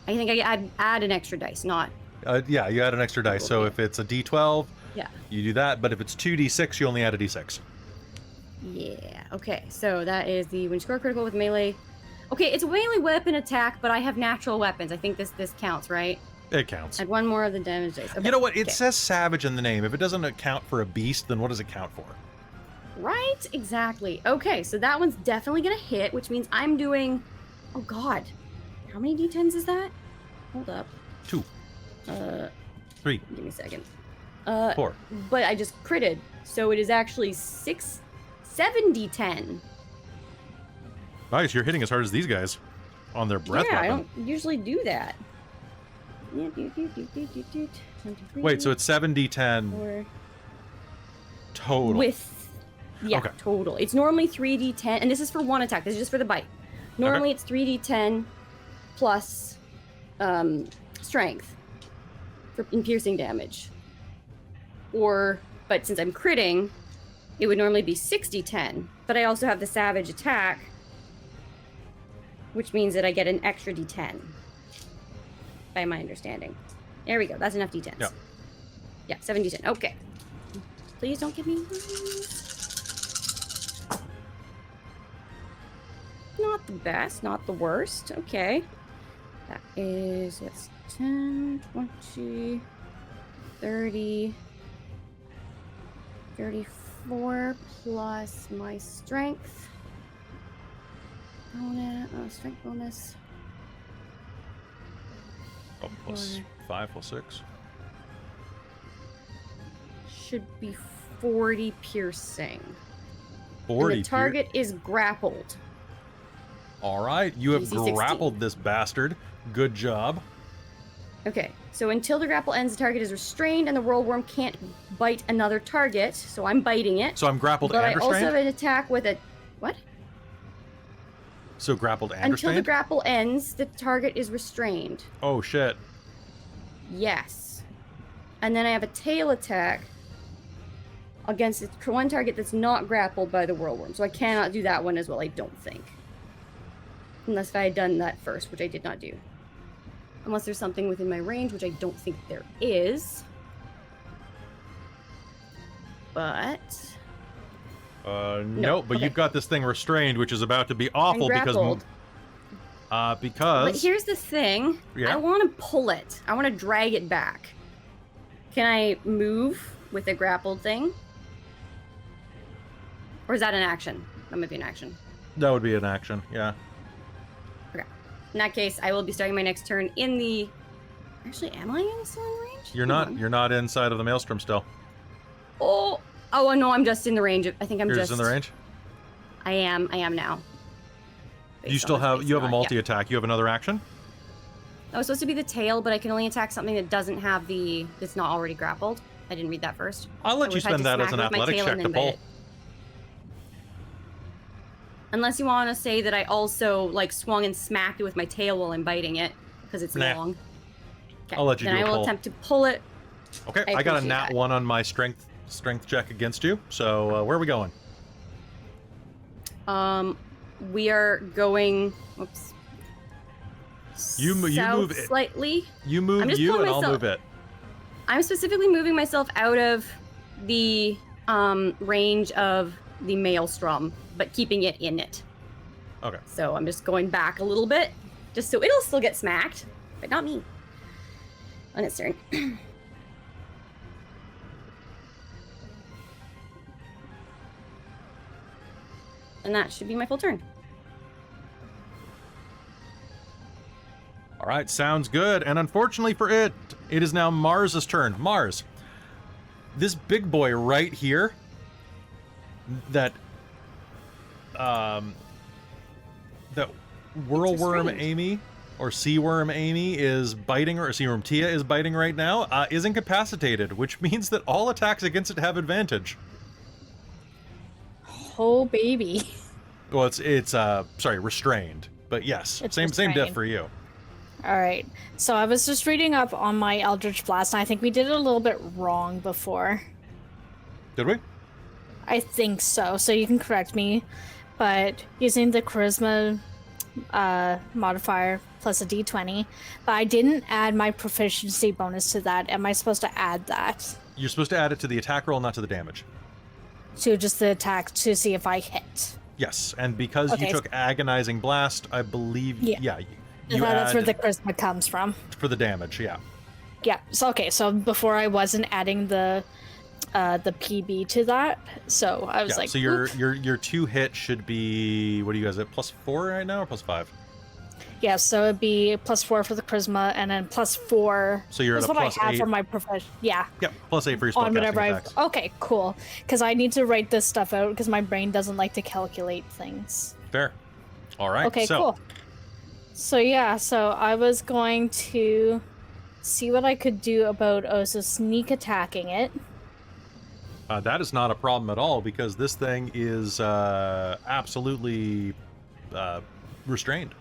I think I add an extra dice, not. Yeah, you add an extra dice. So if it's a D12, yeah, you do that. But if it's 2D6, you only add a D6. Yeah. Okay. So that is the when you score critical with melee. Okay, it's a melee weapon attack, but I have natural weapons. I think this counts, right? It counts. Add one more of the damage dice. Okay. You know what? It says savage in the name. If it doesn't account for a beast, then what does it count for? Right? Exactly. Okay, so that one's definitely gonna hit, which means I'm doing. Oh God, how many d10s is that? Hold up. 2. 3. Give me a second. 4. But I just critted, so it is actually 7 d10. Nice, you're hitting as hard as these guys on their breath Yeah, weapon. I don't usually do that. Wait, so it's 7d10 total. With, yeah, Okay. total. It's normally 3d10, and this is for one attack. This is just for the bite. Normally it's 3d10 plus strength in piercing damage. But since I'm critting, it would normally be 6d10. But I also have the savage attack, which means that I get an extra d10, by my understanding. There we go. That's enough d10s. Yeah. Yeah, 7 d10. Okay. Please don't give me... Not the best, not the worst. Okay. That is, that's 10, 20, 30, 34 plus my strength. Strength bonus. Oh, plus 5 plus 6. Should be 40 piercing. 40. And the target is grappled. All right, you have DC 16. grappled this bastard. Good job. Okay, so until the grapple ends, the target is restrained and the whirlworm can't bite another target, so I'm biting it. So I'm grappled but and I restrained? also have an attack with a... What? So grappled and Until restrained? the grapple ends, the target is restrained. Oh, shit. Yes. And then I have a tail attack against one target that's not grappled by the whirlworm. So I cannot do that one as well, I don't think. Unless I had done that first, which I did not do. Unless there's something within my range, which I don't think there is. But... No, but okay. you've got this thing restrained, which is about to be awful I'm because... But here's the thing. Yeah. I want to pull it. I want to drag it back. Can I move with a grappled thing? Or is that an action? That might be an action. That would be an action, yeah. Okay. In that case, I will be starting my next turn in the... Actually, am I in still in range? You're Hold not. on. You're not inside of the maelstrom still. Oh, no, I'm just in the range. I think I'm You're just... in the range? I am now. You still have... You have a multi-attack. You have another action? That was supposed to be the tail, but I can only attack something that doesn't have the... That's not already grappled. I didn't read that first. I'll let I you would've had spend to that as smack an it with my athletics tail check and to then bite pull. it. Unless you want to say that I also, like, swung and smacked it with my tail while I'm biting it, because it's Nah. long. Okay. I'll let you then do a I will pull. attempt to pull it. Okay, I I got a appreciate nat that. 1 on my strength check against you. So where are we going? We are going... Whoops. You move it. Slightly. You I'm move just you, pulling and I'll myself- move it. I'm specifically moving myself out of the range of the maelstrom, but keeping it in it. Okay. So I'm just going back a little bit, just so it'll still get smacked, but not me. On its turn. And that should be my full turn. All right, sounds good. And unfortunately for it, it is now Mars's turn. Mars, this big boy right here, that whirlworm restrained. Amy or Seaworm Amy is biting, or Seaworm Tia is biting right now, is incapacitated, which means that all attacks against it have advantage. Oh, baby. Well, it's sorry, restrained. But yes, It's same diff restrained. for you. All right. So I was just reading up on my Eldritch Blast, and I think we did it a little bit wrong before. Did we? I think so. So you can correct me. But using the Charisma modifier plus a d20, but I didn't add my proficiency bonus to that. Am I supposed to add that You're supposed to add it to the attack roll, not to the damage. to just the attack to see if I hit? Yes, and because you Okay. took Agonizing Blast, I believe, Yeah. you That's add where the charisma comes from. for the damage, yeah. Yeah. So okay. So before I wasn't adding the PB to that, so I was Yeah, like, so your 2 hit should be, what do you guys at, +4 right now or +5? yeah. So it'd be +4 for the charisma, and then +4. So you're at That's a what I have +8. for my profession. Yeah. Yep, +8 for your On spellcasting whatever attacks. Okay, cool. Because I need to write this stuff out because my brain doesn't like to calculate things. Fair. All right, Okay, so cool. So yeah, so I was going to see what I could do about also sneak attacking it. that is not a problem at all because this thing is absolutely restrained.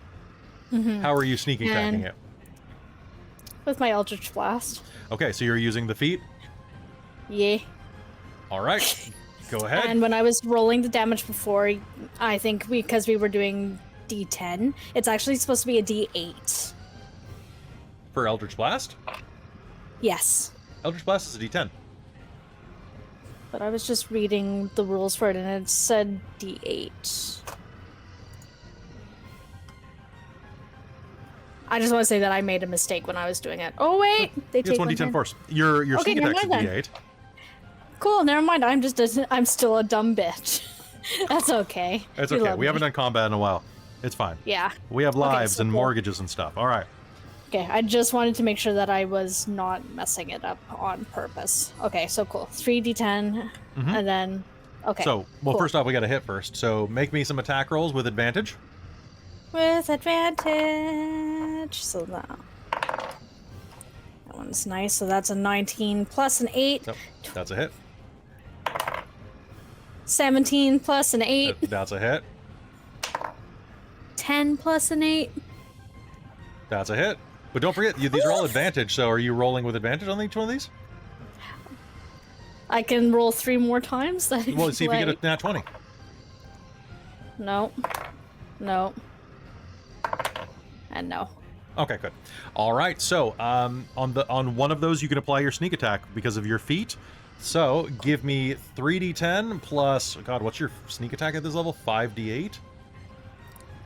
How are you sneak attacking And- it? With my Eldritch Blast. Okay, so you're using the feet. Yeah. All right, go ahead. And when I was rolling the damage before, I think because we were doing D10, it's actually supposed to be a D8. For Eldritch Blast? Yes. Eldritch Blast is a D10. But I was just reading the rules for it and it said D8. I just want to say that I made a mistake when I was doing it. Oh wait, they It's take 1d10 turn. force. Your Okay, sneak never attack's a mind then. D8. Cool, never mind. I'm still a dumb bitch. That's okay. It's You okay. love We haven't me. done combat in a while. It's fine. Yeah. We have lives so and cool. mortgages and stuff. All right. Okay, I just wanted to make sure that I was not messing it up on purpose. Okay, so cool. 3d10, and then okay. So, well, cool. first off, we got to hit first. So, make me some attack rolls with advantage. With advantage. So that one's nice. So that's a 19 plus an 8. Yep, that's a hit. 17 plus an 8. That's a hit. 10 plus an 8. That's a hit. But don't forget, these are all advantage. So, are you rolling with advantage on each one of these? I can roll 3 more times. That Well, see if you get a nat 20. No. No. And no. Okay, good. All right. So, on one of those, you can apply your sneak attack because of your feet. So, give me 3d10 plus. God, what's your sneak attack at this level? 5d8.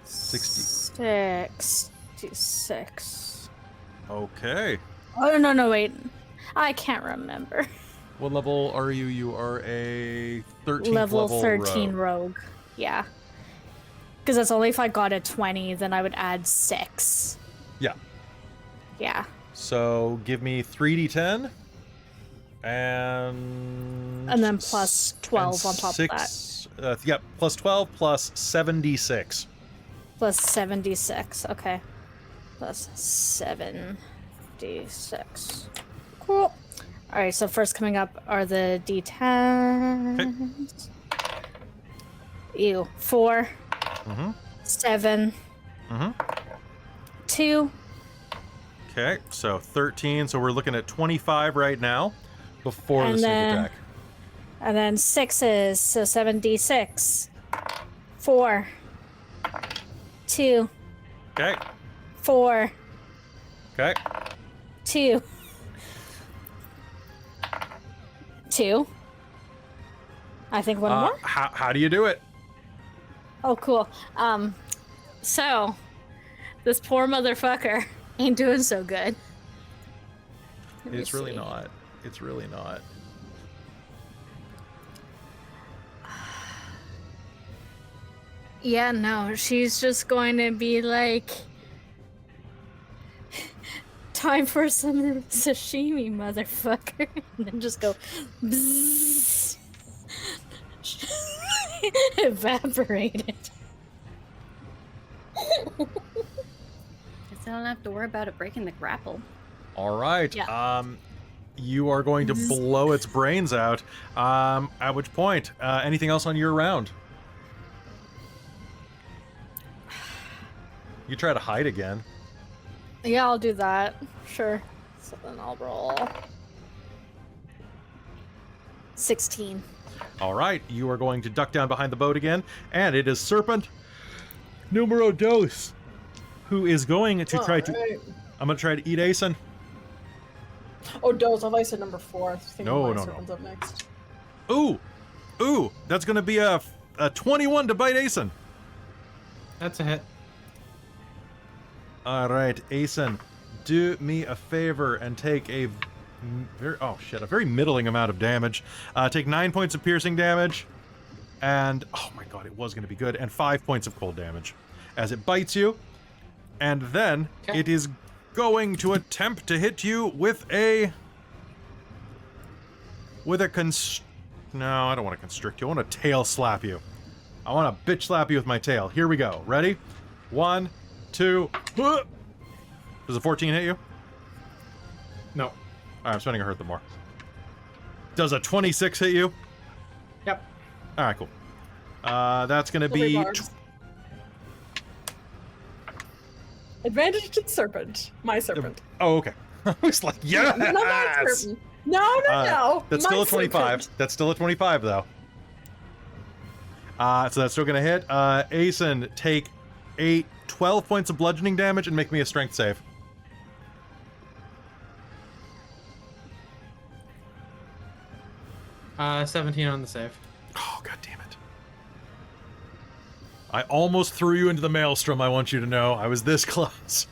60. 66. Okay. Oh no, wait. I can't remember. What level are you? You are a 13th Level 13 rogue. rogue. Yeah. Because that's only if I got a 20, then I would add 6. Yeah. Yeah. So give me 3d10 and And then plus 12 on top of that. Yep, plus 12 plus 76. Plus 76. Okay. Plus 76. Cool. Alright, so first coming up are the D10s. Ew. 4. Mhm. 7. Mhm. 2. Okay, so 13. So we're looking at 25 right now before the And sneak then- attack. And then 6s, so 7d6. 4. 2. Okay. 4. Okay. 2. 2. I think one more. How do you do it? Oh, cool. So this poor motherfucker ain't doing so good. Let me It's really see. not. It's really not. Yeah, no, she's just going to be like, time for some sashimi, motherfucker. And then just go, bzzz. Evaporated. I don't have to worry about it breaking the grapple. All right. Yeah. You are going to blow its brains out. At which point, anything else on your round? You try to hide again. Yeah, I'll do that. Sure. So then I'll roll 16. All right, you are going to duck down behind the boat again, and it is Serpent numero dos, who is going to try to. Alright. I'm going to try to eat Asen. Oh, Doze, I thought I said number 4. I was thinking No, my no. serpent's up next. Ooh, that's going to be a 21 to bite Asen. That's a hit. All right, Asen, do me a favor and take a very middling amount of damage. Take 9 points of piercing damage, and oh my god, it was going to be good, and 5 points of cold damage as it bites you, and then Okay. it is going to attempt to hit you with a No, I don't want to constrict you. I want to tail slap you. I want to bitch slap you with my tail. Here we go. Ready? 1, 2. Does a 14 hit you? No. All right, I'm spending a hurt them more. Does a 26 hit you? Yep. All right, cool. That's gonna Silver be. barbs. Advantage to the serpent. My serpent. Oh, okay. I was like, yes. No, my serpent. No. That's my still a 25. serpent. That's still a 25, though. So that's still gonna hit. Asen, take 12 points of bludgeoning damage and make me a strength save. Uh, 17 on the save. Oh, god damn it. I almost threw you into the maelstrom, I want you to know. I was this close.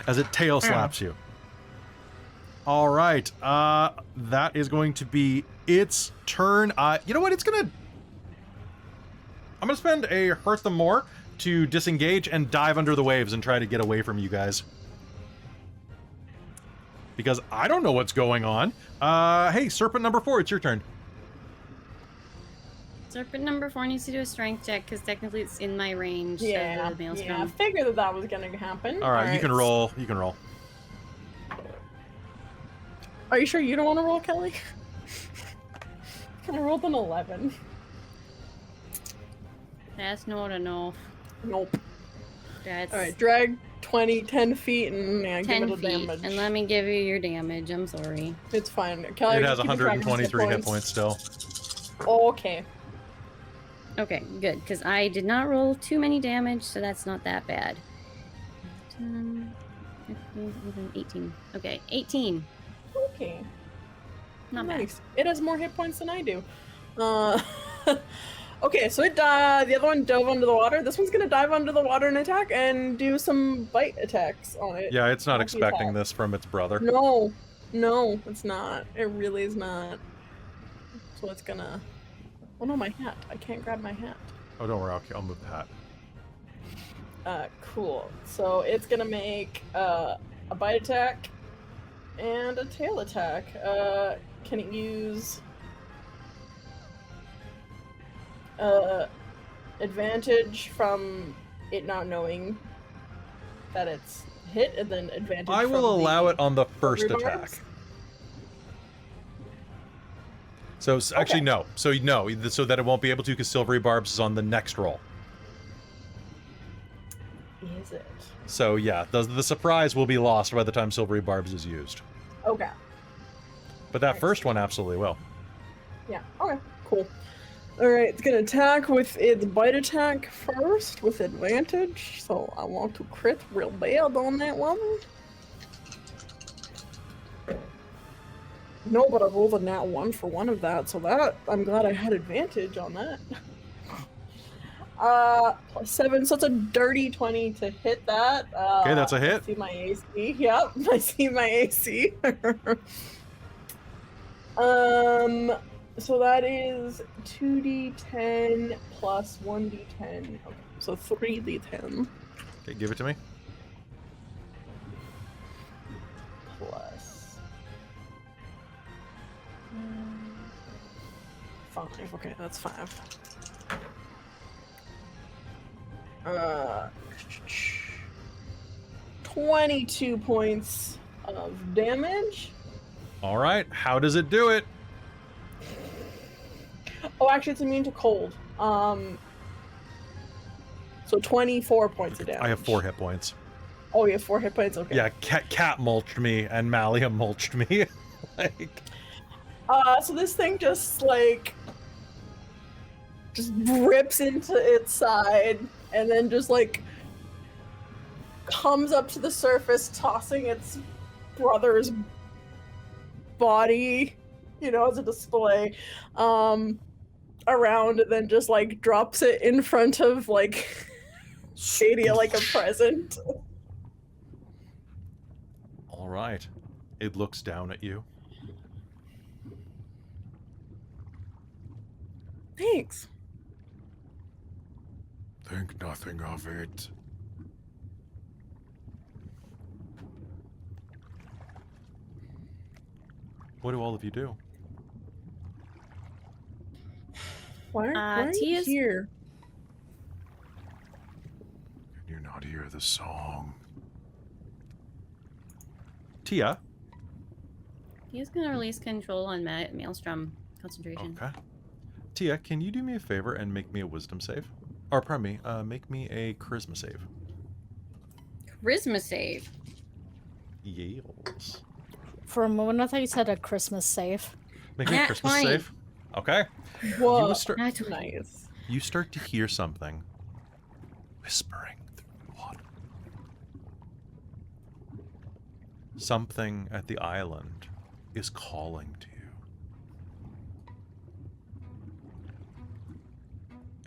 As it tail slaps you. All right. That is going to be its turn. You know what? I'm gonna spend a hurt them more to disengage and dive under the waves and try to get away from you guys. Because I don't know what's going on. Hey, Serpent number 4, it's your turn. Serpent number 4 needs to do a strength check because technically it's in my range. Yeah, of the yeah. I maelstrom. figured that was gonna happen. All right, you can roll. You can roll. Are you sure you don't want to roll, Kelly? I rolled an 11. That's not enough. Nope. That's All right, drag 20, 10 feet, and yeah, 10 give it a feet. damage. And let me give you your damage. I'm sorry. It's fine. Kelly, It has keep track of his 123 hit points still. Okay. Okay, good. Because I did not roll too many damage, so that's not that bad. 10, 15, 18. Okay, 18. Okay. Not bad. Nice. It has more hit points than I do. Okay, so it the other one dove under the water. This one's gonna dive under the water and attack and do some bite attacks on it. Yeah, it's not Multi expecting attack. this from its brother. No, it's not. It really is not. So it's gonna. Oh no, my hat. I can't grab my hat. Oh, don't worry. I'll move the hat. Cool. So it's gonna make a bite attack and a tail attack. Can it use advantage from it not knowing that it's hit, and then advantage? I will from allow the it on the first rhubarb? attack. So actually, Okay. no. So no, so that it won't be able to, because Silvery Barbs is on the next roll. Is it? So yeah, the surprise will be lost by the time Silvery Barbs is used. Okay. But that first one absolutely will. Yeah. Okay. Cool. All right. It's gonna attack with its bite attack first with advantage. So I want to crit real bad on that one. No, but I rolled a nat 1 for one of that, so that I'm glad I had advantage on that. +7, so it's a dirty 20 to hit that. Okay, that's a hit. I see my AC. Yep, I see my AC. So that is 2d10 plus 1d10. Okay, so 3d10 Okay, give it to me. plus 5. Okay, that's 5. 22 points of damage. All right. How does it do it? Oh, actually, it's immune to cold. So 24 points of damage. I have 4 hit points. Oh, you have 4 hit points? Okay. Yeah, Cat mulched me and Malia mulched me. Like, so this thing just rips into its side and then just comes up to the surface, tossing its brother's body, as a display, around, and then just drops it in front of Shadia like a present. all right. It looks down at you. Thanks. Think nothing of it. What do all of you do? Why are you Tia's- here? Can you not hear the song? Tia. He's gonna release control on Maelstrom concentration. Okay. Tia, can you do me a favor and make me a wisdom save? Or, pardon me, make me a charisma save. Charisma save. Yales. For a moment, I thought you said a Christmas save. Make me a Nat Christmas 20. save. Okay. Whoa, Nat 20. nice. You start to hear something whispering through the water. Something at the island is calling to you.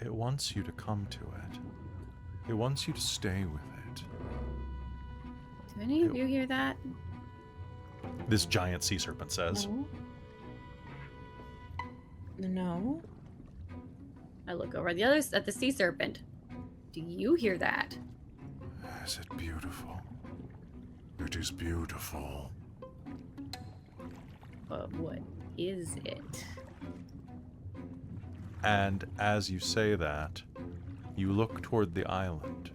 It wants you to come to it. It wants you to stay with it. Do any of you hear that? This giant sea serpent says. No. I look over at the sea serpent. Do you hear that? Is it beautiful? It is beautiful. But what is it? And as you say that, you look toward the island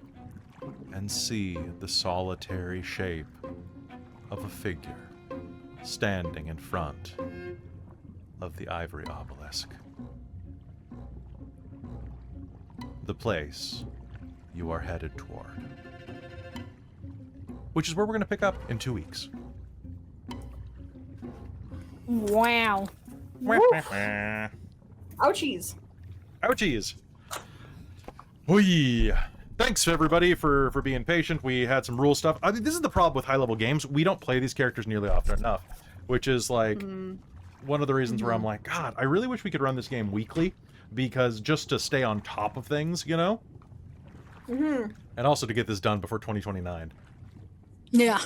and see the solitary shape of a figure standing in front of the ivory obelisk. The place you are headed toward. Which is where we're going to pick up in 2 weeks. Wow. Ouchies. Ouchies. Whee! Thanks everybody for being patient. We had some rule stuff. I mean, this is the problem with high-level games. We don't play these characters nearly often enough, which is like one of the reasons where I'm like, God, I really wish we could run this game weekly, because just to stay on top of things, you know? Mm-hmm. And also to get this done before 2029. Yeah.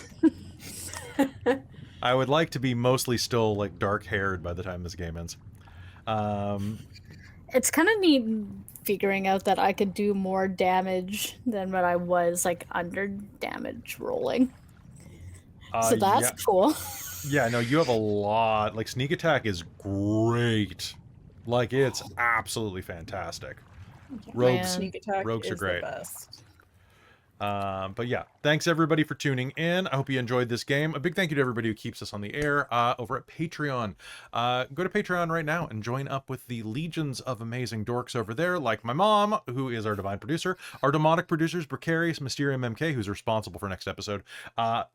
I would like to be mostly still like dark-haired by the time this game ends. It's kind of neat figuring out that I could do more damage than what I was like under damage rolling. So that's yeah. cool. Yeah, no, you have a lot. Like, sneak attack is great. Like, it's absolutely fantastic. Rogues, Sneak attack rogues are is great. the best. But yeah, thanks everybody for tuning in. I hope you enjoyed this game. A big thank you to everybody who keeps us on the air over at Patreon. Go to Patreon right now and join up with the legions of amazing dorks over there, like my mom, who is our divine producer, our demonic producers, Precarious Mysterium MK, who's responsible for next episode,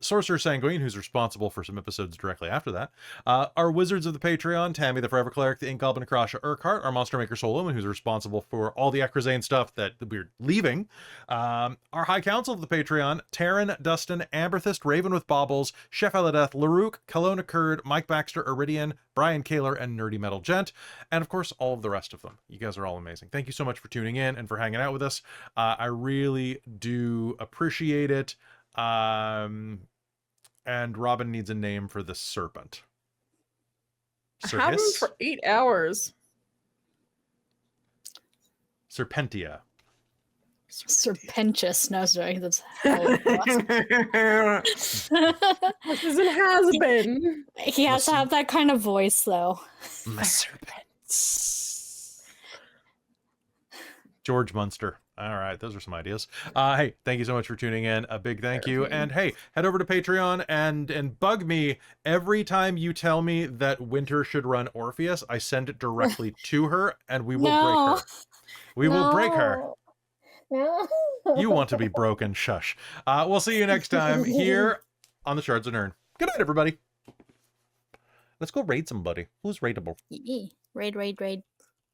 Sorcerer Sanguine, who's responsible for some episodes directly after that, our wizards of the Patreon, Tammy the Forever Cleric, the Ink Goblin, Akrasha Urquhart, our Monster Maker Solomon, who's responsible for all the Ecrazane stuff that we're leaving, our High Council of the Patreon, Taryn, Dustin, Amberthist, Raven with Baubles, Chef Eladeth, Larouk, Kelowna Kurd, Mike Baxter, Iridian, Brian Kaler, and Nerdy Metal Gent, and of course all of the rest of them. You guys are all amazing. Thank you so much for tuning in and for hanging out with us. I really do appreciate it. And Robin needs a name for the serpent. I have him Circus? for 8 hours. Serpentia. Serpentious. No, sorry, that's hell of a This isn't has been. He has to have that kind of voice, though. My serpents. George Munster. All right, those are some ideas. Hey, thank you so much for tuning in. A big thank you. And hey, head over to Patreon and bug me every time you tell me that Winter should run Orpheus. I send it directly to her, and we will break her. We will break her. No. You want to be broken? Shush. We'll see you next time here on the Shards of Nyrn. Good night, everybody. Let's go raid somebody. Who's raidable? Raid.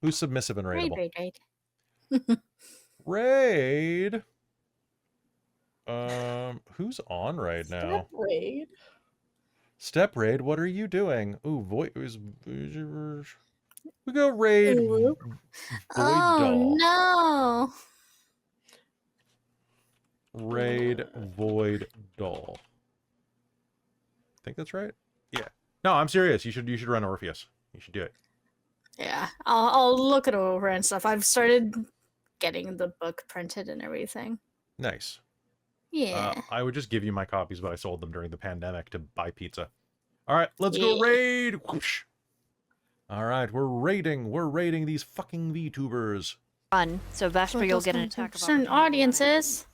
Who's submissive and raidable? Raid. Raid. Who's on right now? Step raid. Step raid. What are you doing? Ooh, voice. We go raid. Ooh. Void Oh doll. no. Raid void doll. I think that's right. Yeah. No, I'm serious. You should run Orpheus. You should do it. Yeah, I'll look it over and stuff. I've started getting the book printed and everything. Nice. Yeah. I would just give you my copies, but I sold them during the pandemic to buy pizza. All right, let's go Yeah. raid. Whoosh. All right, we're raiding these fucking VTubers. Run, so Vesper, you'll get an attack of certain opportunity. audiences.